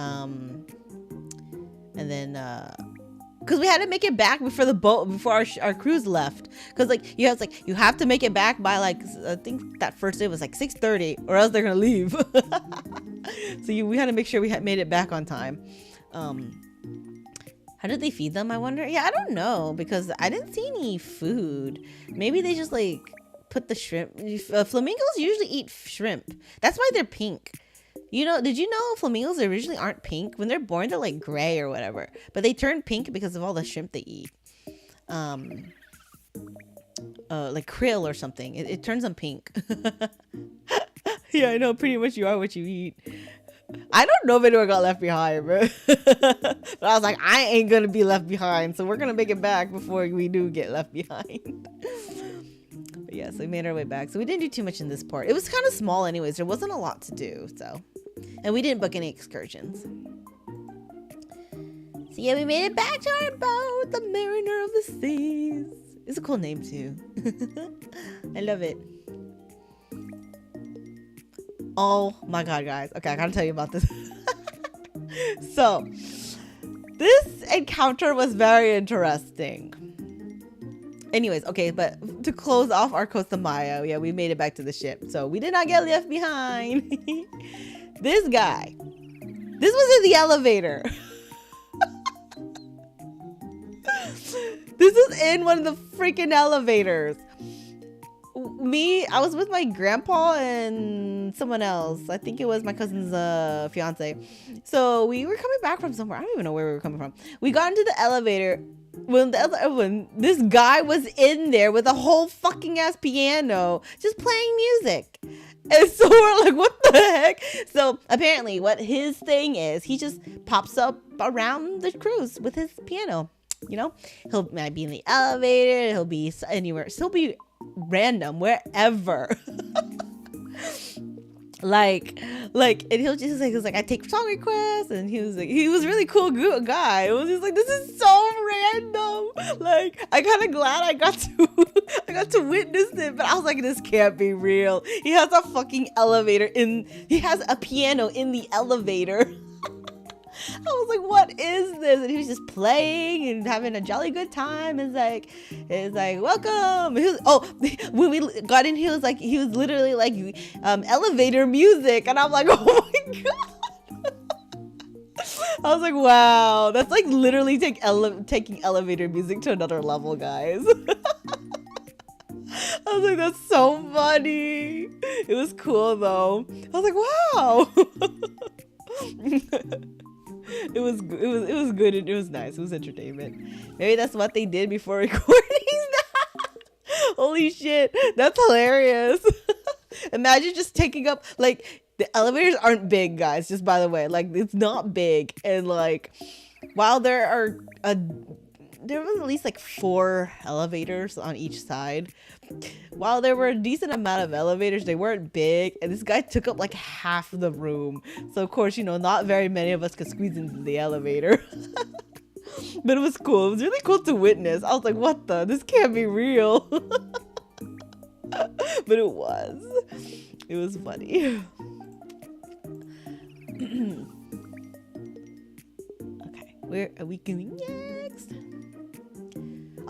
because we had to make it back before our cruise left, because like you have to make it back by like, I think that first day was like 6:30, or else they're gonna leave. So we had to make sure we had made it back on time. How did they feed them, I wonder? Yeah, I don't know, because I didn't see any food. Maybe they just like put the shrimp. Flamingos usually eat shrimp. That's why they're pink. You know, did you know flamingos originally aren't pink? When they're born, they're like gray or whatever. But they turn pink because of all the shrimp they eat. Like krill or something. It turns them pink. Yeah, I know. Pretty much you are what you eat. I don't know if anyone got left behind, bro. But I was like, I ain't gonna be left behind, so we're gonna make it back before we do get left behind. But yeah, so we made our way back. So we didn't do too much in this port. It was kind of small anyways. There wasn't a lot to do, so. And we didn't book any excursions. So yeah, we made it back to our boat, the Mariner of the Seas. It's a cool name too. I love it. Oh my god, guys. Okay, I gotta tell you about this. So, this encounter was very interesting. Anyways, okay, but to close off our Costa Maya, yeah, we made it back to the ship. So, we did not get left behind. This guy. This was in the elevator. This was in one of the freaking elevators. I was with my grandpa and someone else. I think it was my cousin's fiance. So we were coming back from somewhere. I don't even know where we were coming from. We got into the elevator when this guy was in there with a whole fucking ass piano just playing music. And so we're like, what the heck? So apparently what his thing is, he just pops up around the cruise with his piano. You know, might be in the elevator, he'll be anywhere, so he'll be random wherever. like and he'll just like, he was like, I take song requests, and he was really cool guy. It was just like, this is so random. Like, I kind of glad I got to witness it, but I was like, this can't be real. He has a fucking he has a piano in the elevator. I was like, what is this? And he was just playing and having a jolly good time. It's like, welcome. When we got in, he was literally like, elevator music. And I'm like, oh my God. I was like, wow, that's like literally taking elevator music to another level, guys. I was like, that's so funny. It was cool though. I was like, wow. It was good. And it was nice. It was entertainment. Maybe that's what they did before recording that. Holy shit, that's hilarious. Imagine just taking up, like, the elevators aren't big, guys, just by the way. Like, it's not big. And like, while there was at least like 4 elevators on each side. While there were a decent amount of elevators, they weren't big, and this guy took up like half the room. So of course, you know, not very many of us could squeeze into the elevator. But it was cool. It was really cool to witness. I was like, what the? This can't be real. But it was. It was funny. Okay, where are we going next?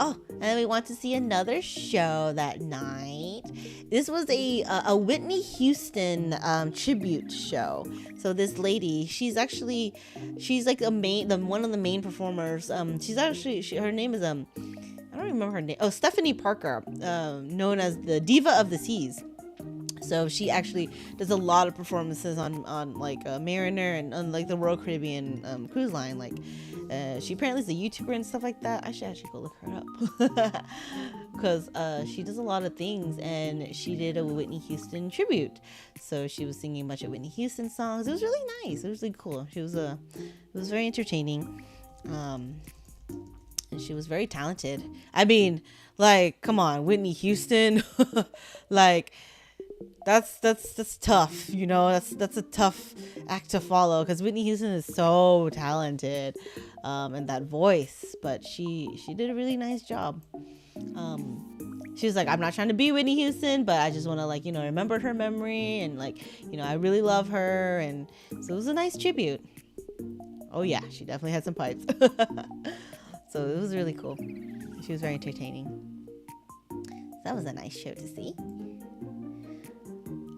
Oh, and we want to see another show that night. This was a Whitney Houston tribute show. So this lady, she's like one of the main performers. She's actually her name is I don't remember her name. Oh, Stephanie Parker, known as the Diva of the Seas. So she actually does a lot of performances on like Mariner and on like the Royal Caribbean cruise line. Like she apparently is a YouTuber and stuff like that. I should actually go look her up because she does a lot of things, and she did a Whitney Houston tribute. So she was singing a bunch of Whitney Houston songs. It was really nice. It was really cool. It was very entertaining, and she was very talented. I mean, like, come on, Whitney Houston, like. That's tough, you know. That's a tough act to follow, because Whitney Houston is so talented, and that voice. But she did a really nice job. She was like, I'm not trying to be Whitney Houston, but I just want to, like, you know, remember her memory, and like, you know, I really love her, and so it was a nice tribute. Oh yeah, she definitely had some pipes. So it was really cool. She was very entertaining. That was a nice show to see.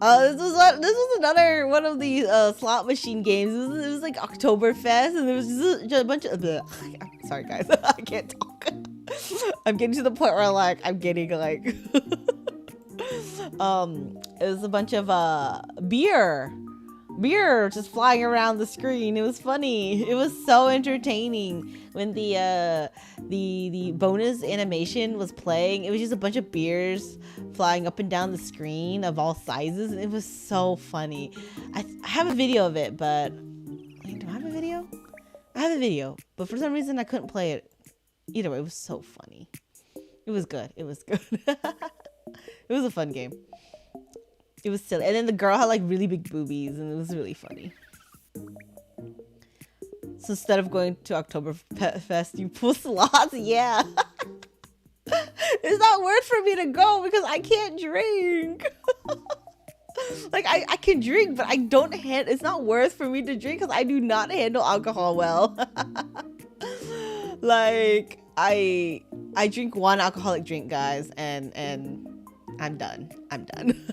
This was another one of the slot machine games. It was like Oktoberfest, and there was just a bunch of Sorry guys, I can't talk. I'm getting to the point where like I'm getting like it was a bunch of beer just flying around the screen. It was funny. It was so entertaining when the bonus animation was playing. It was just a bunch of beers flying up and down the screen of all sizes, and it was so funny. I have a video of it, but wait, do I have a video? I have a video, but for some reason I couldn't play it. Either way, it was so funny. It was good. It was good. It was a fun game. It was silly. And then the girl had like really big boobies, and it was really funny. So instead of going to Oktoberfest, you pull slots? Yeah. It's not worth for me to go because I can't drink. Like, I can drink, but I don't it's not worth for me to drink because I do not handle alcohol well. Like, I drink one alcoholic drink, guys, and I'm done. I'm done.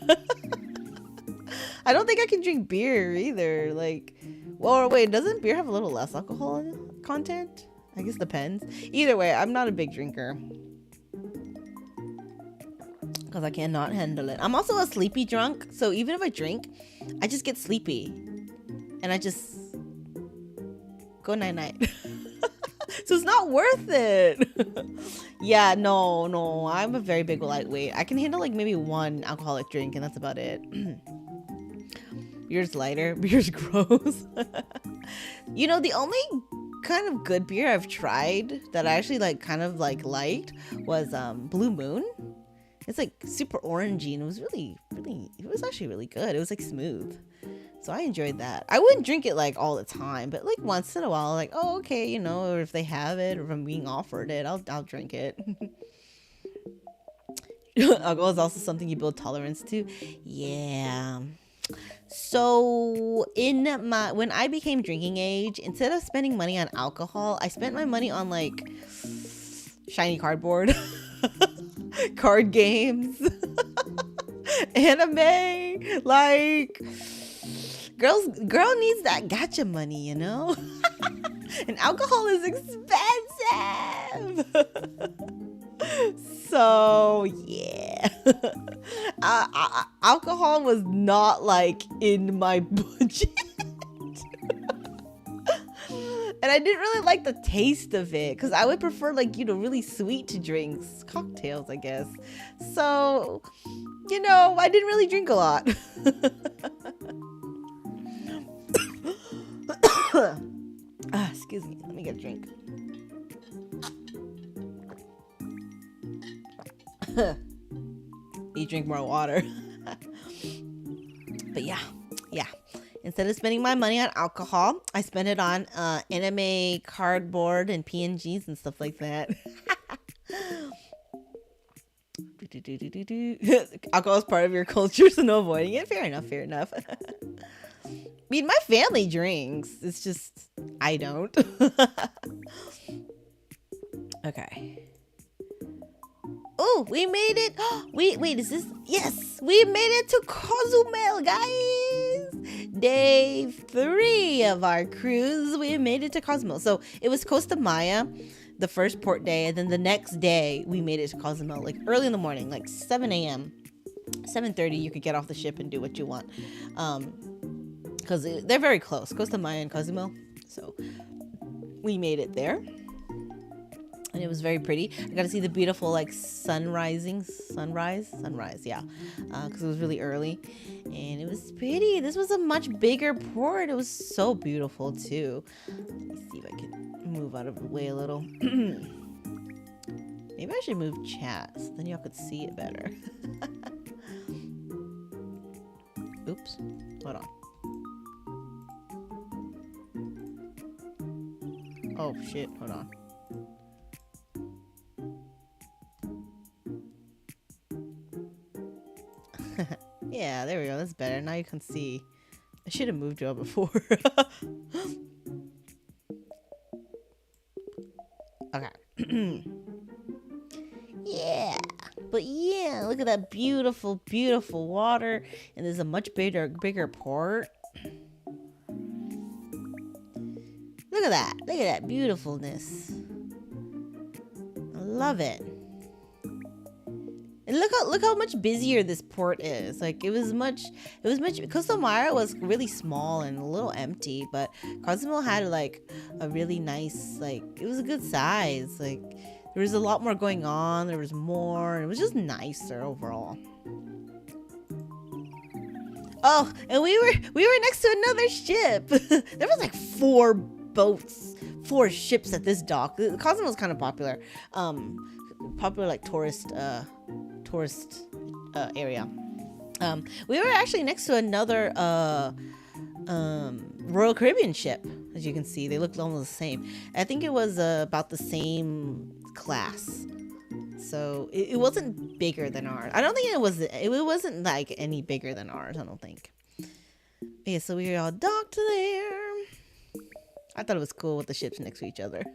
I don't think I can drink beer either. Like, well, wait, doesn't beer have a little less alcohol content? I guess it depends. Either way, I'm not a big drinker because I cannot handle it. I'm also a sleepy drunk, so even if I drink, I just get sleepy and I just go night-night. So it's not worth it. Yeah, no, I'm a very big lightweight. I can handle like maybe one alcoholic drink and that's about it. Beer's lighter. Beer's gross. You know, the only kind of good beer I've tried that I actually like kind of like liked was Blue Moon. It's like super orangey and it was it was actually really good. It was like smooth. So I enjoyed that. I wouldn't drink it like all the time, but like once in a while, like, oh, okay, you know, or if they have it or if I'm being offered it, I'll drink it. Alcohol is also something you build tolerance to. Yeah. So when I became drinking age, instead of spending money on alcohol, I spent my money on like shiny cardboard, card games, anime, like girl needs that gacha money, you know? And alcohol is expensive. So yeah. Alcohol was not like in my budget. And I didn't really like the taste of it because I would prefer like, you know, really sweet drinks, cocktails, I guess. So, you know, I didn't really drink a lot. Excuse me, let me get a drink. You drink more water. But yeah. Instead of spending my money on alcohol, I spent it on anime cardboard and PNGs and stuff like that. Alcohol is part of your culture, so no avoiding it. Fair enough. I mean, my family drinks. It's just I don't. Okay. Oh, we made it. Wait, is this? Yes, we made it to Cozumel, guys. Day 3 of our cruise. We made it to Cozumel. So it was Costa Maya, the first port day. And then the next day, we made it to Cozumel, like early in the morning, like 7 a.m. 7:30, you could get off the ship and do what you want. Because they're very close, Costa Maya and Cozumel. So we made it there. And it was very pretty. I got to see the beautiful like sunrise, yeah, because it was really early, and it was pretty. This was a much bigger port. It was so beautiful too. Let me see if I can move out of the way a little. Maybe I should move chat so then y'all could see it better. Oops, hold on. Oh shit, hold on. Yeah, there we go. That's better. Now you can see. I should have moved you up before. Okay. Yeah. But yeah, look at that beautiful, beautiful water. And there's a much bigger port. Look at that. Look at that beautifulness. love it. And look how much busier this port is. Like it was much Costa Mara was really small and a little empty, but Cozumel had like a really nice, like it was a good size. Like there was a lot more going on, there was more, and it was just nicer overall. Oh, and we were next to another ship. There was like 4 boats, 4 ships at this dock. Cozumel is kind of popular. Popular like tourist area. We were actually next to another Royal Caribbean ship. As you can see, they looked almost the same. I think it was about the same class, so it wasn't bigger than ours. I don't think it wasn't like any bigger than ours, I don't think. Yeah, so we were all docked there. I thought it was cool with the ships next to each other.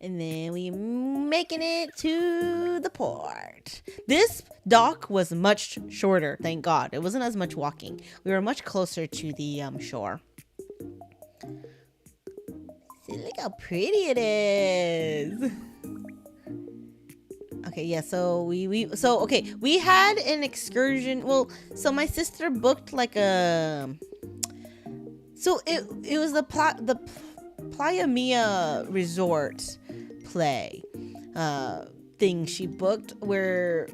And then we making it to the port. This dock was much shorter, thank God. It wasn't as much walking. We were much closer to the shore. See, look how pretty it is. Okay, yeah, so we had an excursion. Well, so my sister booked like a, so it was the Playa Mia resort play thing she booked, where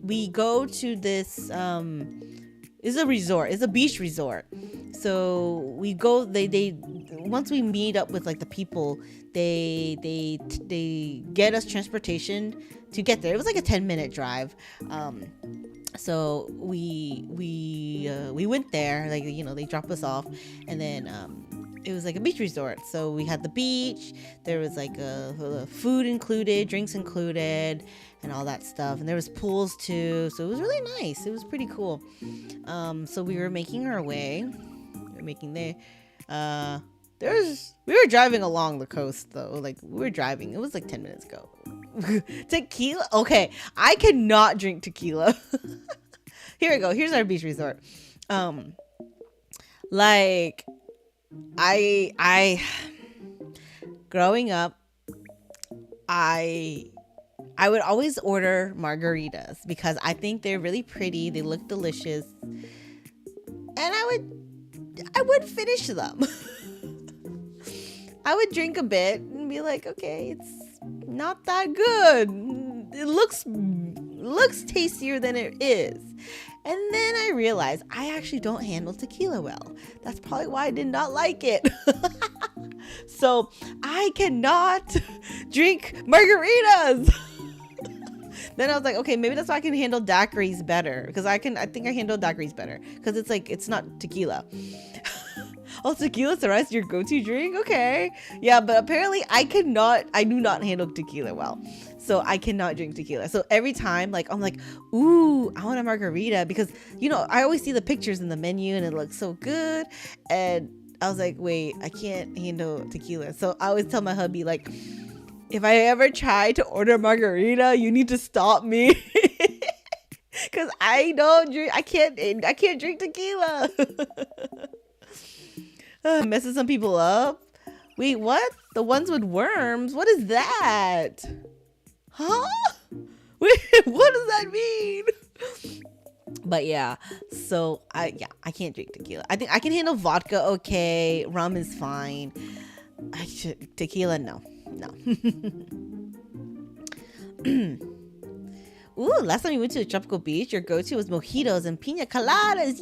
we go to this it's a resort, it's a beach resort. So we go, they once we meet up with like the people, they get us transportation to get there. It was like a 10-minute drive. So we went there, like, you know, they drop us off, and then it was like a beach resort. So we had the beach, there was like a food included, drinks included, and all that stuff, and there was pools too. So it was really nice. It was pretty cool. So we were making our way. We were driving along the coast though. Like we were driving. It was like 10 minutes ago. Tequila. Okay, I cannot drink tequila. Here we go. Here's our beach resort. Like I growing up, I would always order margaritas because I think they're really pretty. They look delicious, and I would finish them. I would drink a bit and be like, okay, it's not that good. It looks tastier than it is. And then I realized I actually don't handle tequila well. That's probably why I did not like it. So I cannot drink margaritas. Then I was like, okay, maybe that's why I can handle daiquiris better, because I think I handle daiquiris better because it's like, it's not tequila. Oh, tequila is your go-to drink? Okay. Yeah, but apparently I do not handle tequila well. So I cannot drink tequila. So every time, like, I'm like, ooh, I want a margarita, because, you know, I always see the pictures in the menu and it looks so good. And I was like, wait, I can't handle tequila. So I always tell my hubby, like, if I ever try to order a margarita, you need to stop me. Cause I can't drink tequila. Messes some people up. Wait, what? The ones with worms? What is that? Huh? Wait, what does that mean? But yeah, so I can't drink tequila. I think I can handle vodka okay. Rum is fine. Tequila, no. Ooh, last time we went to a tropical beach, your go-to was mojitos and pina coladas.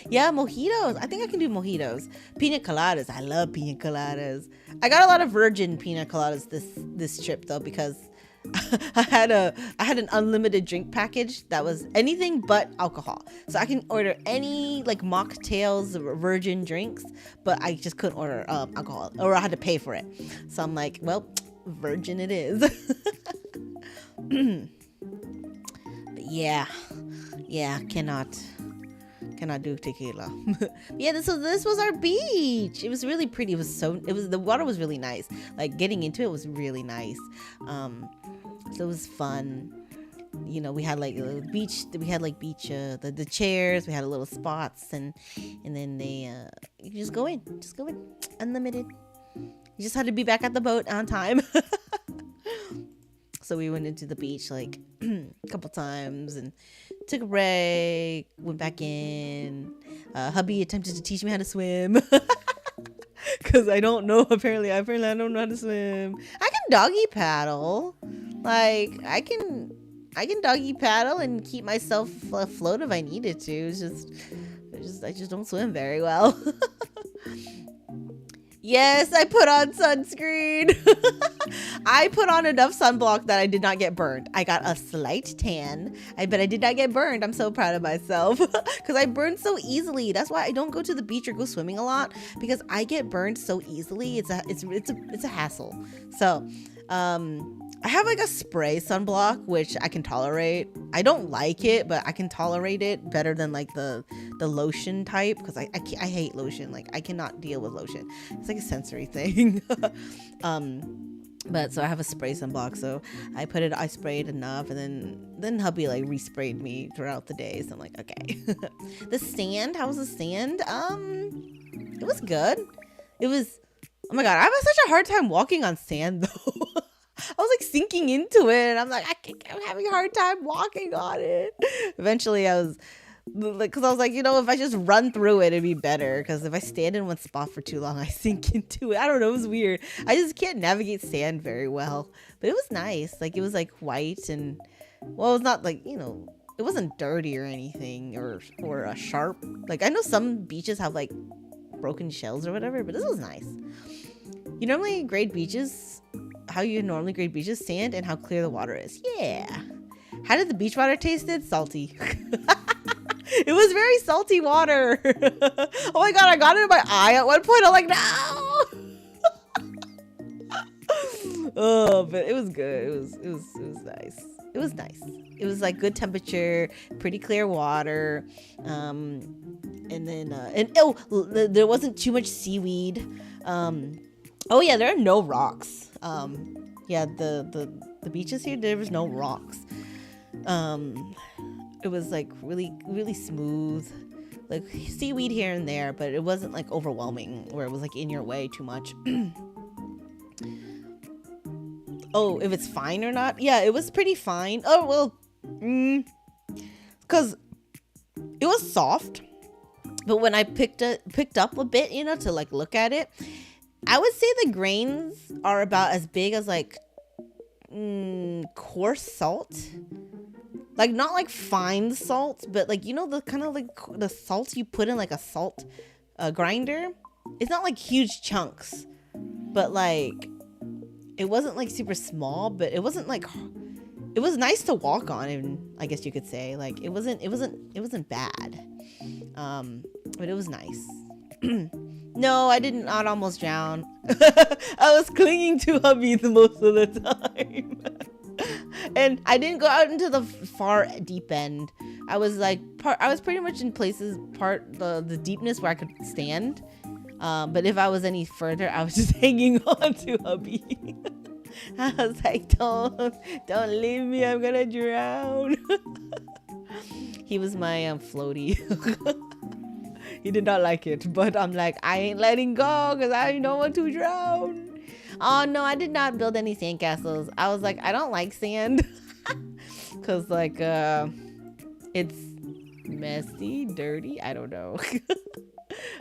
Yeah, mojitos. I think I can do mojitos. Pina coladas. I love pina coladas. I got a lot of virgin pina coladas this trip though, because I had an unlimited drink package that was anything but alcohol. So I can order any like mocktails, virgin drinks, but I just couldn't order alcohol, or I had to pay for it. So I'm like, well, virgin it is. But yeah, cannot do tequila. Yeah, this was our beach. It was really pretty. The water was really nice. Like getting into it was really nice. So it was fun. You know, we had like beach. We had like beach. The chairs. We had little spots, and then they you just go in, unlimited. You just had to be back at the boat on time. So we went into the beach like a couple times and took a break, went back in. Hubby attempted to teach me how to swim. Because I don't know. Apparently I don't know how to swim. I can doggy paddle. Like I can doggy paddle and keep myself afloat if I needed to. I just don't swim very well. Yes, I put on sunscreen. I put on enough sunblock that I did not get burned. I got a slight tan, but I did not get burned. I'm so proud of myself because I burned so easily. That's why I don't go to the beach or go swimming a lot, because I get burned so easily. It's a hassle. So, I have like a spray sunblock, which I can tolerate. I don't like it, but I can tolerate it better than like the lotion type, because I hate lotion. Like I cannot deal with lotion. It's like a sensory thing. But so I have a spray sunblock, so I sprayed enough, and then hubby like resprayed me throughout the day. So I'm like, okay. The sand, how was the sand? It was good. It was, oh my god, I have such a hard time walking on sand though. I was like sinking into it, and I'm like, I'm having a hard time walking on it. Eventually I was like, because I was like, if I just run through it, it'd be better, because if I stand in one spot for too long, I sink into it. I don't know, it was weird. I just can't navigate sand very well, but it was nice. Like it was like white, and well, it's not like, it wasn't dirty or anything, or a sharp. Like I know some beaches have like broken shells or whatever, but this was nice. You normally grade beaches, how you normally grade beaches, sand and how clear the water is. Yeah. How did the beach water taste? Salty. It was very salty water. Oh my god, I got it in my eye at one point. I'm like, no. Oh, but it was good. It was nice. It was nice. It was like good temperature, pretty clear water. And then there wasn't too much seaweed. Oh yeah, there are no rocks. Yeah, the beaches here, there was no rocks. It was like really, really smooth, like seaweed here and there, but it wasn't like overwhelming where it was like in your way too much. Oh, if it's fine or not? Yeah, it was pretty fine. Oh, well, because it was soft, but when I picked up a bit, to like look at it, I would say the grains are about as big as like coarse salt. Like not like fine salt, but like, the kind of like the salt you put in like a salt grinder. It's not like huge chunks, but like it wasn't like super small, but it wasn't like, it was nice to walk on, and I guess you could say like it wasn't bad. But it was nice. No, I did not almost drown. I was clinging to hubby the most of the time. And I didn't go out into the far deep end. I was like, I was pretty much in places, the deepness where I could stand. But if I was any further, I was just hanging on to hubby. I was like, don't leave me, I'm gonna drown. He was my floaty. He did not like it, but I'm like, I ain't letting go because I don't want to drown. Oh no, I did not build any sandcastles. I was like, I don't like sand because like it's messy, dirty, I don't know.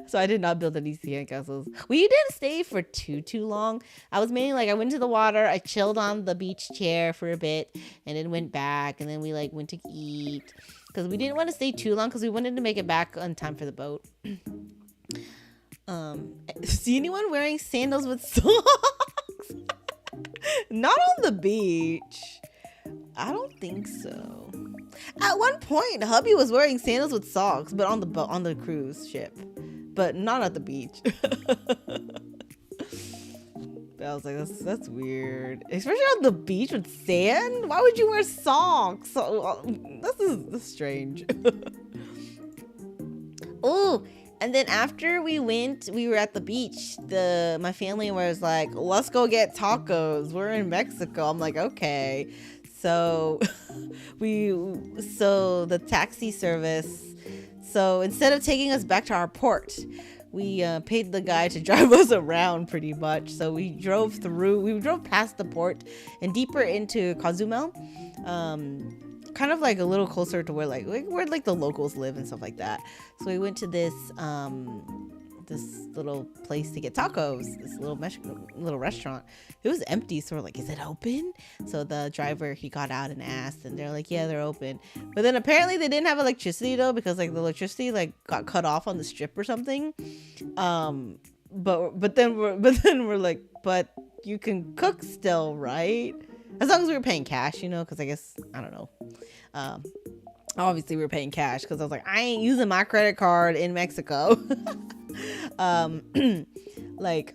So I did not build any sandcastles. We didn't stay for too long. I was mainly like, I went to the water, I chilled on the beach chair for a bit, and then went back, and then we like went to eat, because we didn't want to stay too long because we wanted to make it back on time for the boat. See anyone wearing sandals with socks? Not on the beach. I don't think so. At one point, hubby was wearing sandals with socks, but on the cruise ship, but not at the beach. I was like, that's weird, especially on the beach with sand. Why would you wear socks? This is strange. Oh, and then after we were at the beach. My family was like, let's go get tacos. We're in Mexico. I'm like, okay. So the taxi service. So instead of taking us back to our port, paid the guy to drive us around pretty much. So we drove past the port and deeper into Cozumel, kind of like a little closer to where like the locals live and stuff like that. So we went to this little place to get tacos, this little restaurant. It was empty, so we're like, is it open? So the driver, he got out and asked, and they're like, yeah, they're open. But then apparently they didn't have electricity though, because like the electricity like got cut off on the strip or something. But then we're like, but you can cook still, right? As long as we were paying cash, you know, because I guess, I don't know. Obviously we were paying cash because I was like, I ain't using my credit card in Mexico. Like,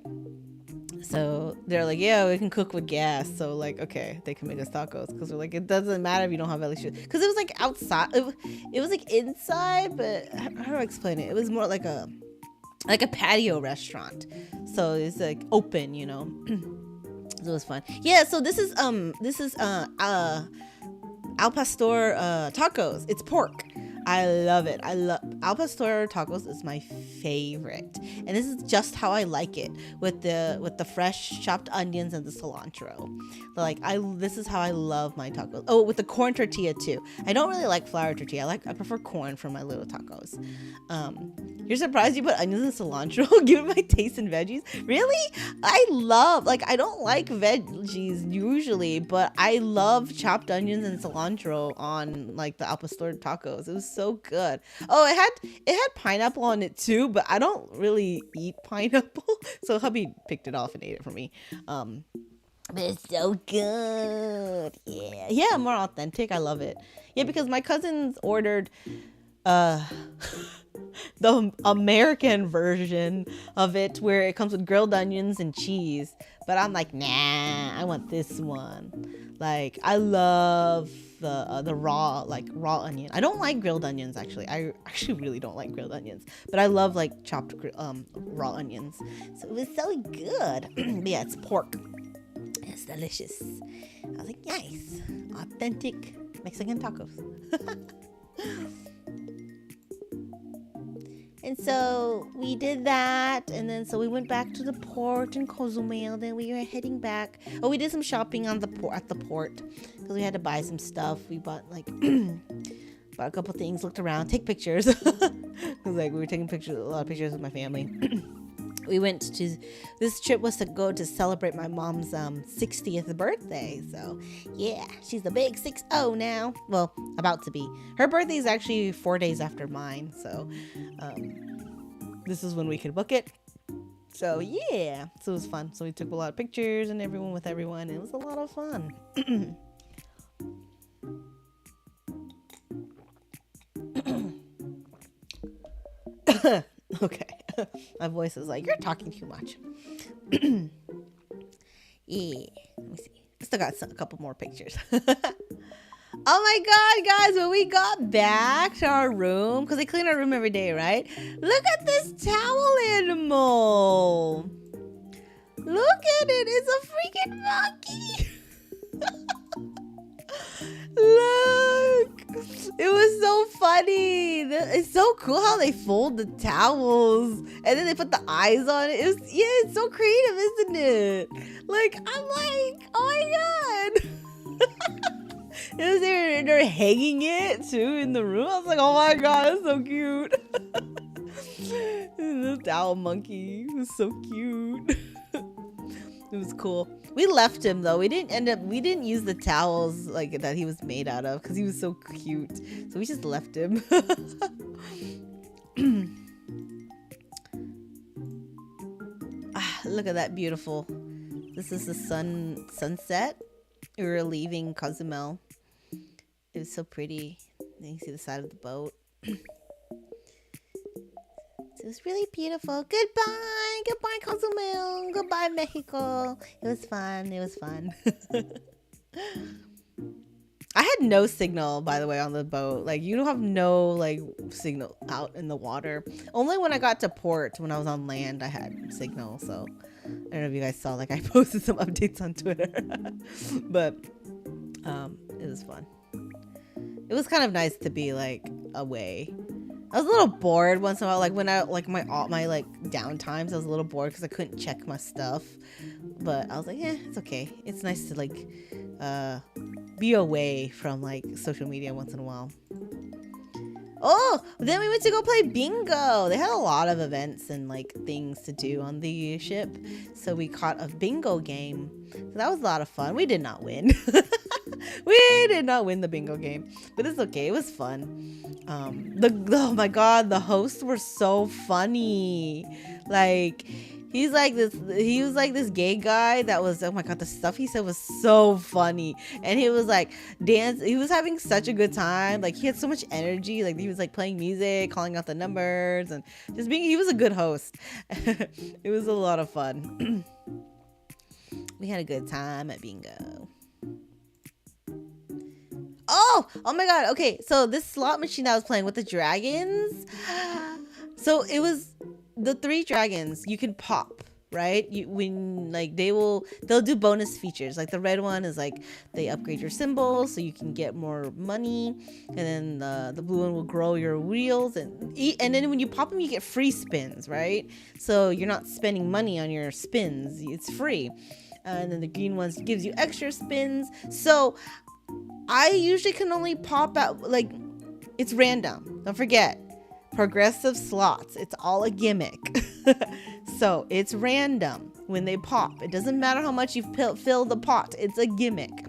so they're like, yeah, we can cook with gas. So like, okay, they can make us tacos, because we're like, it doesn't matter if you don't have electricity, because it was like outside, it was like inside, but how do I explain it? It was more like a patio restaurant, so it's like open, you know. So it was fun. Yeah, so this is al pastor tacos. It's pork. I love it. I love al pastor tacos is my favorite, and this is just how I like it, with the fresh chopped onions and the cilantro. Like this is how I love my tacos. Oh, with the corn tortilla too. I don't really like flour tortilla. I prefer corn for my little tacos. You're surprised you put onions and cilantro? Given my taste in veggies, really? I don't like veggies usually, but I love chopped onions and cilantro on like the al pastor tacos. It was so good. Oh, it had pineapple on it too, but I don't really eat pineapple, so hubby picked it off and ate it for me. But it's so good. Yeah, more authentic. I love it. Yeah, because my cousins ordered the American version of it, where it comes with grilled onions and cheese, but I'm like, nah, I want this one. Like, I love the raw onion. I don't like grilled onions, actually. I actually really don't like grilled onions, but I love like chopped raw onions. So it was so good. Yeah, it's pork. It's delicious. I was like, nice, authentic Mexican tacos. And so we did that, and then so we went back to the port in Cozumel. Then we were heading back. Oh, we did some shopping at the port, because we had to buy some stuff. We bought bought a couple things, looked around, take pictures, because like we were taking a lot of pictures with my family. We went to, this trip was to go to celebrate my mom's 60th birthday. So yeah, she's a big 6-0 now. Well, about to be. Her birthday is actually 4 days after mine. So this is when we could book it. So yeah, so it was fun. So we took a lot of pictures and everyone with everyone. It was a lot of fun. Okay. My voice is like, you're talking too much. Yeah. Let me see. I still got a couple more pictures. Oh my god, guys, when we got back to our room, because they clean our room every day, right? Look at this towel animal. Look at it. It's a freaking monkey. Look, it was so funny. It's so cool how they fold the towels and then they put the eyes on it. It's so creative, isn't it? Like, I'm like, oh my god. They're hanging it too in the room. I was like, oh my god, it's so cute. The towel monkey was so cute. It was cool. We left him though. We didn't use the towels like that he was made out of, because he was so cute. So we just left him. Look at that beautiful. This is the sunset. We were leaving Cozumel. It was so pretty. You can see the side of the boat. It was really beautiful. Goodbye Cozumel. Goodbye Mexico. It was fun. I had no signal, by the way, on the boat. Like, you don't have no like signal out in the water. Only when I got to port, when I was on land, I had signal. So I don't know if you guys saw, like, I posted some updates on Twitter. But it was fun. It was kind of nice to be like away I was a little bored once in a while, like when I like my like down times. I was a little bored because I couldn't check my stuff, but I was like, yeah, it's okay. It's nice to like be away from like social media once in a while. Oh, then we went to go play bingo. They had a lot of events and like things to do on the ship, so we caught a bingo game. So that was a lot of fun. We did not win. We did not win the bingo game, but it's okay. It was fun. Oh my god, the hosts were so funny. Like he was like this gay guy that was, oh my god, the stuff he said was so funny. And he was like he was having such a good time. Like he had so much energy. Like he was like playing music, calling out the numbers, and just he was a good host. It was a lot of fun. We had a good time at bingo. Oh my god. Okay, so this slot machine that I was playing with the dragons. So it was the 3 dragons you can pop, right? They'll do bonus features. Like the red one is like they upgrade your symbols so you can get more money, and then the blue one will grow your wheels, and then when you pop them you get free spins, right? So you're not spending money on your spins, it's free. And then the green ones gives you extra spins. So I usually can only pop out, like, it's random. Don't forget, progressive slots. It's all a gimmick. So it's random when they pop. It doesn't matter how much you fill the pot. It's a gimmick.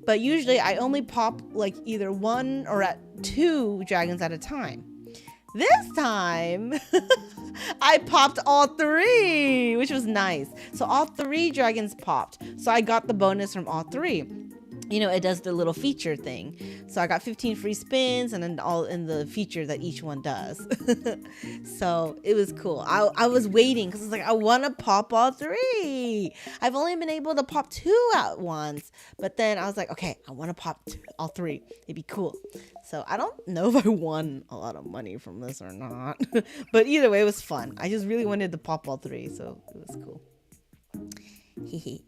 But usually I only pop like either 1 or 2 dragons at a time. This time, I popped all 3, which was nice. So all 3 dragons popped. So I got the bonus from all 3. You know, it does the little feature thing. So I got 15 free spins, and then all in the feature that each one does. So it was cool. I was waiting because it's like, I want to pop all 3. I've only been able to pop 2 at once. But then I was like, okay, I want to pop all 3. It'd be cool. So I don't know if I won a lot of money from this or not. But either way, it was fun. I just really wanted to pop all 3. So it was cool. Hehe.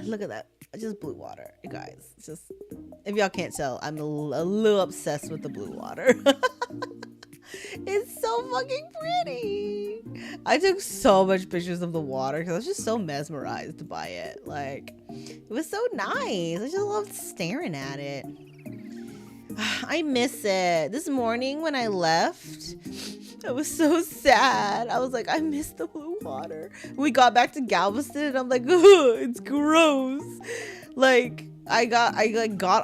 Look at that. Just blue water, you guys. Just, if y'all can't tell, I'm a little obsessed with the blue water. It's so fucking pretty. I took so much pictures of the water because I was just so mesmerized by it. Like, it was so nice. I just loved staring at it. I miss it. This morning when I left, I was so sad. I was like, I miss the blue water. We got back to Galveston and I'm like, ugh, it's gross. Like, I got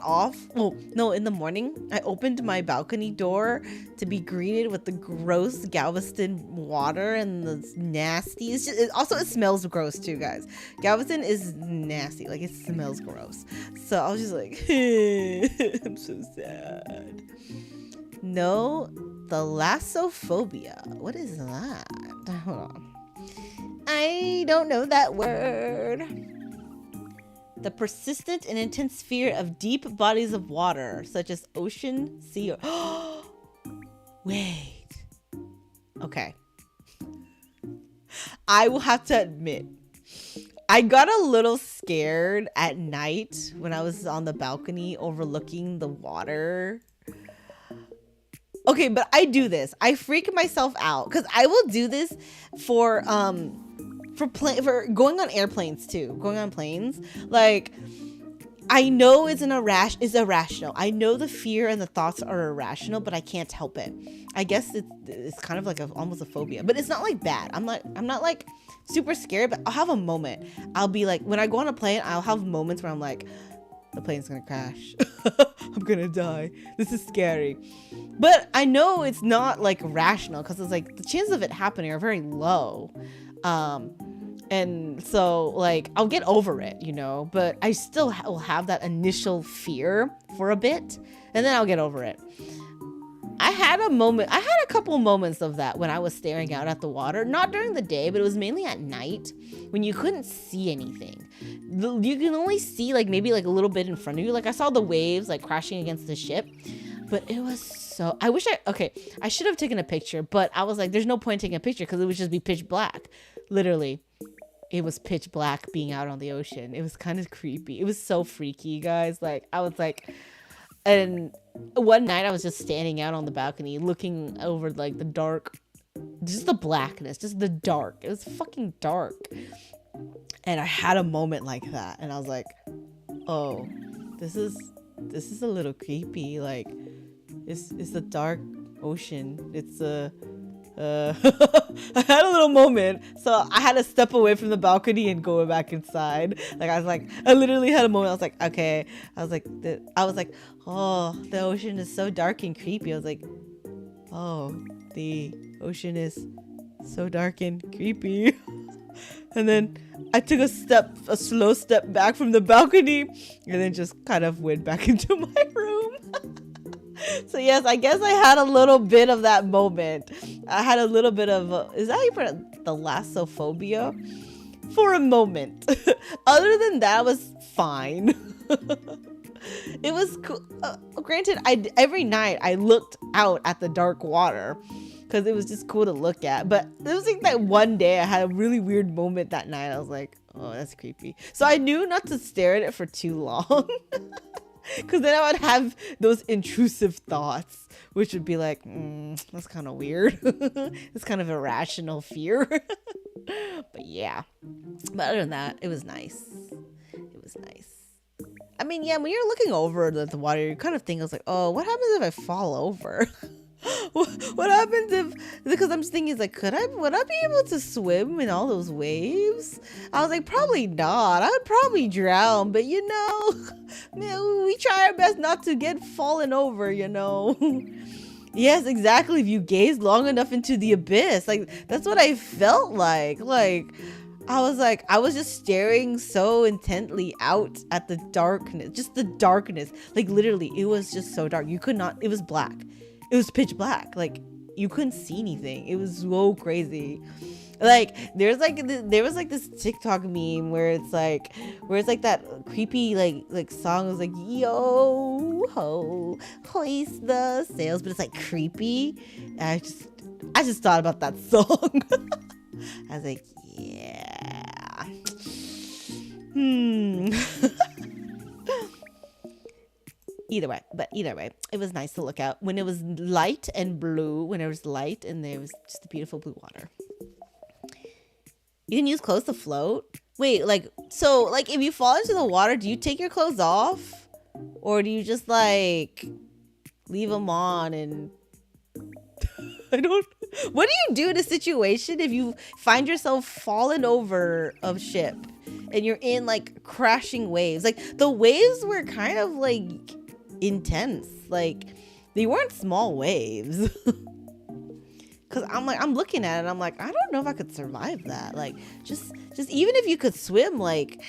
off. Oh no, in the morning I opened my balcony door to be greeted with the gross Galveston water and the nasty. It's just, it smells gross too, guys. Galveston is nasty. Like, it smells gross. So I was just like, I'm so sad. No, thalassophobia. What is that? Hold on. I don't know that word. The persistent and intense fear of deep bodies of water, such as ocean, sea, or... Wait. Okay. I will have to admit, I got a little scared at night when I was on the balcony overlooking the water. Okay, but I do this. I freak myself out because I will do this for going on airplanes too. Going on planes, like, I know it's irrational. I know the fear and the thoughts are irrational, but I can't help it. I guess it's kind of like almost a phobia, but it's not like bad. I'm not like super scared, but I'll have a moment. I'll be like, when I go on a plane, I'll have moments where I'm like, the plane's gonna crash. I'm gonna die. This is scary. But I know it's not like rational because it's like the chances of it happening are very low. And so, like, I'll get over it, you know, but I still will have that initial fear for a bit, and then I'll get over it. I had a couple moments of that when I was staring out at the water, not during the day, but it was mainly at night when you couldn't see anything. You can only see like maybe like a little bit in front of you. Like, I saw the waves like crashing against the ship, but it was so, I should have taken a picture, but I was like, there's no point taking a picture because it would just be pitch black. Literally, it was pitch black being out on the ocean. It was kind of creepy. It was so freaky, guys. Like, I was like, and one night I was just standing out on the balcony looking over like the dark, just the blackness, just the dark. It was fucking dark. And I had a moment like that, and I was like, oh, this is a little creepy. Like, it's a dark ocean. It's a I had a little moment, so I had to step away from the balcony and go back inside. Like, I literally had a moment. I was like, okay. I was like, oh, the ocean is so dark and creepy. I was like, oh, the ocean is so dark and creepy. And then I took a slow step back from the balcony, and then just kind of went back into my room. So yes, I guess I had a little bit of that moment. I had a little bit of, is that how you put it? Thalassophobia? For a moment. Other than that, it was fine. It was cool. Granted, every night I looked out at the dark water because it was just cool to look at. But it was like that one day I had a really weird moment that night. I was like, oh, that's creepy. So I knew not to stare at it for too long. Because then I would have those intrusive thoughts, which would be like, that's kind of weird. It's kind of irrational fear. But yeah. But other than that, it was nice. It was nice. I mean, yeah, when you're looking over the water, you kind of think, I was like, oh, what happens if I fall over? What happens if, because I'm just thinking, like, would I be able to swim in all those waves? I was like, probably not. I would probably drown, but you know, man, we try our best not to get fallen over, you know. Yes, exactly. If you gaze long enough into the abyss, like, that's what I felt like. Like, I was just staring so intently out at the darkness, just the darkness. Like, literally, it was just so dark. You could not, it was black. It was pitch black. Like, you couldn't see anything. It was so crazy. Like, there was like this TikTok meme where it's like that creepy like song. It was like, yo ho, hoist the sails, but it's like creepy. And I just thought about that song. I was like, yeah. Either way, it was nice to look out when it was light and blue, when it was light and there was just a beautiful blue water. You can use clothes to float. Wait, so if you fall into the water, do you take your clothes off? Or do you just like leave them on and what do you do in a situation if you find yourself falling over a ship and you're in like crashing waves? Like, the waves were kind of like intense. Like, they weren't small waves. Cause I'm looking at it and I'm like, I don't know if I could survive that. Like, just even if you could swim, like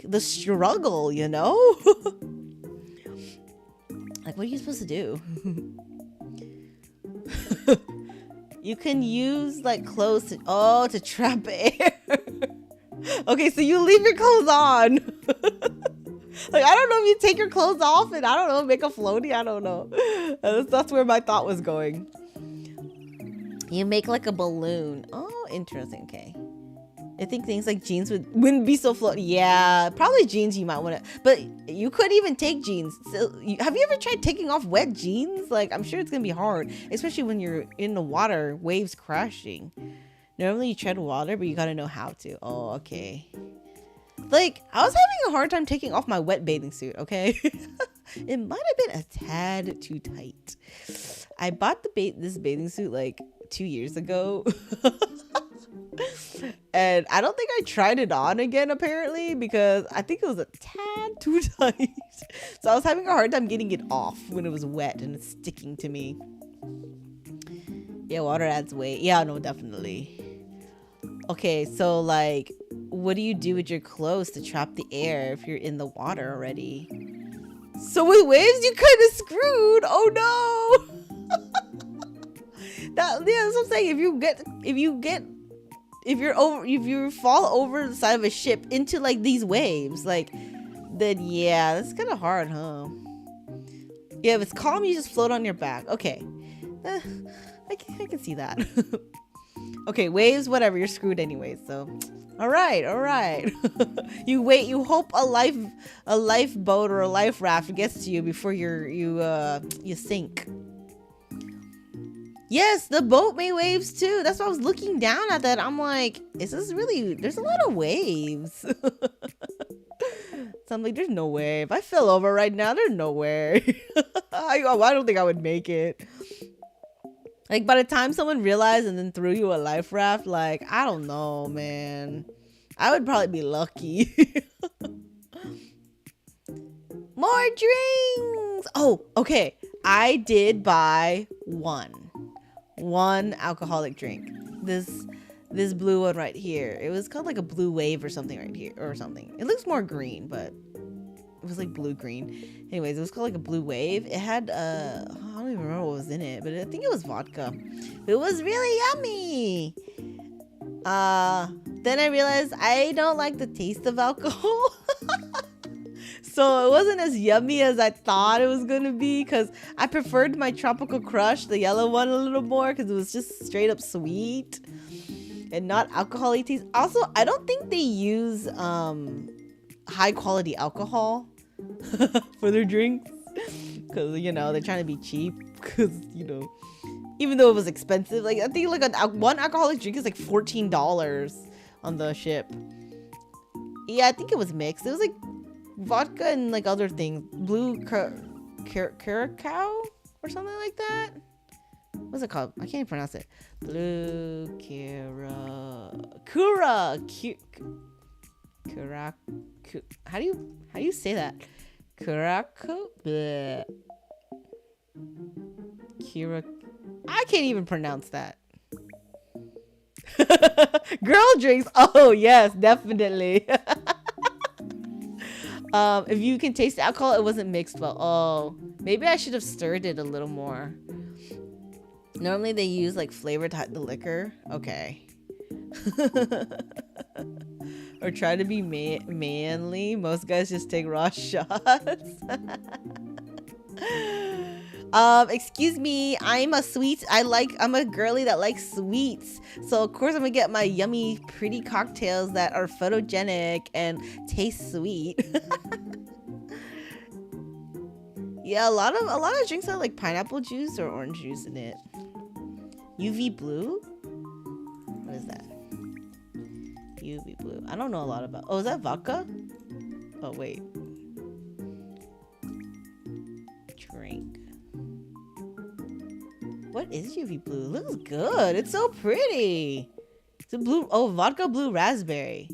the struggle, you know? Like, what are you supposed to do? You can use like clothes to trap air. Okay, so you leave your clothes on. Like, I don't know if you take your clothes off and I don't know, make a floaty. I don't know. That's where my thought was going. You make like a balloon. Oh, interesting. Okay. I think things like jeans wouldn't be so floaty. Yeah, probably jeans you might want to, but you could even take jeans. So, have you ever tried taking off wet jeans? Like, I'm sure it's gonna be hard, especially when you're in the water, waves crashing. Normally you tread water, but you gotta know how to. Oh, okay. Like, I was having a hard time taking off my wet bathing suit, okay? It might have been a tad too tight. I bought this bathing suit like 2 years ago. And I don't think I tried it on again, apparently, because I think it was a tad too tight. So I was having a hard time getting it off when it was wet and it's sticking to me. Yeah, water adds weight. Yeah, no, definitely. Okay, so like, what do you do with your clothes to trap the air if you're in the water already? So with waves, you kind of screwed. Oh no! That's what I'm saying. If you fall over the side of a ship into like these waves, like, then yeah, that's kind of hard, huh? Yeah, if it's calm, you just float on your back. Okay, I can see that. Okay, waves, whatever. You're screwed anyway. So, all right. You wait. You hope a lifeboat or a life raft gets to you before you sink. Yes, the boat made waves too. That's why I was looking down at that. I'm like, is this really? There's a lot of waves. So I'm like, there's no way. If I fell over right now, there's no way. I don't think I would make it. Like, by the time someone realized and then threw you a life raft, like, I don't know, man. I would probably be lucky. More drinks! Oh, okay. I did buy one alcoholic drink. This blue one right here. It was called like a blue wave or something right here. Or something. It looks more green, but it was like blue-green. Anyways, it was called like a blue wave. It had, I don't even remember what was in it, but I think it was vodka. It was really yummy. Then I realized I don't like the taste of alcohol. So it wasn't as yummy as I thought it was going to be, because I preferred my Tropical Crush, the yellow one, a little more, because it was just straight up sweet and not alcohol-y taste. Also, I don't think they use high quality alcohol for their drinks, because they're trying to be cheap, because even though it was expensive, like I think like one alcoholic drink is like $14 on the ship. Yeah, I think it was mixed. It was like vodka and like other things, blue curacao or something like that. What's it called? I can't even pronounce it. Blue how do you say that? I can't even pronounce that. Girl drinks. Oh yes, definitely. If you can taste the alcohol, it wasn't mixed well. Oh, maybe I should have stirred it a little more. Normally they use like flavor to hide the liquor. Okay. Or try to be manly. Most guys just take raw shots. Excuse me, I'm a girly that likes sweets. So of course I'm gonna get my yummy, pretty cocktails that are photogenic and taste sweet. Yeah, a lot of drinks have like pineapple juice or orange juice in it. UV blue? What is that? UV blue. I don't know a lot about. Oh, is that vodka? Oh wait. Drink. What is UV blue? It looks good. It's so pretty. It's a blue. Oh, vodka blue raspberry.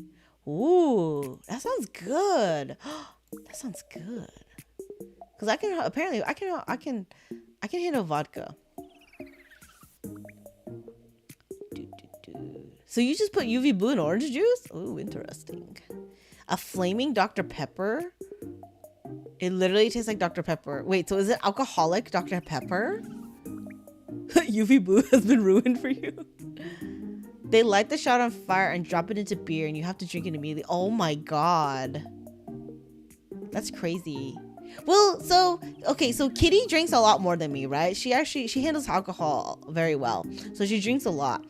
Ooh, that sounds good. That sounds good. Cause I can handle vodka. So you just put UV blue in orange juice? Ooh, interesting. A flaming Dr. Pepper. It literally tastes like Dr. Pepper. Wait, so is it alcoholic Dr. Pepper? UV blue has been ruined for you. They light the shot on fire and drop it into beer, and you have to drink it immediately. Oh my god. That's crazy. Well, so Kitty drinks a lot more than me, right? She handles alcohol very well. So she drinks a lot.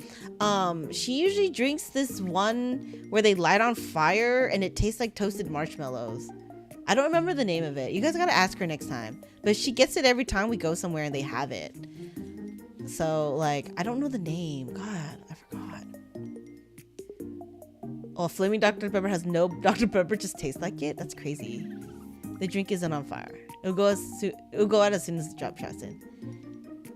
She usually drinks this one where they light on fire and it tastes like toasted marshmallows. I don't remember the name of it. You guys gotta ask her next time. But she gets it every time we go somewhere and they have it. So, like, I don't know the name. God, I forgot. Oh, flaming Dr. Pepper has no Dr. Pepper, just tastes like it? That's crazy. The drink isn't on fire. It'll go out as soon as the drop shot's in.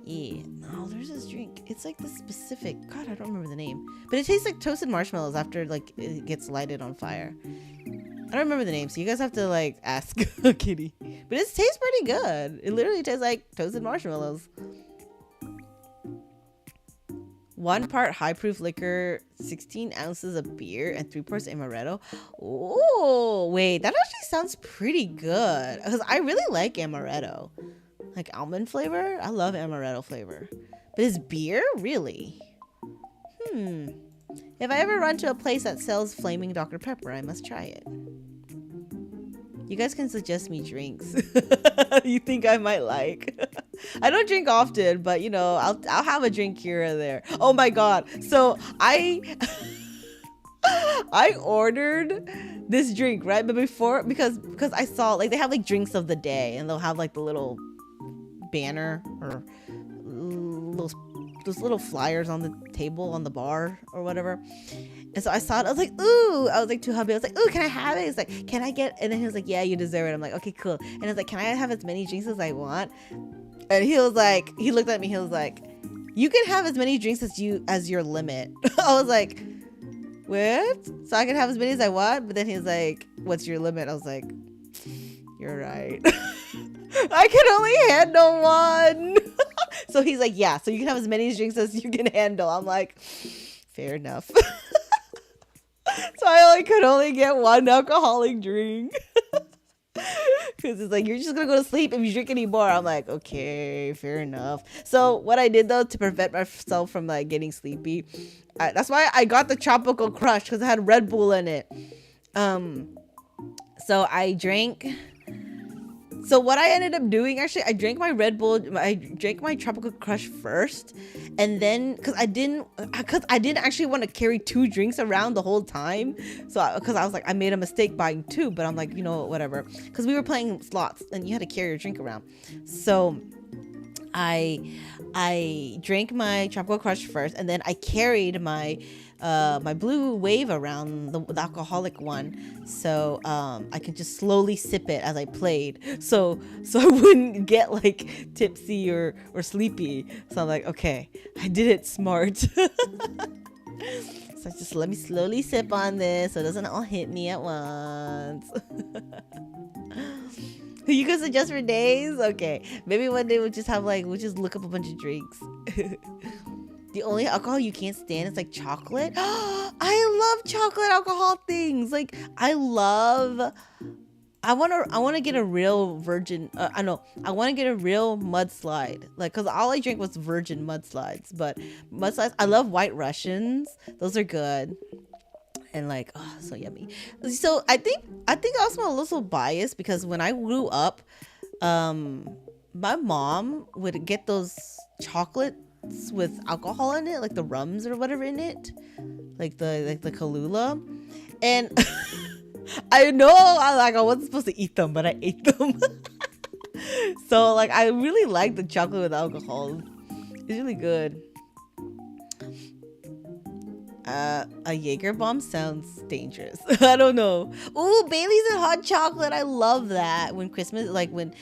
Yeah. No, there's this drink. It's like the specific. God, I don't remember the name. But it tastes like toasted marshmallows after like it gets lighted on fire. I don't remember the name, so you guys have to like ask Kitty. But it tastes pretty good. It literally tastes like toasted marshmallows. 1 part high proof liquor, 16 ounces of beer, and 3 parts amaretto. Oh, wait, that actually sounds pretty good. Because I really like amaretto. Like almond flavor? I love amaretto flavor. But is beer? Really? If I ever run to a place that sells flaming Dr. Pepper, I must try it. You guys can suggest me drinks you think I might like. I don't drink often, but you know, I'll have a drink here and there. Oh my god. So I ordered this drink, right? But before, because I saw like they have like drinks of the day, and they'll have like the little banner or those little flyers on the table on the bar or whatever. And so I saw it. I was like, ooh. I was like to hubby. I was like, ooh, can I have it? He's like, can I get? And then he was like, yeah, you deserve it. I'm like, okay, cool. And I was like, can I have as many drinks as I want? And he was like, he looked at me. He was like, you can have as many drinks as your limit. I was like, what? So I can have as many as I want? But then he was like, what's your limit? I was like, you're right. I can only handle one. So he's like, yeah, so you can have as many drinks as you can handle. I'm like, fair enough. So I could only get one alcoholic drink. Because it's like, you're just going to go to sleep if you drink any more. I'm like, okay, fair enough. So what I did, though, to prevent myself from like getting sleepy, that's why I got the Tropical Crush, because it had Red Bull in it. So I drank... So what I ended up doing, actually, I drank my Red Bull, I drank my Tropical Crush first, and then, because I didn't actually want to carry 2 drinks around the whole time, so, because I was like, I made a mistake buying 2, but I'm like, you know, whatever, because we were playing slots, and you had to carry your drink around, so I drank my Tropical Crush first, and then I carried my blue wave around, the alcoholic one, so I could just slowly sip it as I played, so I wouldn't get like tipsy or sleepy. So I'm like, okay, I did it smart. So just let me slowly sip on this so it doesn't all hit me at once. You can suggest for days? Okay, maybe one day we'll just look up a bunch of drinks. The only alcohol you can't stand is like chocolate. I love chocolate alcohol things. Like I want to get a real virgin. I want to get a real mudslide. Like, cause all I drank was virgin mudslides. But mudslides, I love White Russians. Those are good. And like, oh, so yummy. So I think I was a little biased because when I grew up, my mom would get those chocolates with alcohol in it, like the rums or whatever in it, like the Kahlua, and I know I wasn't supposed to eat them, but I ate them. So like I really like the chocolate with alcohol. It's really good. A Jaeger bomb sounds dangerous. I don't know. Ooh, Bailey's and hot chocolate. I love that. When Christmas, like when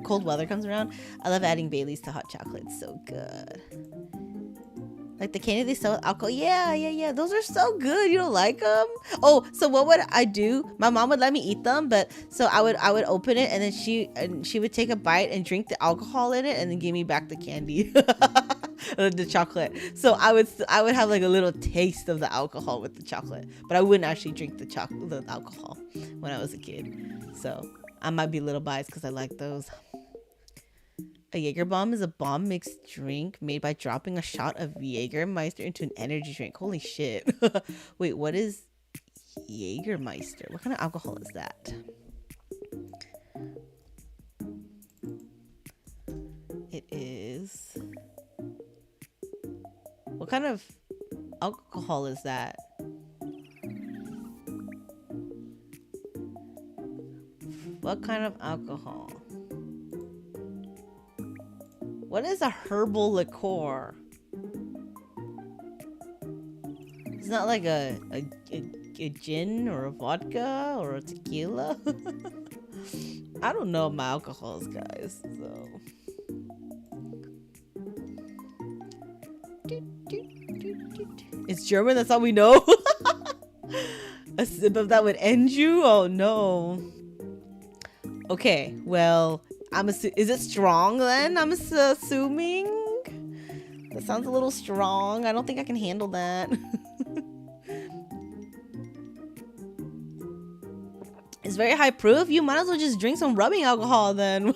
cold weather comes around, I love adding Bailey's to hot chocolate. It's so good. Like the candy they sell with alcohol. Yeah. Those are so good. You don't like them? Oh, so what would I do? My mom would let me eat them, but so I would open it and then she would take a bite and drink the alcohol in it and then give me back the candy. The chocolate. So I would have like a little taste of the alcohol with the chocolate, but I wouldn't actually drink the alcohol when I was a kid. So I might be a little biased because I like those. A Jaeger bomb is a bomb mixed drink made by dropping a shot of Jägermeister into an energy drink. Holy shit. Wait, what is Jägermeister? What kind of alcohol is that? It is... What kind of alcohol is that? What kind of alcohol? What is a herbal liqueur? It's not like a gin or a vodka or a tequila. I don't know my alcohols, guys. So. It's German. That's all we know. A sip of that would end you. Oh no. Okay. Well. Is it strong then? I'm assuming. That sounds a little strong. I don't think I can handle that. It's very high proof. You might as well just drink some rubbing alcohol then.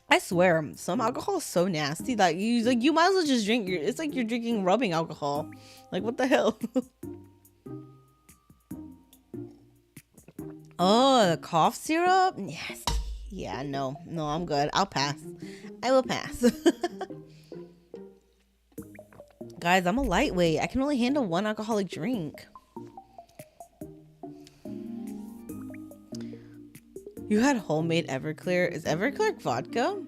I swear, some alcohol is so nasty that you might as well just drink. It's like you're drinking rubbing alcohol. Like what the hell? Oh, the cough syrup? Yes. Yeah, no, I'm good. I'll pass. I will pass. Guys, I'm a lightweight. I can only handle one alcoholic drink. You had homemade Everclear. Is Everclear vodka?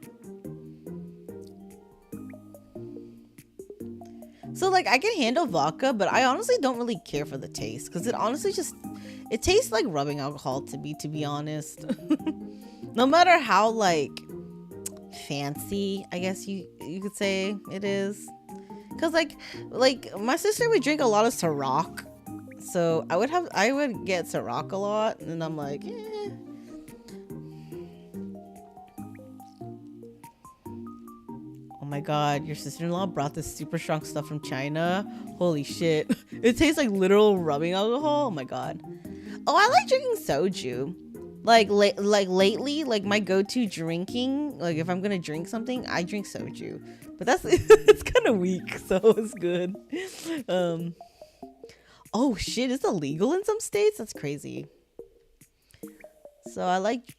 So, like, I can handle vodka, but I honestly don't really care for the taste. Because it honestly just... It tastes like rubbing alcohol to me, to be honest. No matter how, like, fancy, I guess you could say it is. Because, like, my sister would drink a lot of Ciroc. So, I would get Ciroc a lot. And I'm like, eh. Oh my god, your sister-in-law brought this super strong stuff from China. Holy shit. It tastes like literal rubbing alcohol. Oh my god. Oh, I like drinking soju. Like lately, like my go-to drinking, like if I'm gonna drink something, I drink soju. But that's it's kind of weak, so it's good. Oh shit, it's illegal in some states? That's crazy. So I like,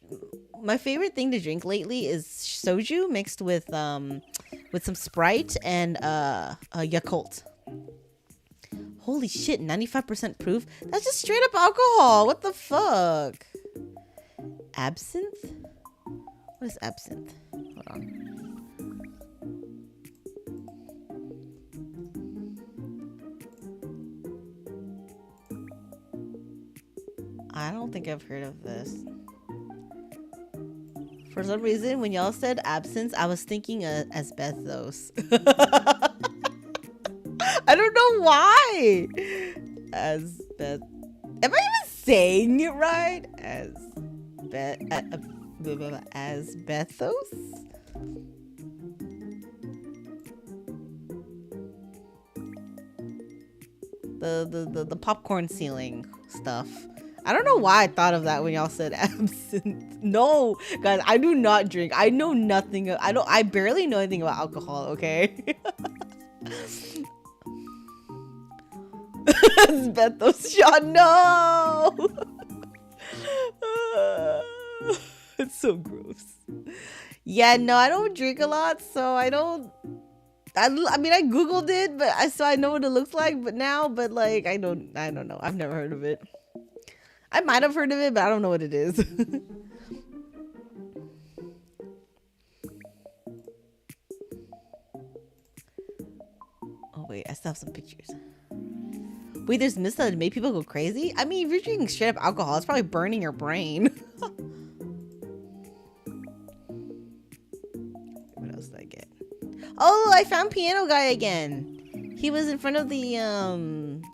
my favorite thing to drink lately is soju mixed with some Sprite and Yakult. Holy shit, 95% proof? That's just straight up alcohol. What the fuck? Absinthe? What is absinthe? Hold on. I don't think I've heard of this. For some reason, when y'all said absinthe, I was thinking asbestos. I don't know why. Am I even saying it right? Asbestos? The popcorn ceiling stuff. I don't know why I thought of that when y'all said absinthe. No, guys, I do not drink. I know nothing. I barely know anything about alcohol, okay? Asbestos shot, no! It's so gross. Yeah, no, I don't drink a lot, so I don't... I mean, I googled it, but I know what it looks like, but like, I don't know. I've never heard of it. I might have heard of it, but I don't know what it is. Oh wait, I still have some pictures. Wait, there's myths that made people go crazy? I mean, if you're drinking straight up alcohol, it's probably burning your brain. What else did I get? Oh, I found Piano Guy again. He was in front of the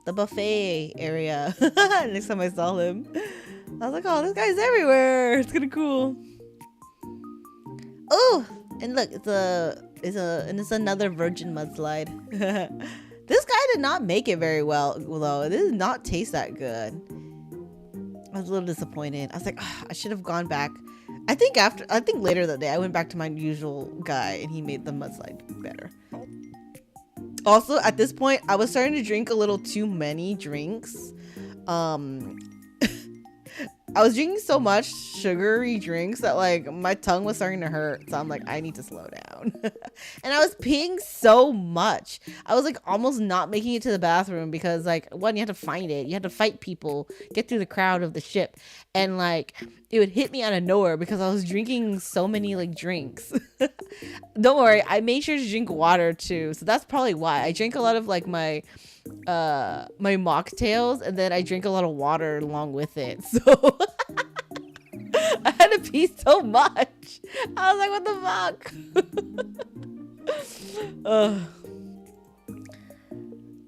buffet area. Next time I saw him, I was like, oh, this guy's everywhere. It's kind of cool. Oh, and look, it's another virgin mudslide. This guy did not make it very well, though. It did not taste that good. I was a little disappointed. I was like, oh, I should have gone back. I think later that day, I went back to my usual guy, and he made the mudslide better. Also, at this point, I was starting to drink a little too many drinks. I was drinking so much sugary drinks that like my tongue was starting to hurt. So I'm like, I need to slow down. And I was peeing so much. I was like almost not making it to the bathroom because like, one, you had to find it. You had to fight people, get through the crowd of the ship. And like, it would hit me out of nowhere because I was drinking so many like drinks. Don't worry, I made sure to drink water too. So that's probably why. I drank a lot of like my mocktails, and then I drink a lot of water along with it. So I had to pee so much. I was like, what the fuck?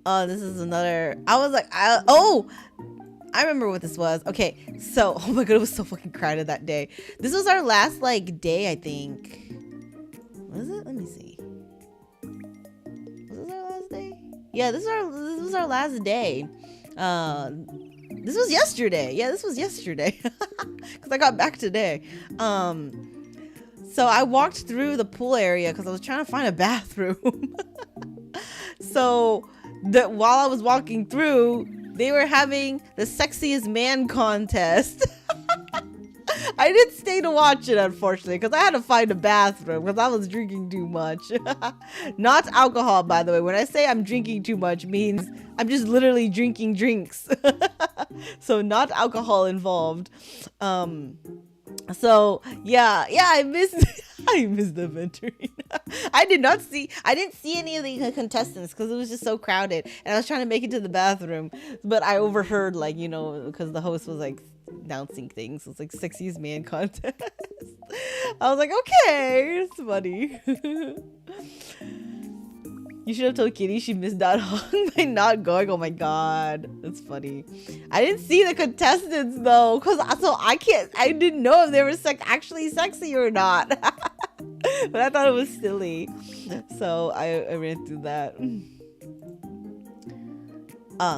Oh, this is another. I was like, I remember what this was. Okay, so oh my god, it was so fucking crowded that day. This was our last like day, I think. Was it? Let me see. Was this our last day? Yeah, this was our last day. This was yesterday. Yeah, this was yesterday. Because I got back today. So I walked through the pool area because I was trying to find a bathroom. So while I was walking through, they were having the sexiest man contest. I didn't stay to watch it, unfortunately, because I had to find a bathroom because I was drinking too much. Not alcohol, by the way. When I say I'm drinking too much, means I'm just literally drinking drinks. So not alcohol involved. So yeah, I missed the event arena. I didn't see any of the contestants because it was just so crowded, and I was trying to make it to the bathroom, but I overheard, like, you know, because the host was like announcing things. It was like sexiest man contest. I was like, okay, it's funny. You should have told Kitty she missed out on by not going. Oh my god, that's funny. I didn't see the contestants though, I didn't know if they were actually sexy or not. But I thought it was silly, so I ran through that.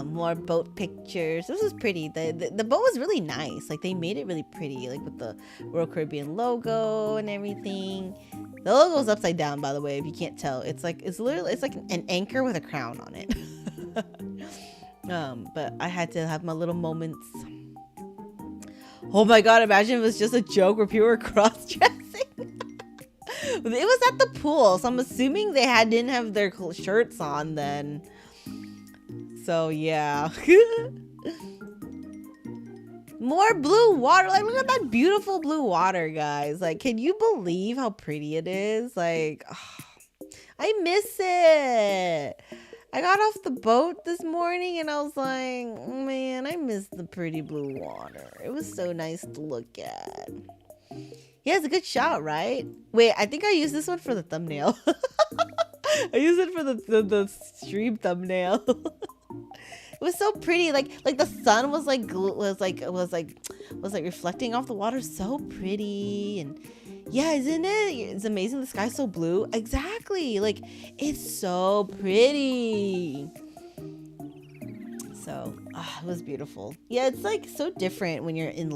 More boat pictures. This was pretty. The boat was really nice. Like, they made it really pretty, like with the Royal Caribbean logo and everything. The logo's upside down, by the way, if you can't tell. It's like an anchor with a crown on it. But I had to have my little moments. Oh my god, imagine if it was just a joke where people were cross-dressing. It was at the pool, so I'm assuming they didn't have their shirts on then. So yeah. More blue water. Like, look at that beautiful blue water, guys. Like, can you believe how pretty it is? Like, oh, I miss it. I got off the boat this morning and I was like, man, I miss the pretty blue water. It was so nice to look at. Yeah, it's a good shot, right? Wait, I think I used this one for the thumbnail. I used it for the stream thumbnail. It was so pretty, like the sun was reflecting off the water, so pretty. And yeah, isn't it? It's amazing. The sky's so blue. Exactly, like, it's so pretty. So it was beautiful. Yeah, it's like so different when you're on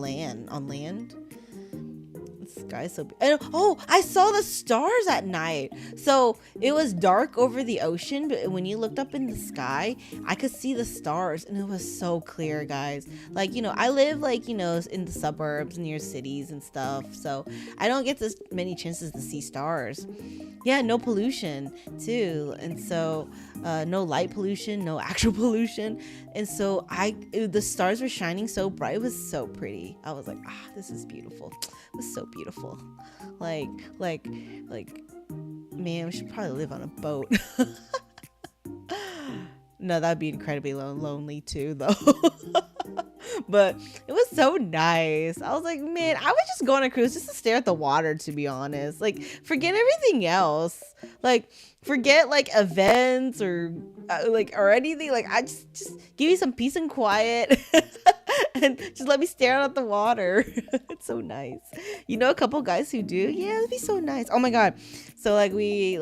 land. The sky's so oh, I saw the stars at night. So it was dark over the ocean, but when you looked up in the sky, I could see the stars, and it was so clear, guys. Like, you know, I live, like, you know, in the suburbs near cities and stuff, so I don't get this many chances to see stars. Yeah, no pollution too, and so no light pollution, no actual pollution, and so the stars were shining so bright. It was so pretty. I was like, this is beautiful. It was so beautiful. Like, man, we should probably live on a boat. No, that'd be incredibly lonely too, though. But it was so nice. I was like, man, I would just go on a cruise just to stare at the water, to be honest. Like, forget everything else. Like, forget like events or anything. Like, I just give me some peace and quiet. And just let me stare out at the water. It's so nice. You know a couple guys who do? Yeah, it'd be so nice. Oh my god. So we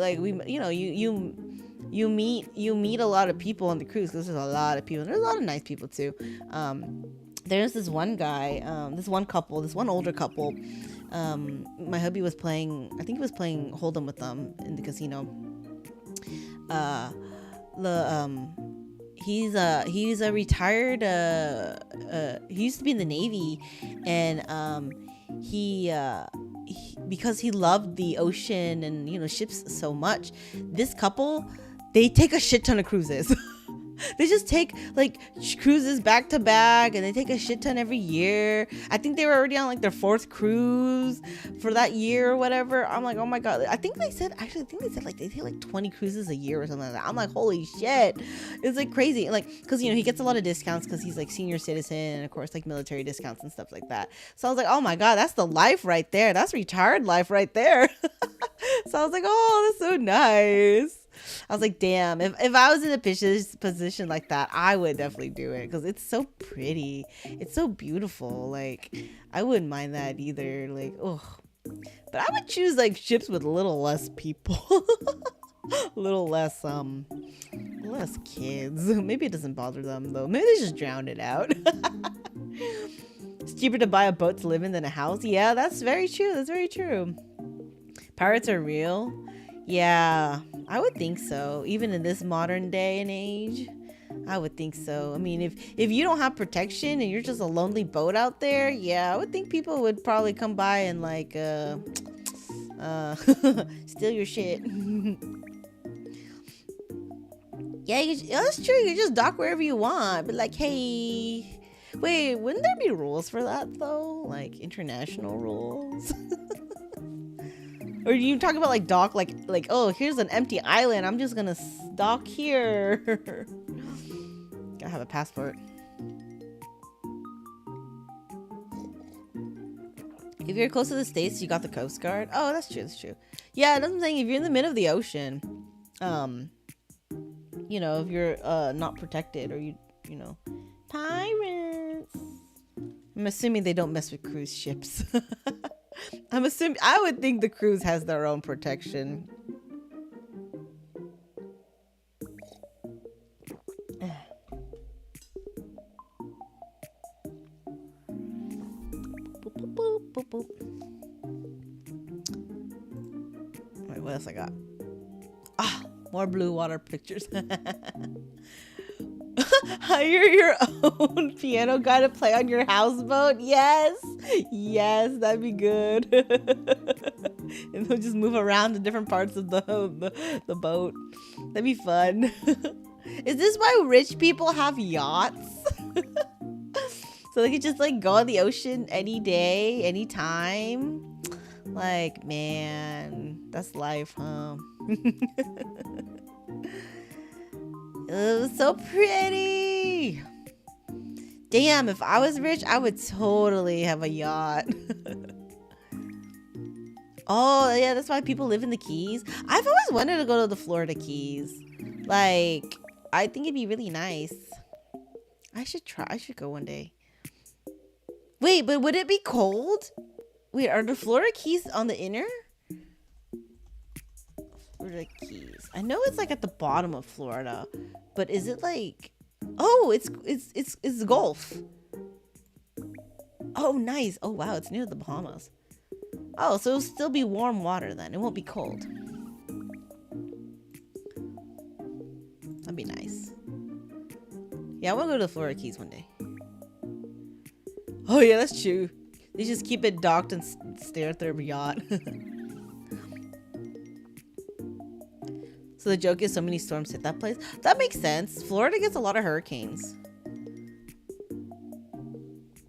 you know, you meet a lot of people on the cruise, because there's a lot of people. There's a lot of nice people too. There's this one guy, this one older couple. My hubby was playing, I think he was playing Hold'em with them in the casino. He's a retired, he used to be in the Navy, and he because he loved the ocean and, you know, ships so much, this couple, they take a shit ton of cruises. They just take like cruises back to back, and they take a shit ton every year. I think they were already on like their 4th cruise for that year or whatever. I'm like, oh my god. I think they said like they take like 20 cruises a year or something like that. I'm like, holy shit. It's like crazy. Like, because, you know, he gets a lot of discounts because he's like senior citizen, and of course like military discounts and stuff like that. So I was like, oh my god, that's the life right there. That's retired life right there. So I was like, oh, that's so nice. I was like, damn, if I was in a position like that, I would definitely do it, because it's so pretty. It's so beautiful. Like, I wouldn't mind that either. Like, oh, but I would choose like ships with a little less people. A little less kids. Maybe it doesn't bother them though. Maybe they just drown it out. It's cheaper to buy a boat to live in than a house. Yeah, that's very true. That's very true. Pirates are real. Yeah, I would think so. Even in this modern day and age, I would think so. I mean, if you don't have protection and you're just a lonely boat out there, yeah, I would think people would probably come by and like steal your shit. Yeah, that's true. You just dock wherever you want. But like, hey, wait, wouldn't there be rules for that though? Like international rules? Or you talk about like dock, like oh, here's an empty island. I'm just gonna dock here. Gotta have a passport. If you're close to the States, you got the Coast Guard. Oh, that's true. That's true. Yeah, that's what I'm saying. If you're in the middle of the ocean, you know, if you're not protected, or you know, pirates. I'm assuming they don't mess with cruise ships. I would think the cruise has their own protection. Wait, what else I got? Ah, more blue water pictures. Hire your own piano guy to play on your houseboat. Yes, yes, that'd be good. And they'll just move around to different parts of the boat. That'd be fun. Is this why rich people have yachts? So they could just like go on the ocean any day, anytime. Like, man, that's life, huh? It was so pretty. Damn, if I was rich, I would totally have a yacht. Oh, yeah, that's why people live in the Keys. I've always wanted to go to the Florida Keys. Like, I think it'd be really nice. I should go one day. Wait, but would it be cold? Wait, are the Florida Keys on the inner? Florida Keys. I know it's like at the bottom of Florida, but is it like? Oh, it's the Gulf. Oh, nice. Oh, wow, it's near the Bahamas. Oh, so it'll still be warm water then. It won't be cold. That'd be nice. Yeah, I want to go to the Florida Keys one day. Oh yeah, that's true. They just keep it docked and stare at their yacht. So the joke is so many storms hit that place. That makes sense. Florida gets a lot of hurricanes.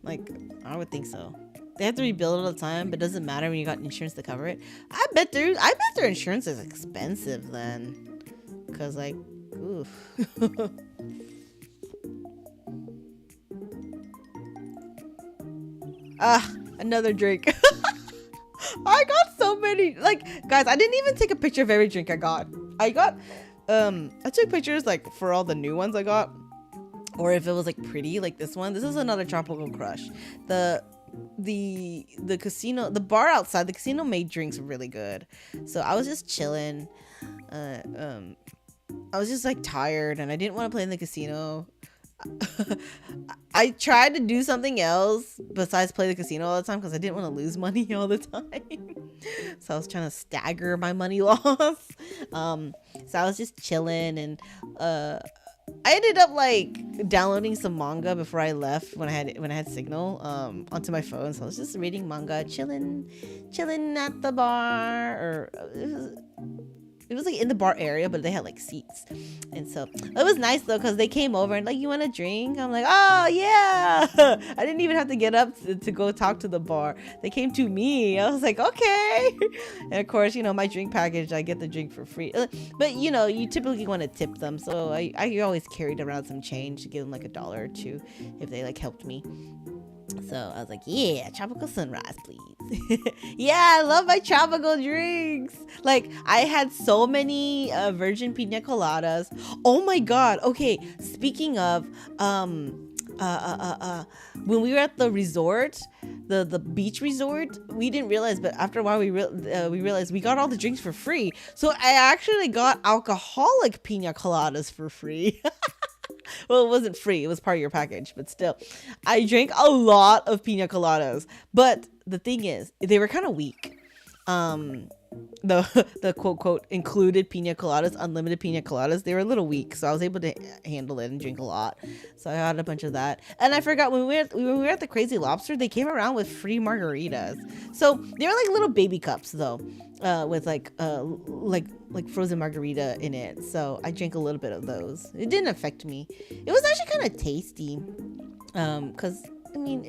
Like, I would think so. They have to rebuild all the time, but it doesn't matter when you got insurance to cover it. I bet their insurance is expensive then. Cause like, oof. Ah, another drink. I got so many. Like, guys, I didn't even take a picture of every drink I got. I took pictures like for all the new ones I got, or if it was like pretty, like this one. This is another Tropical Crush. The casino, the bar outside the casino made drinks really good. So I was just chilling. I was just like tired and I didn't want to play in the casino. I tried to do something else besides play the casino all the time because I didn't want to lose money all the time. So I was trying to stagger my money loss. So I was just chilling and I ended up like downloading some manga before I left when I had signal onto my phone. So I was just reading manga, chilling at the bar, or it was like in the bar area, but they had like seats. And so it was nice though, because they came over and like, you want a drink? I'm like, oh yeah. I didn't even have to get up to go talk to the bar. They came to me. I was like, okay. And of course, you know, my drink package, I get the drink for free. But you know, you typically want to tip them. So I always carried around some change to give them like $1 or $2 if they like helped me. So I was like, yeah, tropical sunrise, please. Yeah, I love my tropical drinks. Like, I had so many virgin pina coladas. Oh my god. Okay, speaking of when we were at the resort, the beach resort, we didn't realize, but after a while we realized we got all the drinks for free. So I actually got alcoholic pina coladas for free. Well, it wasn't free. It was part of your package, but still. I drank a lot of pina coladas. But the thing is, they were kind of weak. the quote included pina coladas, unlimited pina coladas. They were a little weak, so I was able to handle it and drink a lot. So I had a bunch of that. And I forgot when we were at the Crazy Lobster, they came around with free margaritas. So they were like little baby cups though, with like frozen margarita in it. So I drank a little bit of those. It didn't affect me. It was actually kind of tasty, because I mean,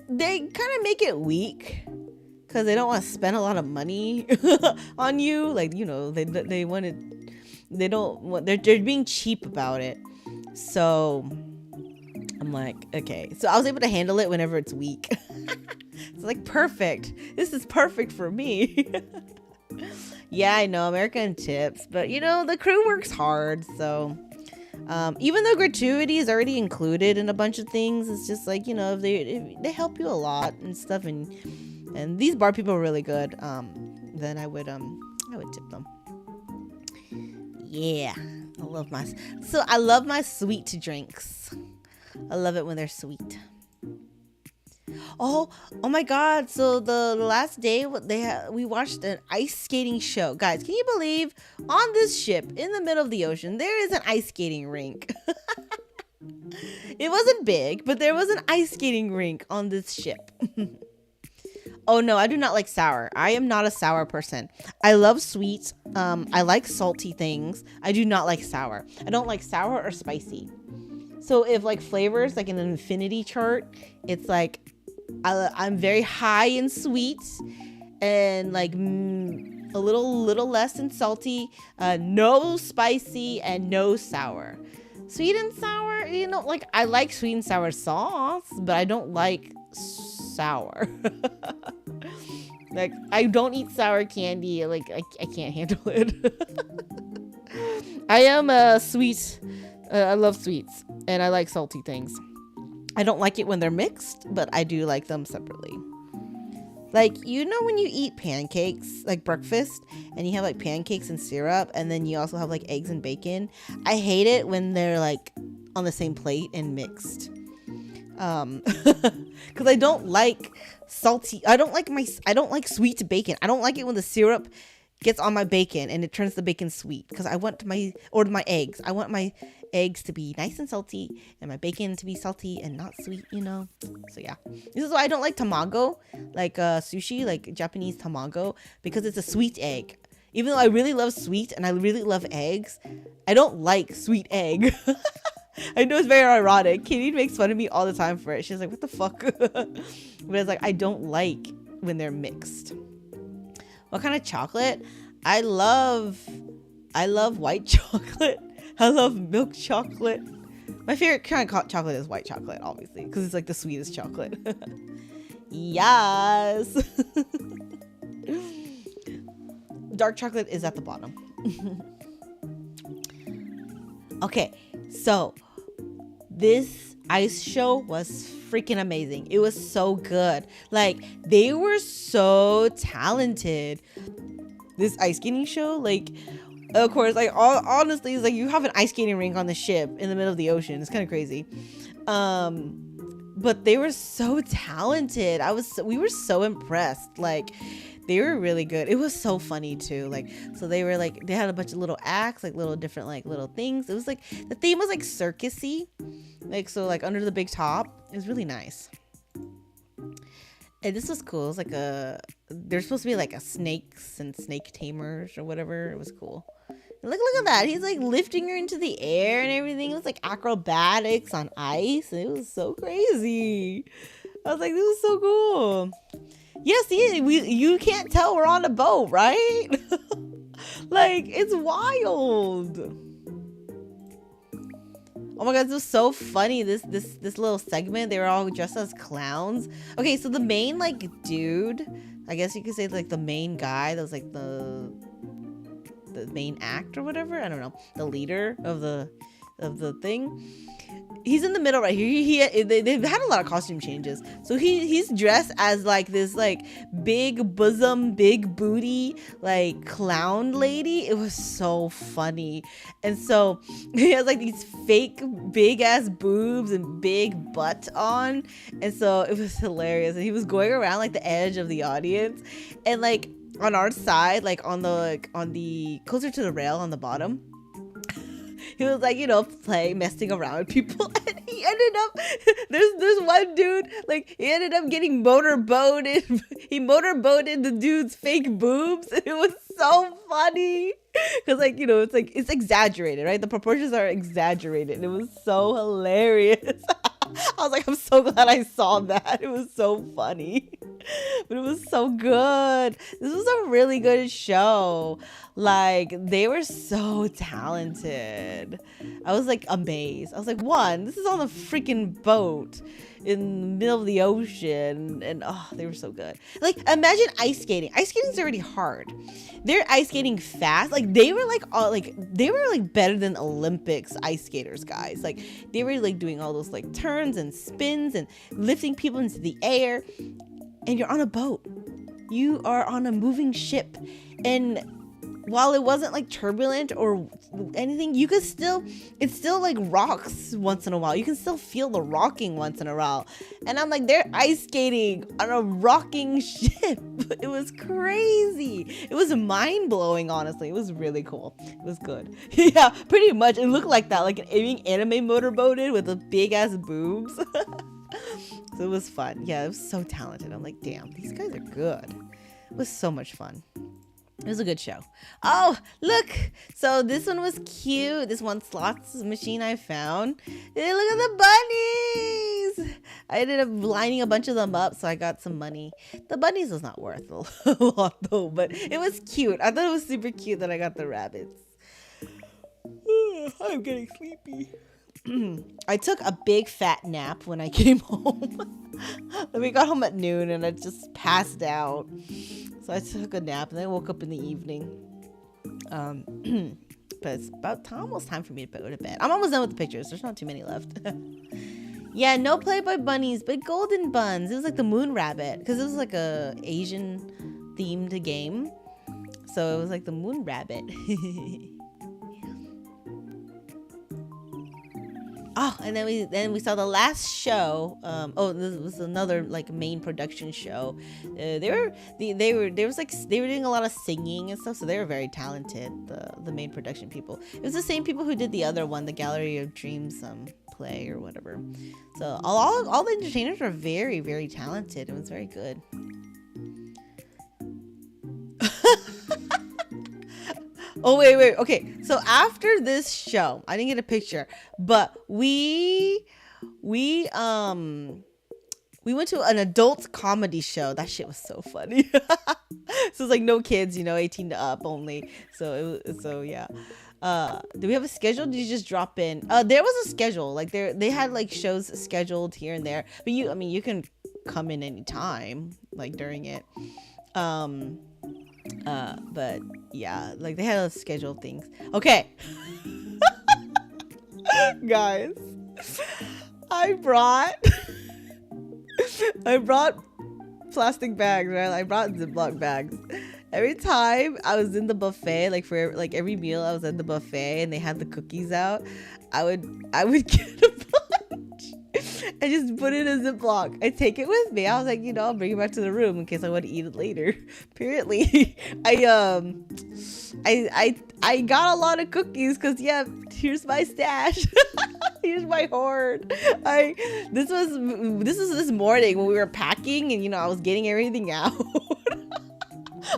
they kind of make it weak because they don't want to spend a lot of money on you. Like, they wanted, they don't want, they're being cheap about it. So I'm like, okay. So I was able to handle it whenever it's weak. It's like, perfect. This is perfect for me. Yeah, I know, American tips, but the crew works hard. So even though gratuity is already included in a bunch of things, it's just like, if they help you a lot and stuff, and these bar people are really good, then I would tip them. Yeah, I love my sweet drinks. I love it when they're sweet. Oh my god, so the last day we watched an ice skating show. Guys, can you believe on this ship in the middle of the ocean there is an ice skating rink? It wasn't big, but there was an ice skating rink on this ship. Oh no, I do not like sour. I am not a sour person. I love sweet. I like salty things. I do not like sour. I don't like sour or spicy. So if like flavors, like in an infinity chart, it's like I'm very high in sweet and like a little less in salty, no spicy and no sour. Sweet and sour, like I like sweet and sour sauce, but I don't like sour. Like I don't eat sour candy. Like I can't handle it. I am a sweet. I love sweets and I like salty things. I don't like it when they're mixed, but I do like them separately. Like, when you eat pancakes, like breakfast, and you have like pancakes and syrup, and then you also have like eggs and bacon. I hate it when they're like on the same plate and mixed. Because I don't like salty. I don't like sweet bacon. I don't like it when the syrup gets on my bacon and it turns the bacon sweet. Because I want my eggs. I want my eggs to be nice and salty and my bacon to be salty and not sweet, So yeah, this is why I don't like tamago, like sushi, like Japanese tamago, because it's a sweet egg. Even though I really love sweet and I really love eggs, I don't like sweet egg. I know it's very ironic. Katie makes fun of me all the time for it. She's like, what the fuck? But it's like, I don't like when they're mixed. What kind of chocolate? I love white chocolate. I love milk chocolate. My favorite kind of chocolate is white chocolate, obviously, because it's like the sweetest chocolate. Yes. Dark chocolate is at the bottom. Okay, so this ice show was freaking amazing. It was so good. Like, they were so talented. This ice skating show, like, of course, like, honestly, it's like you have an ice skating rink on the ship in the middle of the ocean. It's kind of crazy. But they were so talented. We were so impressed. Like, they were really good. It was so funny too. Like, so they were like, they had a bunch of little acts, like little different, like little things. It was like, the theme was like circusy. Like, so like under the big top. It was really nice. And this was cool. It was like there's supposed to be like a snakes and snake tamers or whatever. It was cool. And look at that. He's like lifting her into the air and everything. It was like acrobatics on ice. It was so crazy. I was like, this is so cool. Yeah, see, you can't tell we're on a boat, right? Like, it's wild. Oh my god, this was so funny. This little segment, they were all dressed as clowns. Okay, so the main like dude, I guess you could say like the main guy that was like the main act or whatever. I don't know, the leader of the thing. he's in the middle right here. They've had a lot of costume changes. So he's dressed as like this like big bosom, big booty, like clown lady. It was so funny. And so he has like these fake big ass boobs and big butt on. And so it was hilarious. And he was going around like the edge of the audience, and like on our side, like on the closer to the rail on the bottom, he was like, you know, messing around with people, and he ended up, there's one dude, like, he ended up getting motorboated. He motorboated the dude's fake boobs, and it was so funny. Because, like, you know, it's exaggerated, right? The proportions are exaggerated, and it was so hilarious. I was like, I'm so glad I saw that. It was so funny. But it was so good. This was a really good show. Like, they were so talented. I was like amazed. I was like, one, this is on a freaking boat in the middle of the ocean, and oh, they were so good. Like, imagine ice skating. Ice skating is already hard. They're ice skating fast. Like, they were like better than Olympics ice skaters, guys. Like, they were like doing all those like turns and spins and lifting people into the air. And you're on a boat. You are on a moving ship, and while it wasn't like turbulent or anything, you could still, it still like rocks once in a while. You can still feel the rocking once in a while. And I'm like, they're ice skating on a rocking ship. It was crazy. It was mind blowing, honestly. It was really cool. It was good. Yeah, pretty much. It looked like that, like an anime motorboated with the big ass boobs. So it was fun. Yeah, it was so talented. I'm like, damn, these guys are good. It was so much fun. It was a good show. Oh, look. So this one was cute. This one slots machine I found. Hey, look at the bunnies. I ended up lining a bunch of them up, so I got some money. The bunnies was not worth a lot, though, but it was cute. I thought it was super cute that I got the rabbits. I'm getting sleepy. I took a big fat nap when I came home. We got home at noon, and I just passed out. So I took a nap, and then I woke up in the evening. But it's almost time for me to go to bed. I'm almost done with the pictures. There's not too many left. Yeah, no Playboy bunnies, but golden buns. It was like the moon rabbit, because it was like a Asian themed game. So it was like the moon rabbit. Oh, and then we saw the last show. This was another like main production show. They were doing a lot of singing and stuff, so they were very talented. The main production people. It was the same people who did the other one, the Gallery of Dreams play or whatever. So all the entertainers were very, very talented. It was very good. Oh, wait. Okay. So after this show, I didn't get a picture, but we went to an adult comedy show. That shit was so funny. So it's like no kids, 18 to up only. So yeah. Do we have a schedule? Did you just drop in? There was a schedule. Like they had like shows scheduled here and there, but you can come in anytime, like during it. But yeah, like they had scheduled things. Okay. Guys, I brought plastic bags, right? I brought Ziploc bags. Every time I was in the buffet, like for like every meal I was at the buffet and they had the cookies out, I would get a bunch and just put it in a Ziploc. I take it with me. I was like, I'll bring it back to the room in case I want to eat it later. Apparently, I got a lot of cookies because here's my stash. Here's my hoard. This was this morning when we were packing and I was getting everything out.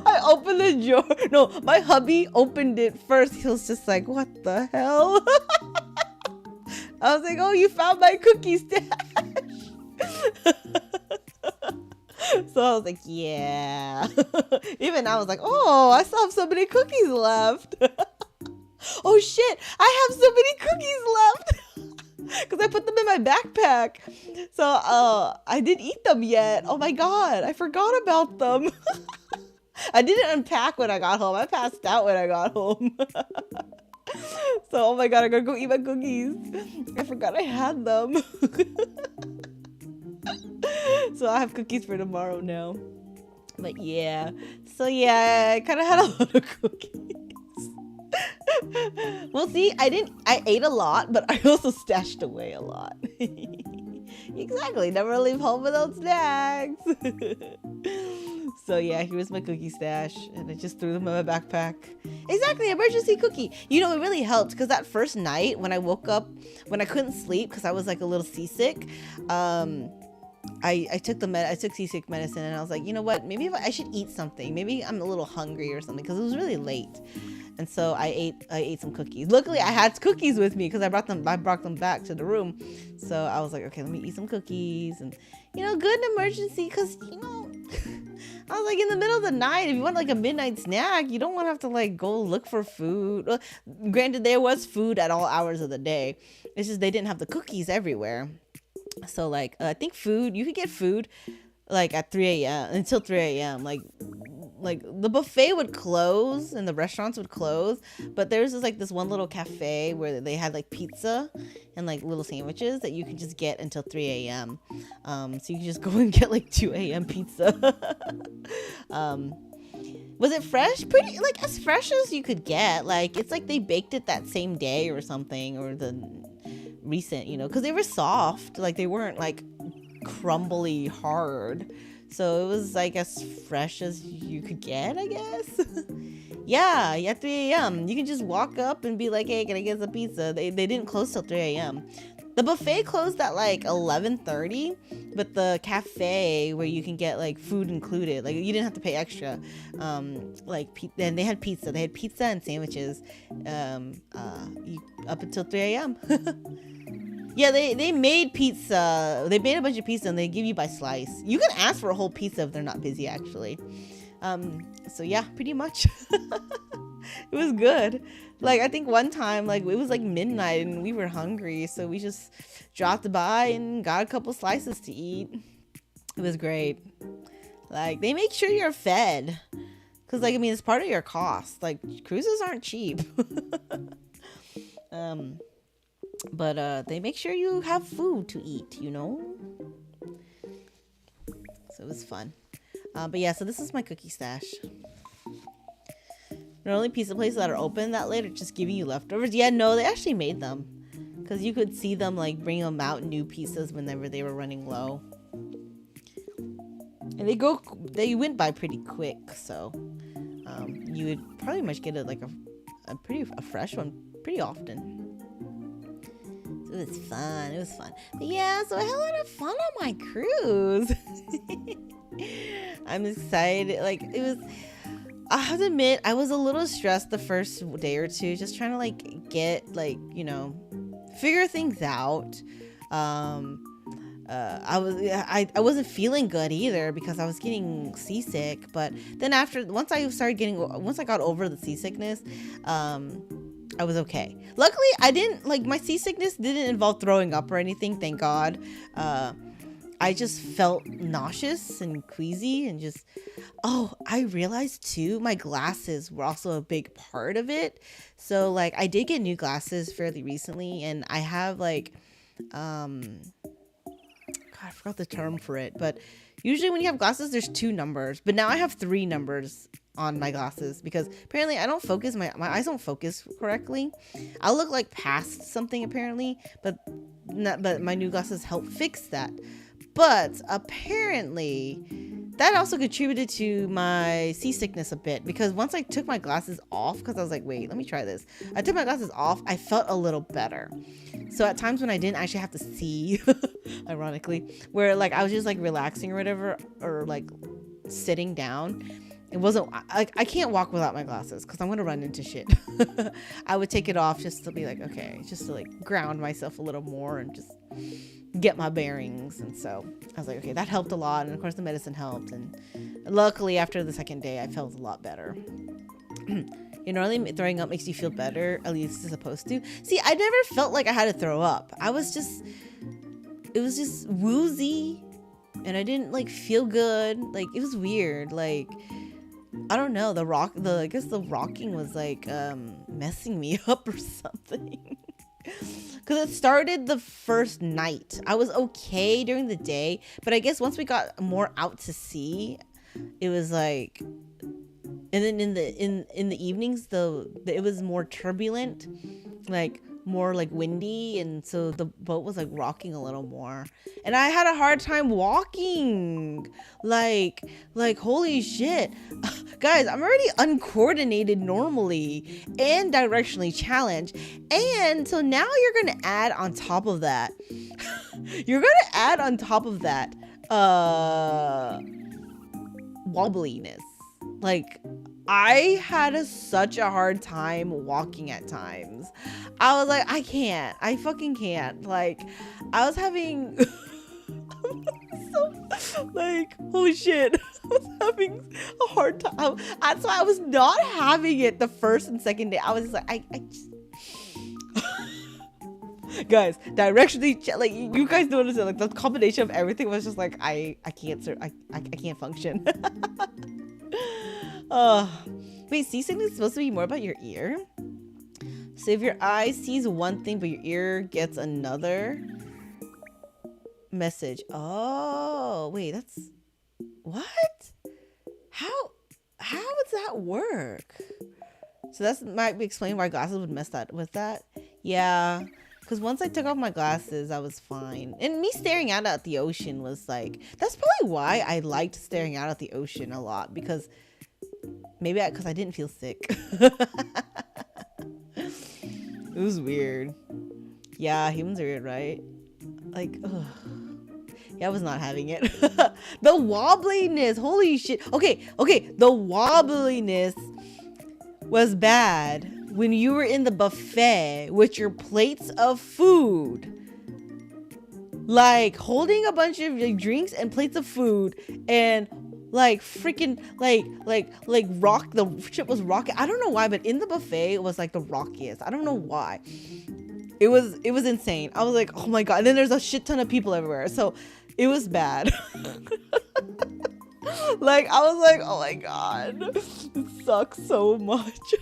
I opened the drawer. No, my hubby opened it first. He was just like, what the hell? I was like, oh, you found my cookie stash. So I was like, yeah. Even I was like, oh, I still have so many cookies left. Oh shit, I have so many cookies left. Because I put them in my backpack. So I didn't eat them yet. Oh my god, I forgot about them. I didn't unpack when I got home. I passed out when I got home. So, oh my god, I gotta go eat my cookies. I forgot I had them. So I have cookies for tomorrow now. But yeah. So yeah, I kind of had a lot of cookies. Well, see, I ate a lot, but I also stashed away a lot. Exactly, never leave home without snacks. So yeah, here's my cookie stash, and I just threw them in my backpack. Exactly, emergency cookie. You know, it really helped because that first night when I woke up, when I couldn't sleep because I was like a little seasick, I took seasick medicine, and I was like, you know what? Maybe I should eat something. Maybe I'm a little hungry or something because it was really late. And so I ate some cookies. Luckily, I had cookies with me because I brought them back to the room. So I was like, okay, let me eat some cookies, and good emergency because I was like, in the middle of the night, if you want like a midnight snack, you don't want to have to like go look for food. Well, granted, there was food at all hours of the day. It's just they didn't have the cookies everywhere. So like I think you could get food like at 3 a.m. until 3 a.m. Like the buffet would close and the restaurants would close, but there's this one little cafe where they had like pizza and like little sandwiches that you could just get until 3 a.m. So you can just go and get like 2 a.m. pizza. Was it fresh? Pretty, like as fresh as you could get. Like it's like they baked it that same day or something, or the recent, because they were soft. Like they weren't like crumbly hard. So it was like as fresh as you could get, I guess. Yeah, 3 a.m. You can just walk up and be like, hey, can I get some pizza? They didn't close till 3 a.m. The buffet closed at like 11:30, but the cafe where you can get like food included, like you didn't have to pay extra. And they had pizza. They had pizza and sandwiches up until 3 a.m. Yeah, they made pizza. They made a bunch of pizza and they give you by slice. You can ask for a whole pizza if they're not busy, actually. So yeah, pretty much. It was good. Like I think one time, like it was like midnight and we were hungry, so we just dropped by and got a couple slices to eat. It was great. Like they make sure you're fed, cause like I mean it's part of your cost. Like cruises aren't cheap. But they make sure you have food to eat, So it was fun. But yeah, so this is my cookie stash. The only pizza places that are open that late are just giving you leftovers. Yeah, no, they actually made them. Because you could see them like bring them out new pizzas whenever they were running low. And they went by pretty quick, so you would probably much get a fresh one pretty often. It was fun. But yeah, so I had a lot of fun on my cruise. I'm excited. Like I have to admit, I was a little stressed the first day or two, just trying to like get figure things out. I wasn't feeling good either because I was getting seasick. But then once I got over the seasickness, I was okay. Luckily, I didn't my seasickness didn't involve throwing up or anything. Thank God. I just felt nauseous and queasy and just, I realized too, my glasses were also a big part of it. So like I did get new glasses fairly recently, and I have God, I forgot the term for it, but usually when you have glasses, there's 2 numbers, but now I have 3 numbers on my glasses because apparently I don't focus, my eyes don't focus correctly. I'll look like past something apparently, but my new glasses help fix that. But apparently that also contributed to my seasickness a bit, because once I took my glasses off, because I was like, wait, let me try this. I took my glasses off, I felt a little better. So at times when I didn't actually have to see, ironically, where like I was just like relaxing or whatever, or like sitting down, it wasn't like I can't walk without my glasses because I'm gonna run into shit. I would take it off just to be like, okay, just to like ground myself a little more and just get my bearings. And so I was like, okay, that helped a lot. And of course the medicine helped, and luckily after the second day I felt a lot better. Normally throwing up makes you feel better, at least it's supposed to. See, I never felt like I had to throw up. It was just woozy, and I didn't like feel good. Like it was weird. Like I don't know, I guess the rocking was like messing me up or something. Because it started the first night. I was okay during the day, but I guess once we got more out to sea, it was like, and then in the evenings, it was more turbulent, like more like windy, and so the boat was like rocking a little more, and I had a hard time walking. Like holy shit. Guys, I'm already uncoordinated normally and directionally challenged, and so now you're gonna add on top of that wobbliness. Like, I had such a hard time walking at times. I was like, I fucking can't. Like, I was having like, holy shit. I was having a hard time. That's why I was not having it the first and second day. I was just like, I just guys, directionally, like, you guys notice it, like the combination of everything was just like, I can't function. Wait, seasickness is supposed to be more about your ear? So if your eye sees one thing but your ear gets another message. Oh, wait, that's what? How does that work? So that might be explaining why glasses would mess that with that. Yeah, because once I took off my glasses, I was fine. And me staring out at the ocean was like, that's probably why I liked staring out at the ocean a lot, because maybe because I didn't feel sick. It was weird. Yeah, humans are weird, right? Like, ugh. Yeah, I was not having it. The wobbliness, holy shit. Okay, the wobbliness was bad when you were in the buffet with your plates of food. Like, holding a bunch of like, drinks and plates of food, and like freaking like rock, the shit was rocking. I don't know why, but in the buffet it was like the rockiest. I don't know why. It was insane. I was like, oh my god. And then there's a shit ton of people everywhere, so it was bad. Like, I was like, oh my god, it sucks so much.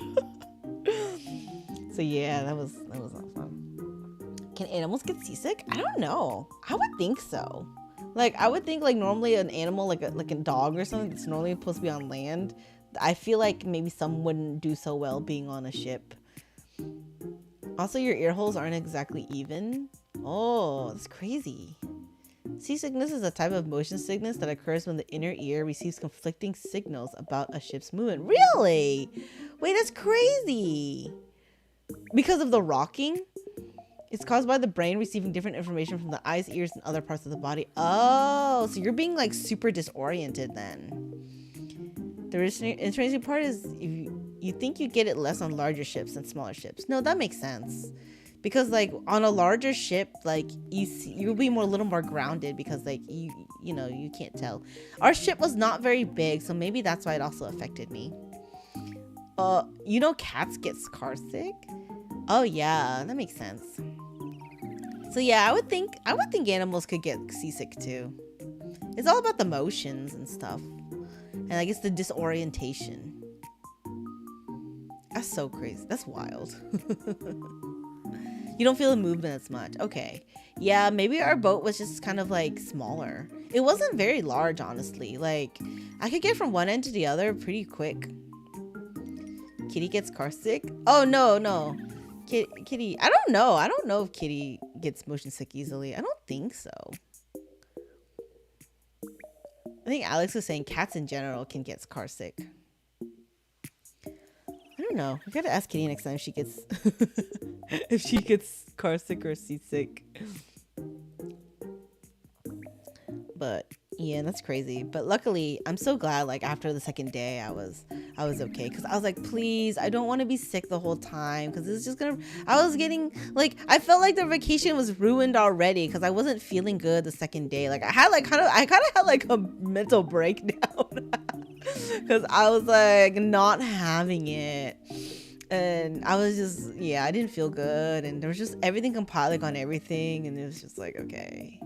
So yeah, that was not fun. Can animals get seasick? I don't know. I would think so. Like, I would think, like, normally an animal, like a dog or something that's normally supposed to be on land, I feel like maybe some wouldn't do so well being on a ship. Also, your ear holes aren't exactly even. Oh, that's crazy. Seasickness is a type of motion sickness that occurs when the inner ear receives conflicting signals about a ship's movement. Really? Wait, that's crazy. Because of the rocking? It's caused by the brain receiving different information from the eyes, ears, and other parts of the body. Oh, so you're being like super disoriented then. The interesting part is you think you get it less on larger ships than smaller ships. No, that makes sense. Because like on a larger ship, like you'll be a little more grounded because like you know, you can't tell. Our ship was not very big, so maybe that's why it also affected me. You know, cats get car sick? Oh yeah, that makes sense. So yeah, I would think animals could get seasick too. It's all about the motions and stuff. And I guess the disorientation. That's so crazy. That's wild. You don't feel the movement as much. Okay. Yeah, maybe our boat was just kind of like smaller. It wasn't very large, honestly. Like, I could get from one end to the other pretty quick. Kitty gets car sick? Oh, no. Kitty, I don't know. I don't know if Kitty gets motion sick easily. I don't think so. I think Alex was saying cats in general can get car sick. I don't know. We gotta ask Kitty next time if she gets if she gets car sick or seasick. But yeah, that's crazy. But luckily, I'm so glad. Like after the second day, I was okay, because I was like, please, I don't want to be sick the whole time, because it's just gonna. I was getting like, I felt like the vacation was ruined already because I wasn't feeling good the second day. Like I kind of had like a mental breakdown because I was like not having it. And I was just, yeah, I didn't feel good, and there was just everything compiling on everything, and it was just like, okay.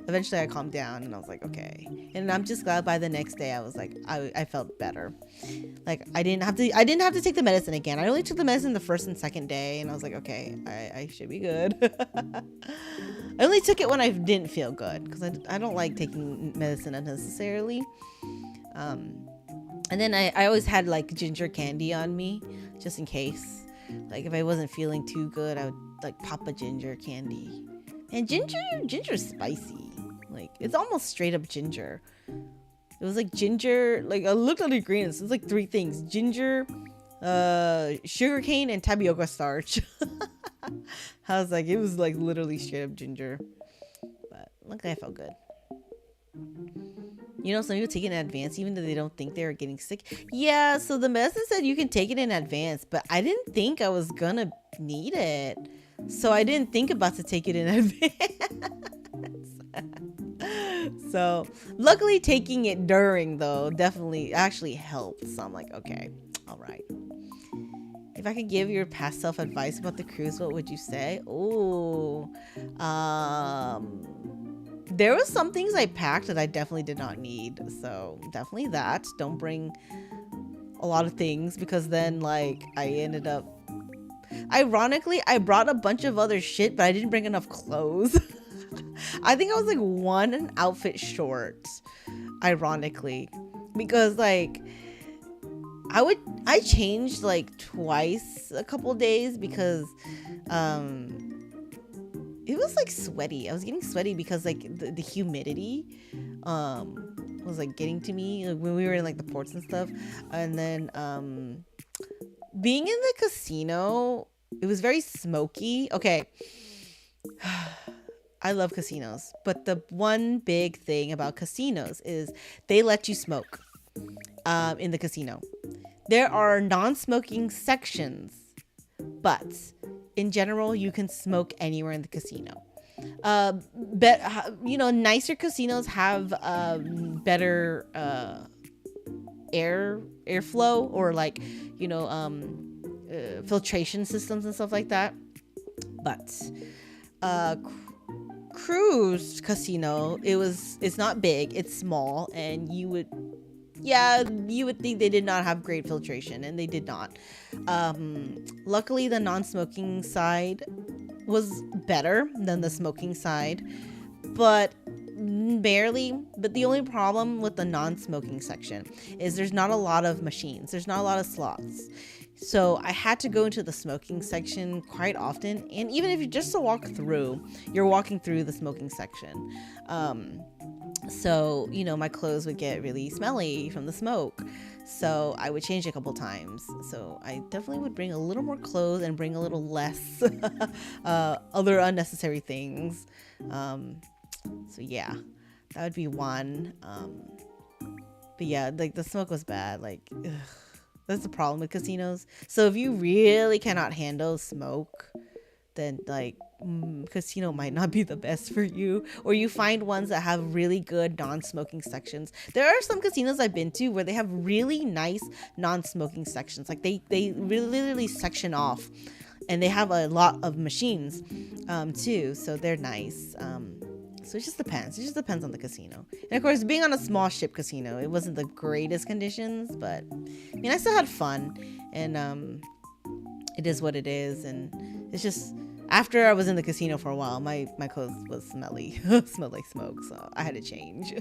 Eventually I calmed down and I was like, okay. And I'm just glad by the next day I was like, I felt better. Like I didn't have to take the medicine again. I only took the medicine the first and second day, and I was like, okay, I should be good. I only took it when I didn't feel good, because I don't like taking medicine unnecessarily. And then I always had like ginger candy on me, just in case. Like if I wasn't feeling too good, I would like pop a ginger candy. And ginger's spicy. Like it's almost straight up ginger. It was like ginger, like I looked at the ingredients. It's like 3 things: ginger, sugarcane, and tapioca starch. I was like, it was like literally straight up ginger. But luckily I felt good. You know, some people take it in advance even though they don't think they're getting sick. Yeah, so the medicine said you can take it in advance, but I didn't think I was gonna need it. So I didn't think about to take it in advance. So luckily taking it during, though, definitely actually helped. So I'm like, okay, all right. If I could give your past self advice about the cruise, what would you say? Oh, there was some things I packed that I definitely did not need. So definitely that. Don't bring a lot of things, because then like I ended up, ironically, I brought a bunch of other shit, but I didn't bring enough clothes. I think I was like 1 outfit short, ironically, because like I changed like twice a couple days, because it was like sweaty. I was getting sweaty because like the humidity was like getting to me, like, when we were in like the ports and stuff. And then being in the casino, it was very smoky. Okay. I love casinos, but the one big thing about casinos is they let you smoke in the casino. There are non-smoking sections, but in general, you can smoke anywhere in the casino. But you know, nicer casinos have better airflow, or like, you know, filtration systems and stuff like that. But cruise casino, it's not big, it's small, and you would think they did not have great filtration, and they did not. Luckily the non-smoking side was better than the smoking side, but barely. But the only problem with the non-smoking section is there's not a lot of machines, there's not a lot of slots. So I had to go into the smoking section quite often, and even if you just to walk through, you're walking through the smoking section. So, you know, my clothes would get really smelly from the smoke. So I would change a couple times. So I definitely would bring a little more clothes and bring a little less other unnecessary things. So yeah, that would be one. But yeah, like the smoke was bad. Like, ugh. That's the problem with casinos. So if you really cannot handle smoke, then like casino might not be the best for you, or you find ones that have really good non-smoking sections. There are some casinos I've been to where they have really nice non-smoking sections. Like they really literally section off, and they have a lot of machines too, so they're nice. So it just depends on the casino. And of course, being on a small ship casino, it wasn't the greatest conditions, but I mean, I still had fun, and it is what it is. And it's just, after I was in the casino for a while, my clothes was smelly, smelled like smoke, so I had to change.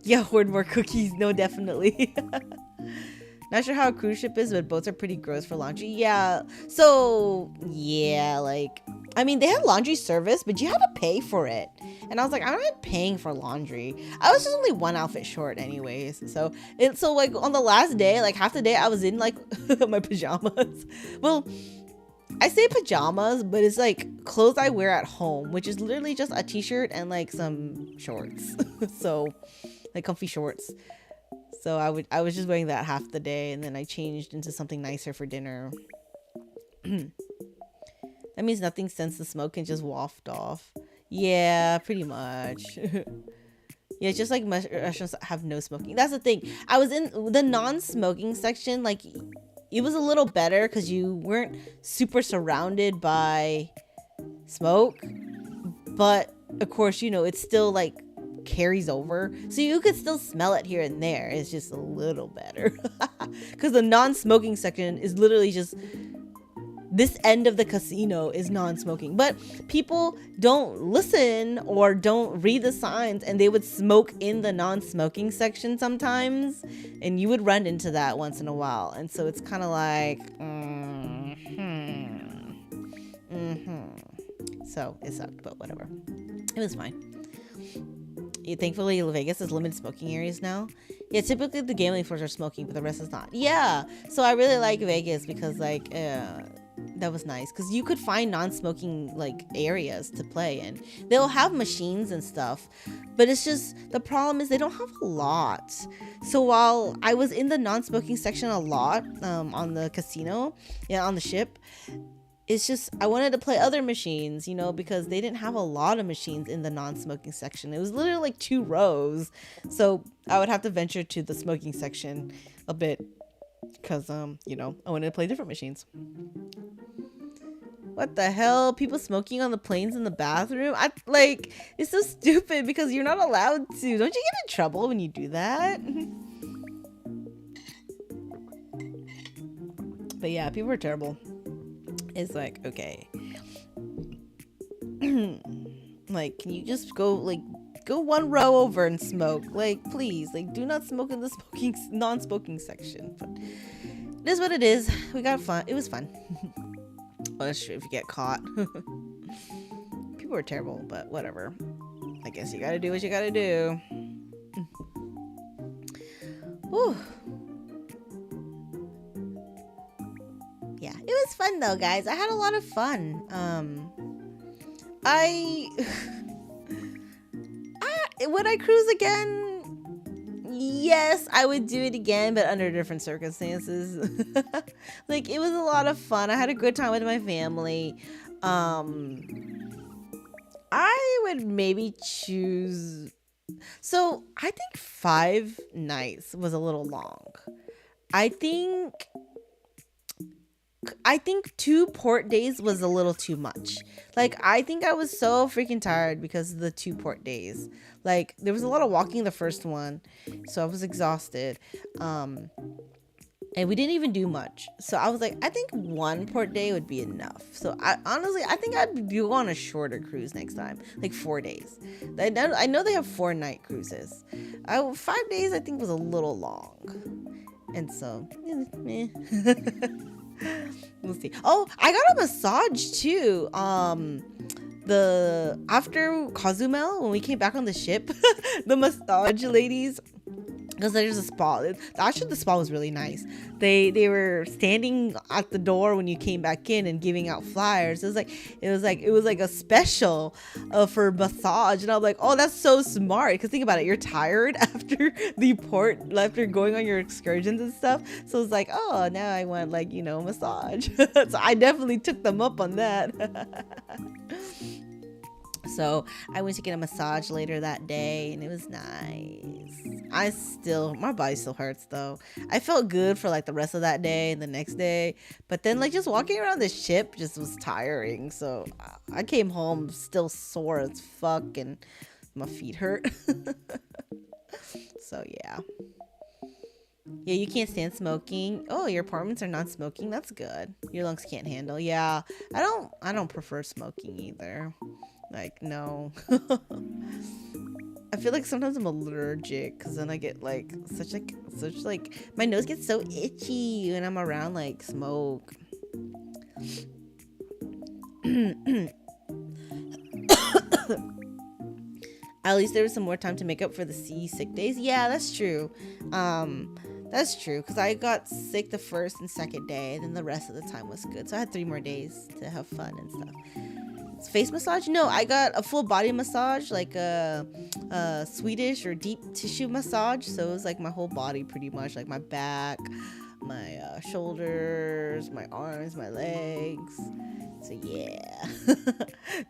Yeah, hoard more cookies. No, definitely. Not sure how a cruise ship is, but boats are pretty gross for laundry. Yeah. So, yeah, like, I mean, they had laundry service, but you had to pay for it. And I was like, I'm not paying for laundry. I was just only 1 outfit short anyways. So like on the last day, like half the day, I was in like my pajamas. Well, I say pajamas, but it's like clothes I wear at home, which is literally just a t-shirt and like some shorts. So like comfy shorts. So I was just wearing that half the day, and then I changed into something nicer for dinner. That means nothing sends the smoke and just waft off. Yeah, pretty much. Yeah, just like restaurants have no smoking. That's the thing. I was in the non-smoking section. Like, it was a little better because you weren't super surrounded by smoke, but of course, you know, it's still like carries over, so you could still smell it here and there. It's just a little better because the non-smoking section is literally just this end of the casino is non-smoking, but people don't listen or don't read the signs, and they would smoke in the non-smoking section sometimes, and you would run into that once in a while. And so it's kind of like so it sucked, but whatever, it was fine. Thankfully, Vegas has limited smoking areas now. Yeah, typically the gambling floors are smoking, but the rest is not. Yeah, so I really like Vegas because like that was nice because you could find non-smoking like areas to play in. They'll have machines and stuff, but it's just the problem is they don't have a lot. So while I was in the non-smoking section a lot on the casino, yeah, on the ship, it's just I wanted to play other machines, you know, because they didn't have a lot of machines in the non-smoking section. It was literally like 2 rows, so I would have to venture to the smoking section a bit because you know, I wanted to play different machines. What the hell? People smoking on the planes in the bathroom? I like, it's so stupid because you're not allowed to. Don't you get in trouble when you do that? But yeah, people are terrible. It's like, okay. Like, can you just go 1 row over and smoke? Like, please, like, do not smoke in the non-smoking section. But it is what it is. We got fun. It was fun. Well, that's true if you get caught. People are terrible, but whatever. I guess you gotta do what you gotta do. Whew. Yeah, it was fun though, guys. I had a lot of fun. Would I cruise again? Yes, I would do it again, but under different circumstances. Like, it was a lot of fun. I had a good time with my family. I would maybe choose. So I think 5 nights was a little long. I think 2 port days was a little too much. Like, I think I was so freaking tired because of the 2 port days. Like, there was a lot of walking the first one, so I was exhausted. And we didn't even do much. So I was like, I think 1 port day would be enough. So I think I'd go on a shorter cruise next time, like 4 days. I know they have 4-night cruises. 5 days I think was a little long. And so, meh. We'll see. Oh, I got a massage too. After Cozumel, when we came back on the ship, the massage ladies, because there's a spa. Actually, the spa was really nice. They were standing at the door when you came back in and giving out flyers. It was like a special for massage, and I'm like, oh, that's so smart. Because think about it, you're tired after the port, after going on your excursions and stuff. So it's like, oh, now I want massage. So I definitely took them up on that. So I went to get a massage later that day, and it was nice. My body still hurts though. I felt good for the rest of that day and the next day, but then just walking around the ship just was tiring. So I came home still sore as fuck, and my feet hurt. So yeah, you can't stand smoking. Oh, your apartments are non-smoking. That's good. Your lungs can't handle. Yeah, I don't prefer smoking either. No. I feel like sometimes I'm allergic because then I get such my nose gets so itchy when I'm around smoke. At least there was some more time to make up for the sick days. Yeah, that's true. That's true, because I got sick the first and second day, and then the rest of the time was good. So I had 3 more days to have fun and stuff. Face massage? No, I got a full body massage, like a Swedish or deep tissue massage. So it was my whole body pretty much, my back, my shoulders, my arms, my legs. So yeah.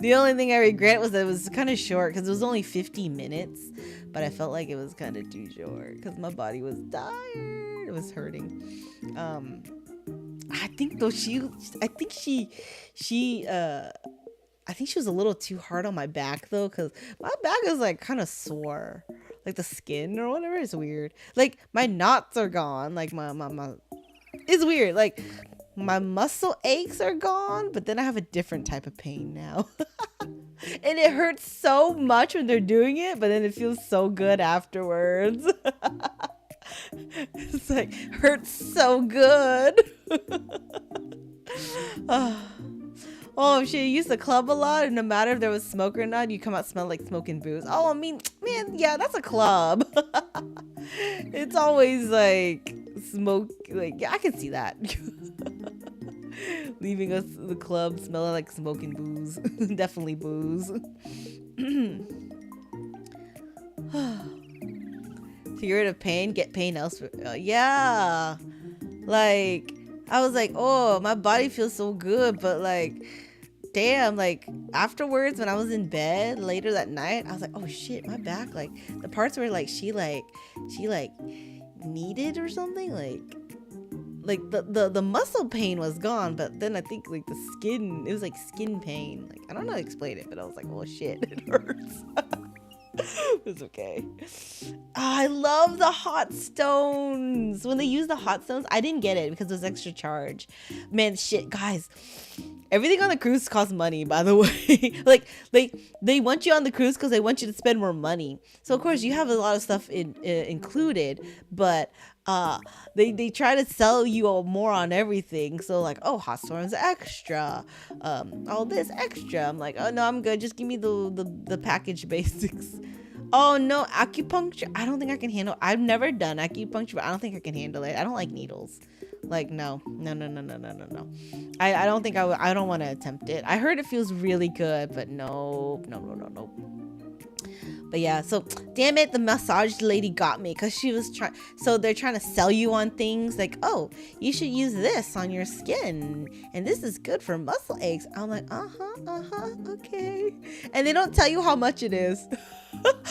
The only thing I regret was that it was kind of short because it was only 50 minutes, but I felt like it was kind of too short because my body was tired. It was hurting. I think though I think I think she was a little too hard on my back though, because my back is like kind of sore. Like the skin or whatever is weird. Like my knots are gone. Like my it's weird. Like my muscle aches are gone, but then I have a different type of pain now. And it hurts so much when they're doing it, but then it feels so good afterwards. It's like hurts so good. Oh shit, you used to club a lot, and no matter if there was smoke or not, you come out smell like smoking booze. Oh, I mean, man, yeah, that's a club. It's always like smoke, like, yeah, I can see that. Leaving us the club smelling like smoking booze. Definitely booze. To get rid of pain, get pain elsewhere. Yeah. Like, I was like, oh, my body feels so good, but like, damn, like afterwards when I was in bed later that night, I was like, oh shit, my back, like the parts where like she needed or something, like the muscle pain was gone, but then I think like the skin, it was like skin pain. Like I don't know how to explain it, but I was like, oh shit, it hurts. It's okay. Oh, I love the hot stones. When they use the hot stones, I didn't get it because it was extra charge. Man, shit, guys. Everything on the cruise costs money, by the way. Like they want you on the cruise because they want you to spend more money. So of course you have a lot of stuff included, but they try to sell you all more on everything. So like, oh, hot storms extra, all this extra. I'm like, oh no, I'm good. Just give me the package basics. Oh no, acupuncture. I don't think I can handle. I've never done acupuncture, but I don't think I can handle it. I don't like needles. Like no. I don't think I don't want to attempt it. I heard it feels really good, but no. But yeah, so damn it, the massage lady got me because she was trying. So they're trying to sell you on things like, oh, you should use this on your skin, and this is good for muscle aches. I'm like, okay, and they don't tell you how much it is.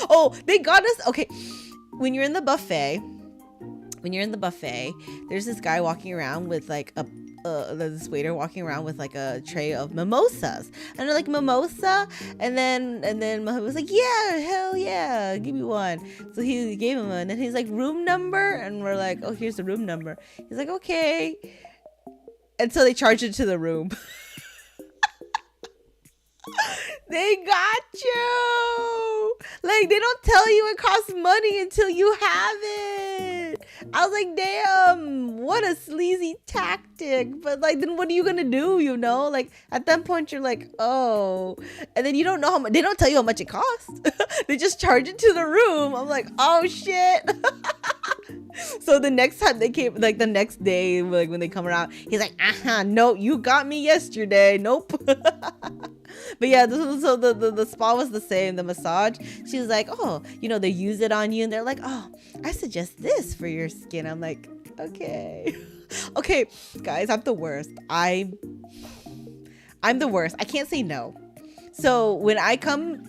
Oh, they got us. Okay, when you're in the buffet, there's this guy walking around with like this waiter walking around with like a tray of mimosas, and they're like, mimosa, and then Muhammad was like, yeah, hell yeah, give me one. So he gave him one, and he's like, room number, and we're like, oh, here's the room number. He's like, okay, and so they charged it to the room. They got you. Like, they don't tell you it costs money until you have it. I was like, damn, what a sleazy tactic. But like, then what are you gonna do, you know? Like, at that point you're like, oh, and then you don't know how much. They don't tell you how much it costs. They just charge it to the room. I'm like, oh shit. So the next time they came, like the next day, like when they come around, he's like, no, you got me yesterday. Nope. But yeah, so the spa was the same. The massage, she was like, oh, you know, they use it on you, and they're like, oh, I suggest this for your skin. I'm like, okay. Okay, guys, I'm the worst. I'm the worst. I can't say no. So when I come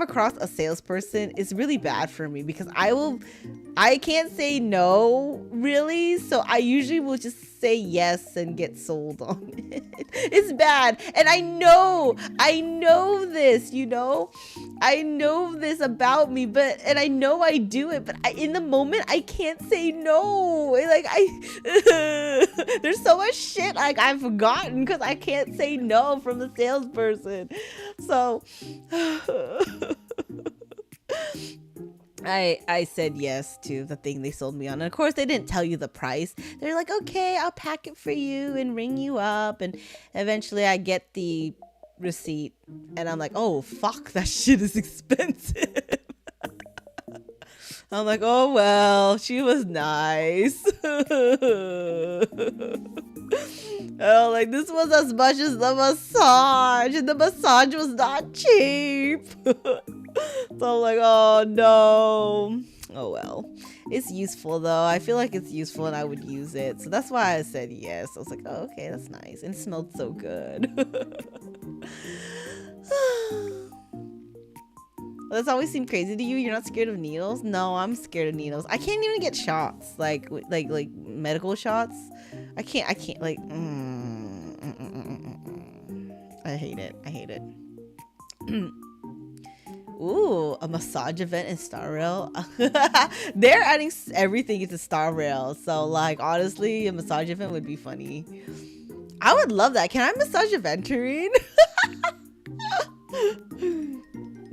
across a salesperson, it's really bad for me because I can't say no, really. So I usually will just say yes and get sold on it. It's bad. And I know this, you know, I know this about me, and I know I do it, but in the moment, I can't say no. Like there's so much shit like I've forgotten because I can't say no from the salesperson. So I said yes to the thing they sold me on. And of course, they didn't tell you the price. They're like, okay, I'll pack it for you and ring you up. And eventually I get the receipt and I'm like, oh, fuck, that shit is expensive. I'm like, oh, well, she was nice. Oh, like, this was as much as the massage, and the massage was not cheap. So I'm like, oh no. Oh well. It's useful though. I feel like it's useful and I would use it. So that's why I said yes. I was like, oh, okay, that's nice. And it smelled so good. That's always seemed crazy to you. You're not scared of needles? No, I'm scared of needles. I can't even get shots, like medical shots. I can't like. I hate it. Ooh, a massage event in Star Rail. They're adding everything into Star Rail. So like, honestly, a massage event would be funny. I would love that. Can I massage a Venturine?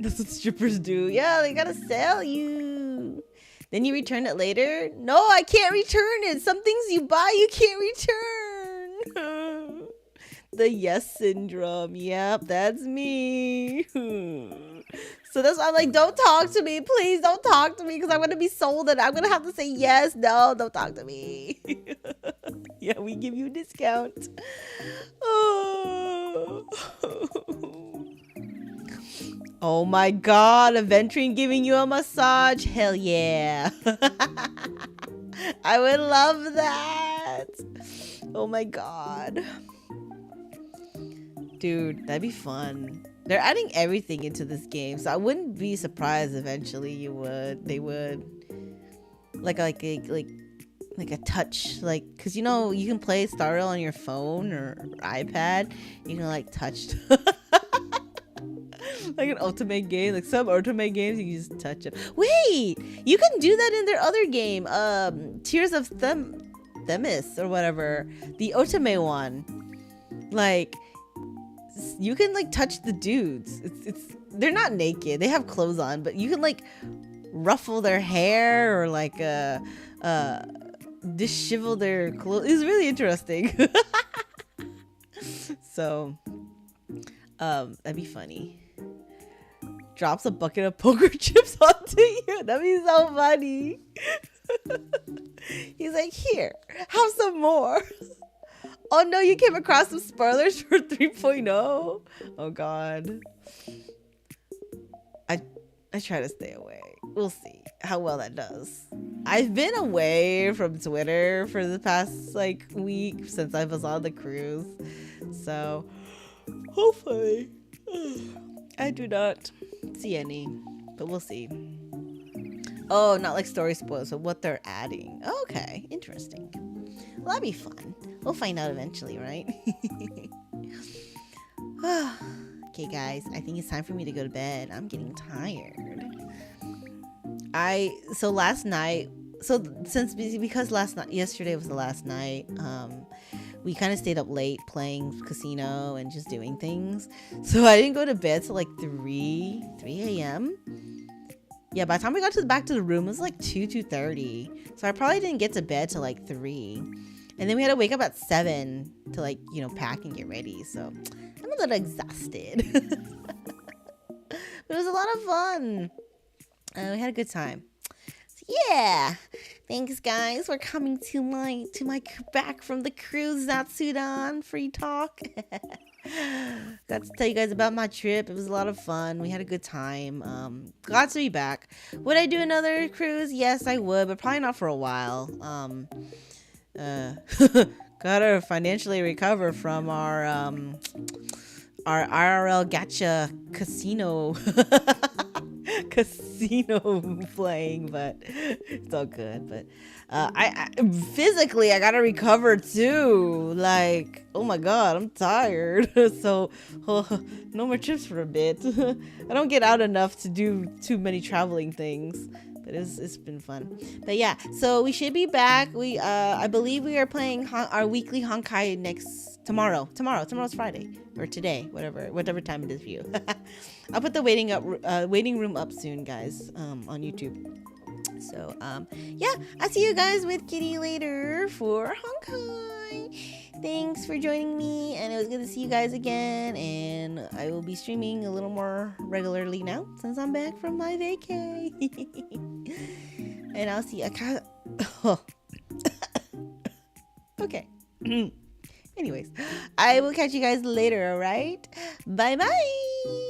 That's what strippers do. Yeah, they gotta sell you. Then you return it later? No, I can't return it. Some things you buy, you can't return. The yes syndrome. Yep, that's me. So that's why I'm like, don't talk to me. Please don't talk to me because I'm going to be sold and I'm going to have to say yes. No, don't talk to me. Yeah, we give you a discount. Oh. Oh my God, a Venturine giving you a massage. Hell yeah. I would love that. Oh my God. Dude, that'd be fun. They're adding everything into this game, so I wouldn't be surprised eventually they would. Like a touch, like, cause you know you can play Star Rail on your phone or iPad. You can like touch like an ultimate game, like some ultimate games you can just touch it. Wait, you can do that in their other game, Tears of Themis or whatever, the ultimate one. Like you can like touch the dudes. It's they're not naked, they have clothes on, but you can like ruffle their hair or like dishevel their clothes. It's really interesting. So that'd be funny. Drops a bucket of poker chips onto you. That'd be so funny. He's like, here, have some more. Oh no, you came across some spoilers for 3.0. Oh God. I try to stay away. We'll see how well that does. I've been away from Twitter for the past like week since I was on the cruise. So hopefully I do not see any, but we'll see. Oh, not like story spoilers, so what they're adding. Okay, interesting. Well, that'd be fun. We'll find out eventually, right? Okay, guys, I think it's time for me to go to bed. I'm getting tired. Yesterday was the last night, we kind of stayed up late playing casino and just doing things. So I didn't go to bed till like 3 a.m. Yeah, by the time we got back to the room, it was like 2:30. So I probably didn't get to bed till like 3. And then we had to wake up at 7 to like, you know, pack and get ready. So I'm a little exhausted. But it was a lot of fun. We had a good time. So yeah. Thanks guys for coming to my back from the cruise, Zatsudan free talk. Got to tell you guys about my trip. It was a lot of fun. We had a good time. Glad to be back. Would I do another cruise? Yes, I would, but probably not for a while. Gotta financially recover from our IRL gacha casino playing, but it's all good. But I physically I gotta recover too. Like, oh my God, I'm tired. So no more trips for a bit. I don't get out enough to do too many traveling things. But it's been fun. But yeah, so we should be back. We I believe we are playing our weekly Honkai tomorrow's Friday, or today, whatever time it is for you. I'll put the waiting room up soon, guys, on YouTube. So yeah, I'll see you guys with Kitty later for Honkai. Thanks for joining me, and it was good to see you guys again. And I will be streaming a little more regularly now since I'm back from my vacay. And I'll see you. Okay. Anyways, I will catch you guys later, alright? Bye bye!